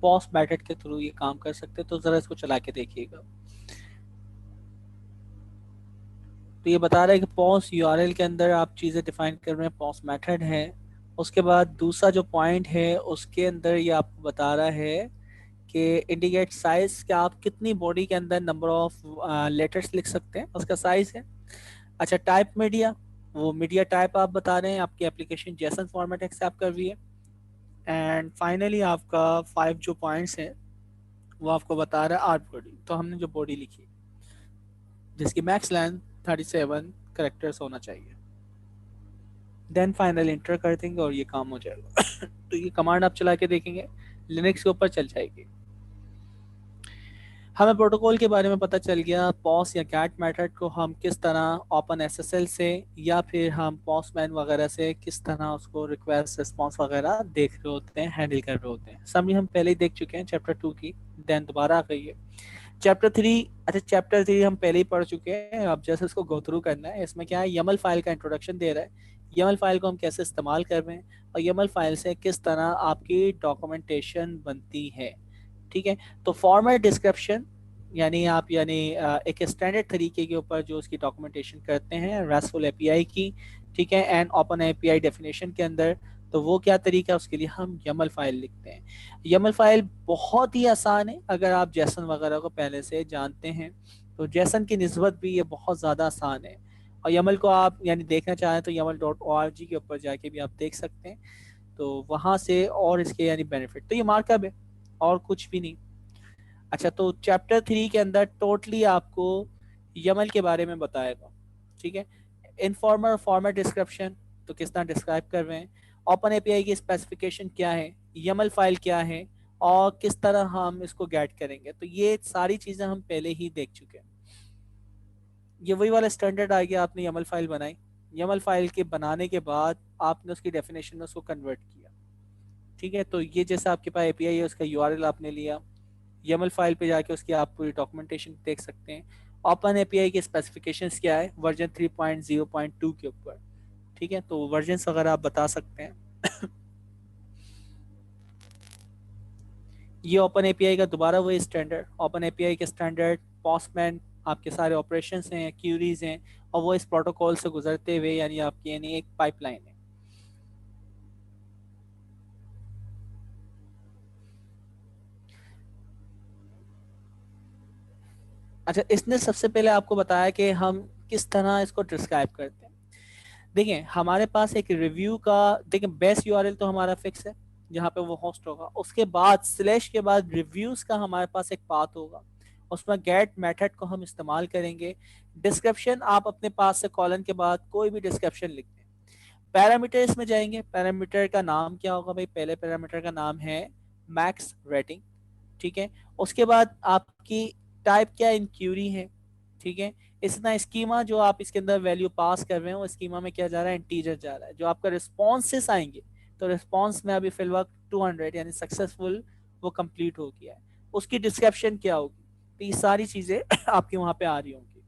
पॉस मेथड के थ्रू ये काम कर सकते हैं। तो ज़रा इसको चला के देखिएगा। तो ये बता रहा है कि पॉस URL के अंदर आप चीज़ें डिफाइन कर रहे हैं, पॉस मेथड है, उसके बाद दूसरा जो पॉइंट है उसके अंदर ये आपको बता रहा है कि इंडिकेट साइज, क्या आप कितनी बॉडी के अंदर नंबर ऑफ लेटर्स लिख सकते हैं, उसका साइज है। अच्छा, टाइप मीडिया, वो मीडिया टाइप आप बता रहे हैं आपकी एप्लीकेशन जेसन फॉर्मेट एक्सेप्ट कर रही है। एंड फाइनली आपका 5 जो पॉइंट्स हैं वो आपको बता रहा है आर्ट बॉडी। तो हमने जो बॉडी लिखी जिसकी मैक्स लेंथ 37 करेक्टर्स होना चाहिए, देन फाइनल इंटर कर देंगे और ये काम हो जाएगा। तो ये कमांड आप चला के देखेंगे लिनक्स के ऊपर चल जाएगी। हमें प्रोटोकॉल के बारे में पता चल गया, पॉस या कैट मेथड को हम किस तरह ओपन एसएसएल से या फिर हम पॉसमैन वगैरह से किस तरह उसको रिक्वेस्ट रिस्पांस वगैरह देख रहे होते हैं, हैंडल कर रहे होते हैं। समरी हम पहले ही देख चुके हैं चैप्टर 2 की, देन दोबारा आ गई है चैप्टर 3। अच्छा, चैप्टर 3 हम पहले ही पढ़ चुके हैं, अब जैसे इसको गो थ्रू करना है। इसमें क्या है, यमल फाइल का इंट्रोडक्शन दे रहा है, यमल फाइल को हम कैसे इस्तेमाल कर रहे हैं और यमल फाइल से किस तरह आपकी डॉक्यूमेंटेशन बनती है। ठीक है, तो फॉर्मेट डिस्क्रिप्शन यानी एक स्टैंडर्ड तरीके के ऊपर जो उसकी डॉक्यूमेंटेशन करते हैं रेस्टफुल एपीआई की, ठीक है, एंड ओपन एपीआई डेफिनेशन के अंदर, तो वो क्या तरीका है, उसके लिए हम यमल फाइल लिखते हैं। यमल फाइल बहुत ही आसान है, अगर आप जैसन वगैरह को पहले से जानते हैं तो जैसन की निस्बत भी ये बहुत ज़्यादा आसान है। और यमल को आप देखना चाहें तो yaml.org के ऊपर जाके भी आप देख सकते हैं, तो वहाँ से और इसके बेनिफिट, तो ये मार्कअप है और कुछ भी नहीं। अच्छा, तो चैप्टर 3 के अंदर टोटली आपको यमल के बारे में बताएगा। ठीक है, इनफॉर्मल फॉर्मेट डिस्क्रिप्शन, तो किस तरह डिस्क्राइब कर रहे हैं, ओपन एपीआई की स्पेसिफिकेशन क्या है, यमल फाइल क्या है और किस तरह हम इसको गेट करेंगे, तो ये सारी चीज़ें हम पहले ही देख चुके हैं। ये वही वाला स्टैंडर्ड आ गया, आपने यमल फाइल बनाई, यमल फाइल के बनाने के बाद आपने उसकी डेफिनेशन में उसको कन्वर्ट किया। ठीक है, तो ये जैसा आपके पास एपीआई है उसका यूआरएल आपने लिया, यमल फाइल पे जाके उसकी आप पूरी डॉक्यूमेंटेशन देख सकते हैं। ओपन एपीआई के स्पेसिफिकेशंस क्या है, वर्जन 3.0.2 के ऊपर। ठीक है, तो वर्जन वगैरह आप बता सकते हैं। ये ओपन एपीआई का दोबारा वही स्टैंडर्ड, ओपन एपीआई के स्टैंडर्ड पॉसमैन आपके सारे ऑपरेशंस हैं, क्यूरीज हैं, और वो इस प्रोटोकॉल से गुजरते हुए आपकी एक पाइपलाइन है। अच्छा, इसने सबसे पहले आपको बताया कि हम किस तरह इसको डिस्क्राइब करते हैं। देखिए, हमारे पास एक रिव्यू का, देखिए बेस यूआरएल तो हमारा फिक्स है जहाँ पे वो होस्ट होगा, उसके बाद स्लैश के बाद रिव्यूज का हमारे पास एक पाथ होगा, उसमें गेट मेथड को हम इस्तेमाल करेंगे। डिस्क्रिप्शन आप अपने पास से कॉलन के बाद कोई भी डिस्क्रिप्शन लिख दें। पैरामीटर्स में जाएंगे, पैरामीटर का नाम क्या होगा भाई, पहले पैरामीटर का नाम है मैक्स रेटिंग। ठीक है, उसके बाद आपकी टाइप क्या इंक्यूरी है। ठीक है, इतना स्कीमा जो आप इसके अंदर वैल्यू पास कर रहे हैं वो स्कीमा में क्या जा रहा है, इंटीजर जा रहा है। जो आपका रिस्पॉन्सेस आएंगे, तो रिस्पॉन्स में अभी फिलहाल 200 सक्सेसफुल वो कंप्लीट हो गया है, उसकी डिस्क्रिप्शन क्या होगी, तो ये सारी चीजें आपके वहां पे आ रही होंगी।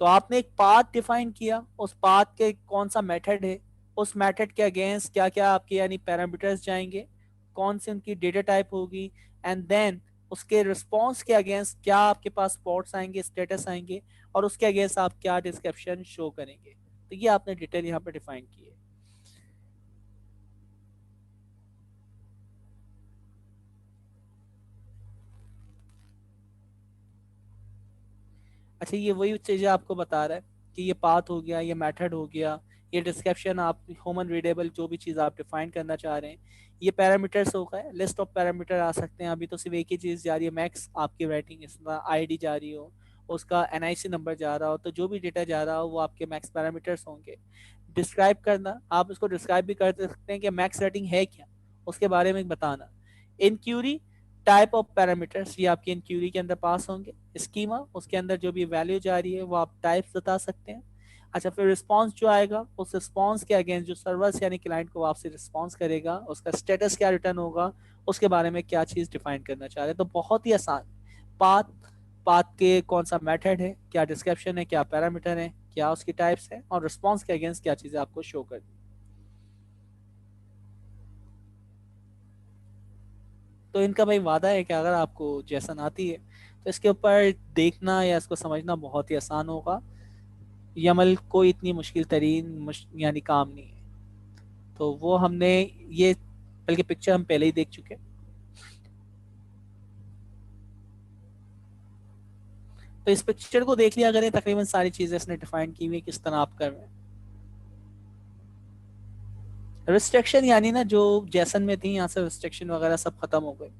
तो आपने एक पाथ डिफाइन किया, उस पाथ के कौन सा मेथड है, उस मेथड के अगेंस्ट क्या क्या आपके पैरामीटर्स जाएंगे, कौन सी उनकी डेटा टाइप होगी, एंड देन उसके रिस्पॉन्स के अगेंस्ट क्या आपके पास स्पॉट्स आएंगे, स्टेटस आएंगे, और उसके अगेंस्ट आप क्या डिस्क्रिप्शन शो करेंगे। तो ये आपने डिटेल यहाँ पे डिफाइन की है। अच्छा, ये वही चीज़ें आपको बता रहा है कि ये पाथ हो गया, ये मेथड हो गया, ये डिस्क्रिप्शन, आप ह्यूमन रीडेबल जो भी चीज़ आप डिफाइन करना चाह रहे हैं, ये पैरामीटर्स हो गए, लिस्ट ऑफ पैरामीटर आ सकते हैं। अभी तो सिर्फ एक ही चीज़ जा रही है, मैक्स आपकी रेटिंग, इसका आईडी जा रही हो, उसका एनआईसी नंबर जा रहा हो, तो जो भी डेटा जा रहा हो वो आपके मैक्स पैरामीटर्स होंगे। डिस्क्राइब करना, आप इसको डिस्क्राइब भी कर सकते हैं कि मैक्स रेटिंग है क्या, उसके बारे में बताना। इनक्यूरी, टाइप ऑफ पैरामीटर्स ये आपकी इनक्यूरी के अंदर पास होंगे। स्कीमा, उसके अंदर जो भी वैल्यू जा रही है वो आप टाइप्स बता सकते हैं। अच्छा, फिर रिस्पांस जो आएगा, उस रिस्पांस के अगेंस्ट जो सर्वर क्लाइंट को आपसे रिस्पांस करेगा, उसका स्टेटस क्या रिटर्न होगा, उसके बारे में क्या चीज़ डिफाइन करना चाह रहे हैं। तो बहुत ही आसान, पाथ, पाथ के कौन सा मेथड है, क्या डिस्क्रिप्शन है, क्या पैरामीटर है, क्या उसकी टाइप्स है, और रिस्पॉन्स के अगेंस्ट क्या चीज़ें आपको शो करनी। तो इनका भाई वादा है कि अगर आपको जैसन आती है तो इसके ऊपर देखना या इसको समझना बहुत ही आसान होगा। यमल कोई इतनी मुश्किल तरीन काम नहीं है। तो वो हमने ये बल्कि पिक्चर हम पहले ही देख चुके हैं। तो इस पिक्चर को देख लिया करें, तकरीबन सारी चीजें इसने डिफाइन की हुई किस तरह आप कर रहे हैं। रिस्ट्रिक्शन यानी ना जो जैसन में थी, यहाँ से रिस्ट्रिक्शन वगैरह सब खत्म हो गए।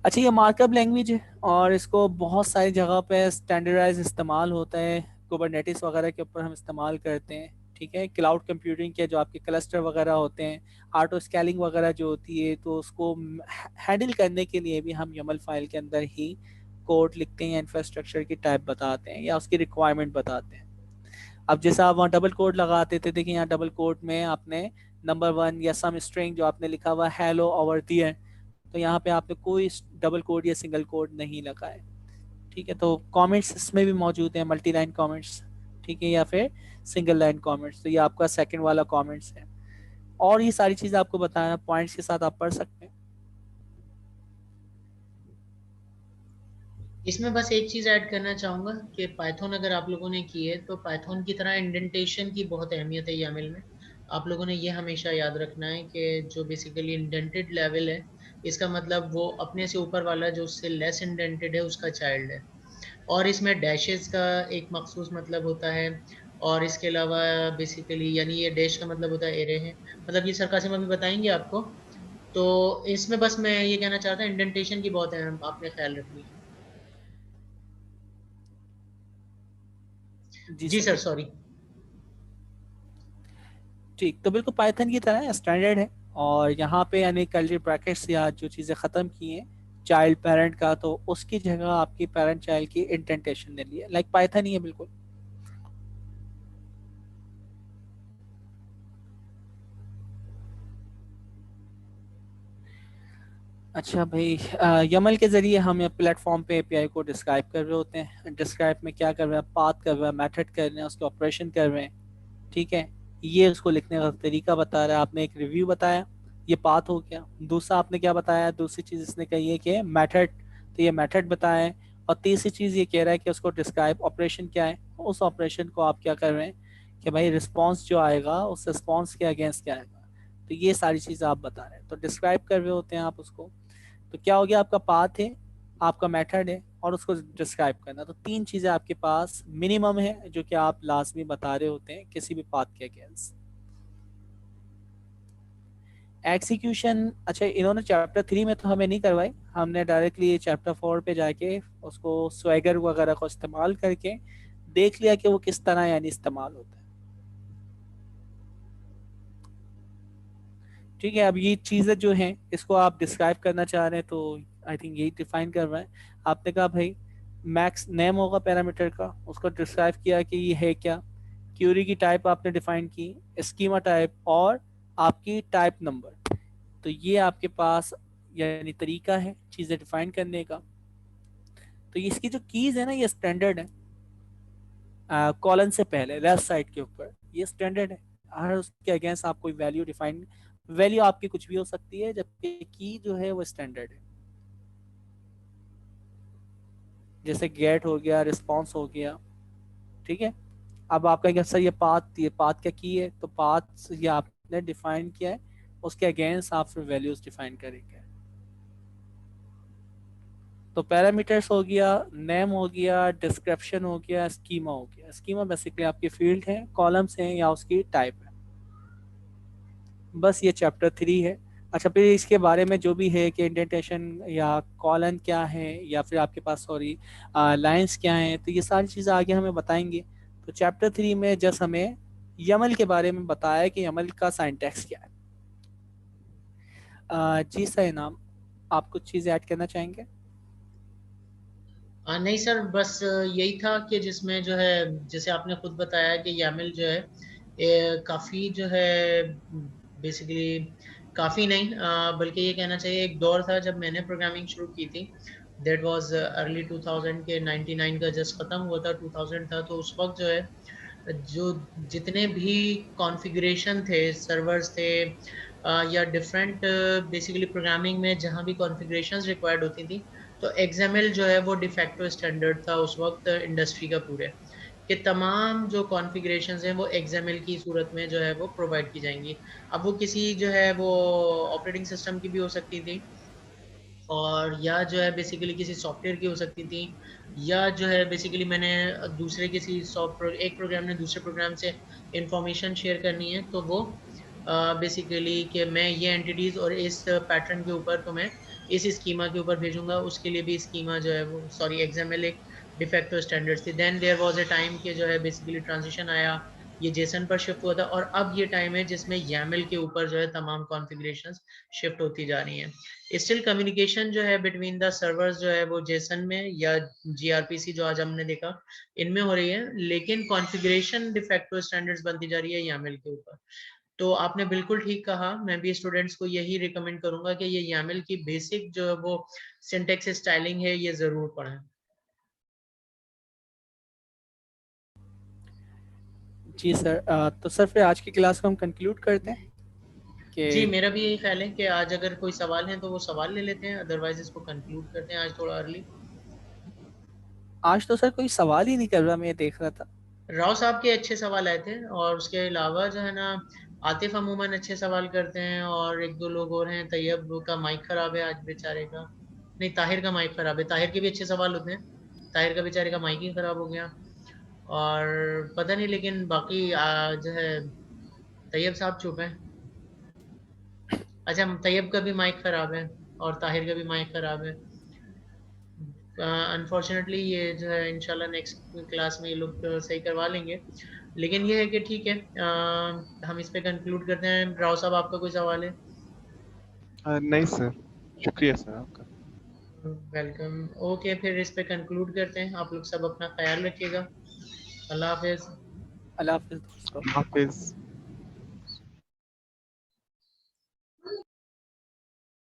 अच्छा, ये मार्कअप लैंग्वेज है और इसको बहुत सारी जगह पे स्टैंडर्डाइज इस्तेमाल होता है, कुबरनेटिस वगैरह के ऊपर हम इस्तेमाल करते हैं। ठीक है, क्लाउड कंप्यूटिंग के जो आपके क्लस्टर वगैरह होते हैं, ऑटो स्केलिंग वगैरह जो होती है, तो उसको हैंडल करने के लिए भी हम YAML फाइल के अंदर ही कोड लिखते हैं या इंफ्रास्ट्रक्चर की टाइप बताते हैं या उसकी रिक्वायरमेंट बताते हैं। अब जैसे आप वहाँ डबल कोड लगाते थे, देखिए यहाँ डबल कोड में आपने नंबर 1 या सम स्ट्रिंग जो आपने लिखा हुआ हेलो ओवर दी है, तो यहाँ पे आपने कोई डबल कोड या सिंगल कोड नहीं लगा है। ठीक है, तो कमेंट्स इसमें भी मौजूद हैं, मल्टी लाइन कमेंट्स, ठीक है, या फिर सिंगल लाइन कमेंट्स। तो ये आपका सेकंड वाला कमेंट्स है और ये सारी चीज़ें आपको बताया पॉइंट्स के साथ आप पढ़ सकते हैं। इसमें बस एक चीज ऐड करना चाहूंगा कि पाइथन अगर आप लोगों ने की है तो पाइथन की तरह इंडेंटेशन की बहुत अहमियत है YAML में। आप लोगों ने ये हमेशा याद रखना है कि जो बेसिकली इंडेंटेड लेवल है, इसका मतलब वो अपने से ऊपर वाला जो उससे लेस इंडेंटेड है उसका चाइल्ड है। और इसमें डैशेस का एक मखसूस मतलब होता है। और इसके अलावा बेसिकली यानी ये डैश का मतलब होता है एरे है, मतलब ये सरकासिम अभी बताएंगे आपको। तो इसमें बस मैं ये कहना चाहता हूँ इंडेंटेशन की बहुत अहम आपने ख्याल रखनी है। जी सर, सर, सॉरी। ठीक, तो बिल्कुल पाइथन की तरह स्टैंडर्ड है और यहाँ पे यानी कर्ली ब्रैकेट्स या जो चीज़ें ख़त्म की हैं चाइल्ड पेरेंट का, तो उसकी जगह आपकी पेरेंट चाइल्ड की इंडेंटेशन ले ली है, लाइक पाइथन ही है बिल्कुल। अच्छा भाई, YAML के ज़रिए हम प्लेटफॉर्म पे API को डिस्क्राइब कर रहे होते हैं। डिस्क्राइब में क्या कर रहे हैं, पाथ कर रहे हैं, मेथड कर रहे हैं, उसके ऑपरेशन कर रहे हैं। ठीक है, ये उसको लिखने का तरीका बता रहा है। आपने एक रिव्यू बताया, ये पाथ हो गया। दूसरा आपने क्या बताया, दूसरी चीज़ इसने कही है कि मेथड, तो ये मेथड बताएं। और तीसरी चीज़ ये कह रहा है कि उसको डिस्क्राइब ऑपरेशन क्या है, उस ऑपरेशन को आप क्या कर रहे हैं कि भाई रिस्पॉन्स जो आएगा उस रिस्पॉन्स के अगेंस्ट क्या आएगा। तो ये सारी चीज़ें आप बता रहे हैं, तो डिस्क्राइब कर रहे होते हैं आप उसको। तो क्या हो गया, आपका पाथ है, आपका मेथड है और उसको डिस्क्राइब करना। तो तीन चीजें आपके पास मिनिमम है जो कि आप लाजमी बता रहे होते हैं किसी भी पाथ के अगेंस्ट। एग्जीक्यूशन, अच्छा इन्होंने चैप्टर 3 में तो हमें नहीं करवाई, हमने डायरेक्टली चैप्टर 4 पे जाके उसको स्वैगर वगैरह को इस्तेमाल करके देख लिया कि वो किस तरह यानी इस्तेमाल होता है। ठीक है, अब ये चीज़ें जो हैं इसको आप डिस्क्राइब करना चाह रहे हैं, तो आई थिंक यही डिफाइन कर रहा है। आपने कहा भाई मैक्स नेम होगा पैरामीटर का, उसको डिस्क्राइब किया कि ये है क्या। क्यूरी की टाइप आपने डिफाइन की, स्कीमा टाइप और आपकी टाइप नंबर। तो ये आपके पास यानी तरीका है चीज़ें डिफाइन करने का। तो इसकी जो कीज़ है ना, ये स्टैंडर्ड है, कॉलन से पहले लेफ्ट साइड के ऊपर ये स्टैंडर्ड है। हर उसके अगेंस्ट आप कोई वैल्यू डिफाइन, वैल्यू आपकी कुछ भी हो सकती है, जबकि की जो है वो स्टैंडर्ड है। जैसे गेट हो गया, रिस्पॉन्स हो गया। ठीक है, अब आपका क्या सर, ये पाथ क्या की है, तो पाथ ये आपने डिफाइन किया है, उसके अगेंस्ट आप फिर वैल्यूज डिफाइन करेंगे। तो पैरामीटर्स हो गया, नेम हो गया, डिस्क्रिप्शन हो गया, स्कीमा हो गया। स्कीमा बेसिकली आपकी फील्ड है, कॉलम्स हैं या उसकी टाइप है। बस ये चैप्टर 3 है। अच्छा, फिर इसके बारे में जो भी है कि इंडेंटेशन या कॉलन क्या है या फिर आपके पास सॉरी लाइंस क्या हैं, तो ये सारी चीज़ें आगे हमें बताएंगे। तो चैप्टर 3 में जस्ट हमें YAML के बारे में बताया कि YAML का सिंटैक्स क्या है। जी सर इनाम, आप कुछ चीज़ें ऐड करना चाहेंगे? नहीं सर, बस यही था कि जिसमें जो है जैसे आपने खुद बताया कि YAML जो है काफी जो है बेसिकली काफी नहीं, बल्कि ये कहना चाहिए एक दौर था जब मैंने प्रोग्रामिंग शुरू की थी। दैट वाज अर्ली 2000 के 99 का जस्ट खत्म हुआ था, 2000 था। तो उस वक्त जो है जो जितने भी कॉन्फ़िगरेशन थे, सर्वर्स थे या डिफरेंट बेसिकली प्रोग्रामिंग में जहाँ भी कॉन्फ़िगरेशंस रिक्वायर्ड होती थी, तो XML जो है वो डिफैक्टो स्टैंडर्ड था उस वक्त इंडस्ट्री का पूरे। कि तमाम जो कॉन्फ़िगरेशंस हैं वो XML की सूरत में जो है वो प्रोवाइड की जाएंगी। अब वो किसी जो है वो ऑपरेटिंग सिस्टम की भी हो सकती थी, और या जो है बेसिकली किसी सॉफ्टवेयर की हो सकती थी, या जो है बेसिकली मैंने दूसरे किसी एक प्रोग्राम ने दूसरे प्रोग्राम से इंफॉर्मेशन शेयर करनी है, तो वो बेसिकली कि मैं ये एंटिटीज और इस पैटर्न के ऊपर तो मैं इस स्कीमा के ऊपर भेजूंगा, उसके लिए भी स्कीमा जो है वो XML एक डिफेक्टो स्टैंडर्ड थी। Then there was a time कि जो है बेसिकली ट्रांजिशन आया, ये जेसन पर शिफ्ट हुआ था, और अब ये टाइम है जिसमें YAML के ऊपर जो है तमाम कॉन्फ़िगरेशंस शिफ्ट होती जा रही हैं। स्टिल कम्युनिकेशन जो है बिटवीन द सर्वर्स जो है वो जेसन में या gRPC जो आज हमने देखा इनमें हो रही है, लेकिन कॉन्फ़िगरेशन डिफेक्टो स्टैंडर्ड्स बनती जा रही है YAML के ऊपर। तो आपने बिल्कुल ठीक कहा, मैं भी स्टूडेंट्स को यही रिकमेंड करूंगा कि ये YAML की बेसिक जो है वो सिंटेक्स स्टाइलिंग है ये जरूर पढ़ें। जी सर, तो सर फिर आज की क्लास को हम कंक्लूड करते हैं जी, कि मेरा भी यही ख्याल है कि आज अगर कोई सवाल है तो वो सवाल ले लेते हैं, अदरवाइज इसको कंक्लूड करते हैं आज थोड़ा अर्ली। आज तो सर कोई सवाल ही नहीं कर रहा, मैं ये देख रहा था। राव साहब के अच्छे सवाल आए थे, और उसके अलावा जो है ना आतिफ अमूमन अच्छे सवाल करते हैं, और एक दो लोग और हैं। तैयब का माइक खराब है आज बेचारे का, नहीं ताहिर का माइक खराब है, ताहिर के भी अच्छे सवाल होते हैं, ताहिर का बेचारे का माइक ही खराब हो गया। और पता नहीं, लेकिन बाकी जो है तैयब साहब चुप हैं। अच्छा, तैयब का भी माइक खराब है और ताहिर का भी माइक खराब है। अनफॉर्चुनेटली ये जो है इंशाल्लाह नेक्स्ट क्लास में ये लोग सही करवा लेंगे। लेकिन ये है कि ठीक है, हम इस पे कंक्लूड करते हैं। राव साहब, आपका कोई सवाल है? नहीं सर, शुक्रिया सर आपका। वेलकम। ओके, फिर इस पे कंक्लूड करते हैं। आप लोग सब अपना ख्याल रखिएगा। अल्लाह हाफिज। अल्लाह हाफिज़ दोस्तों। हाफिज।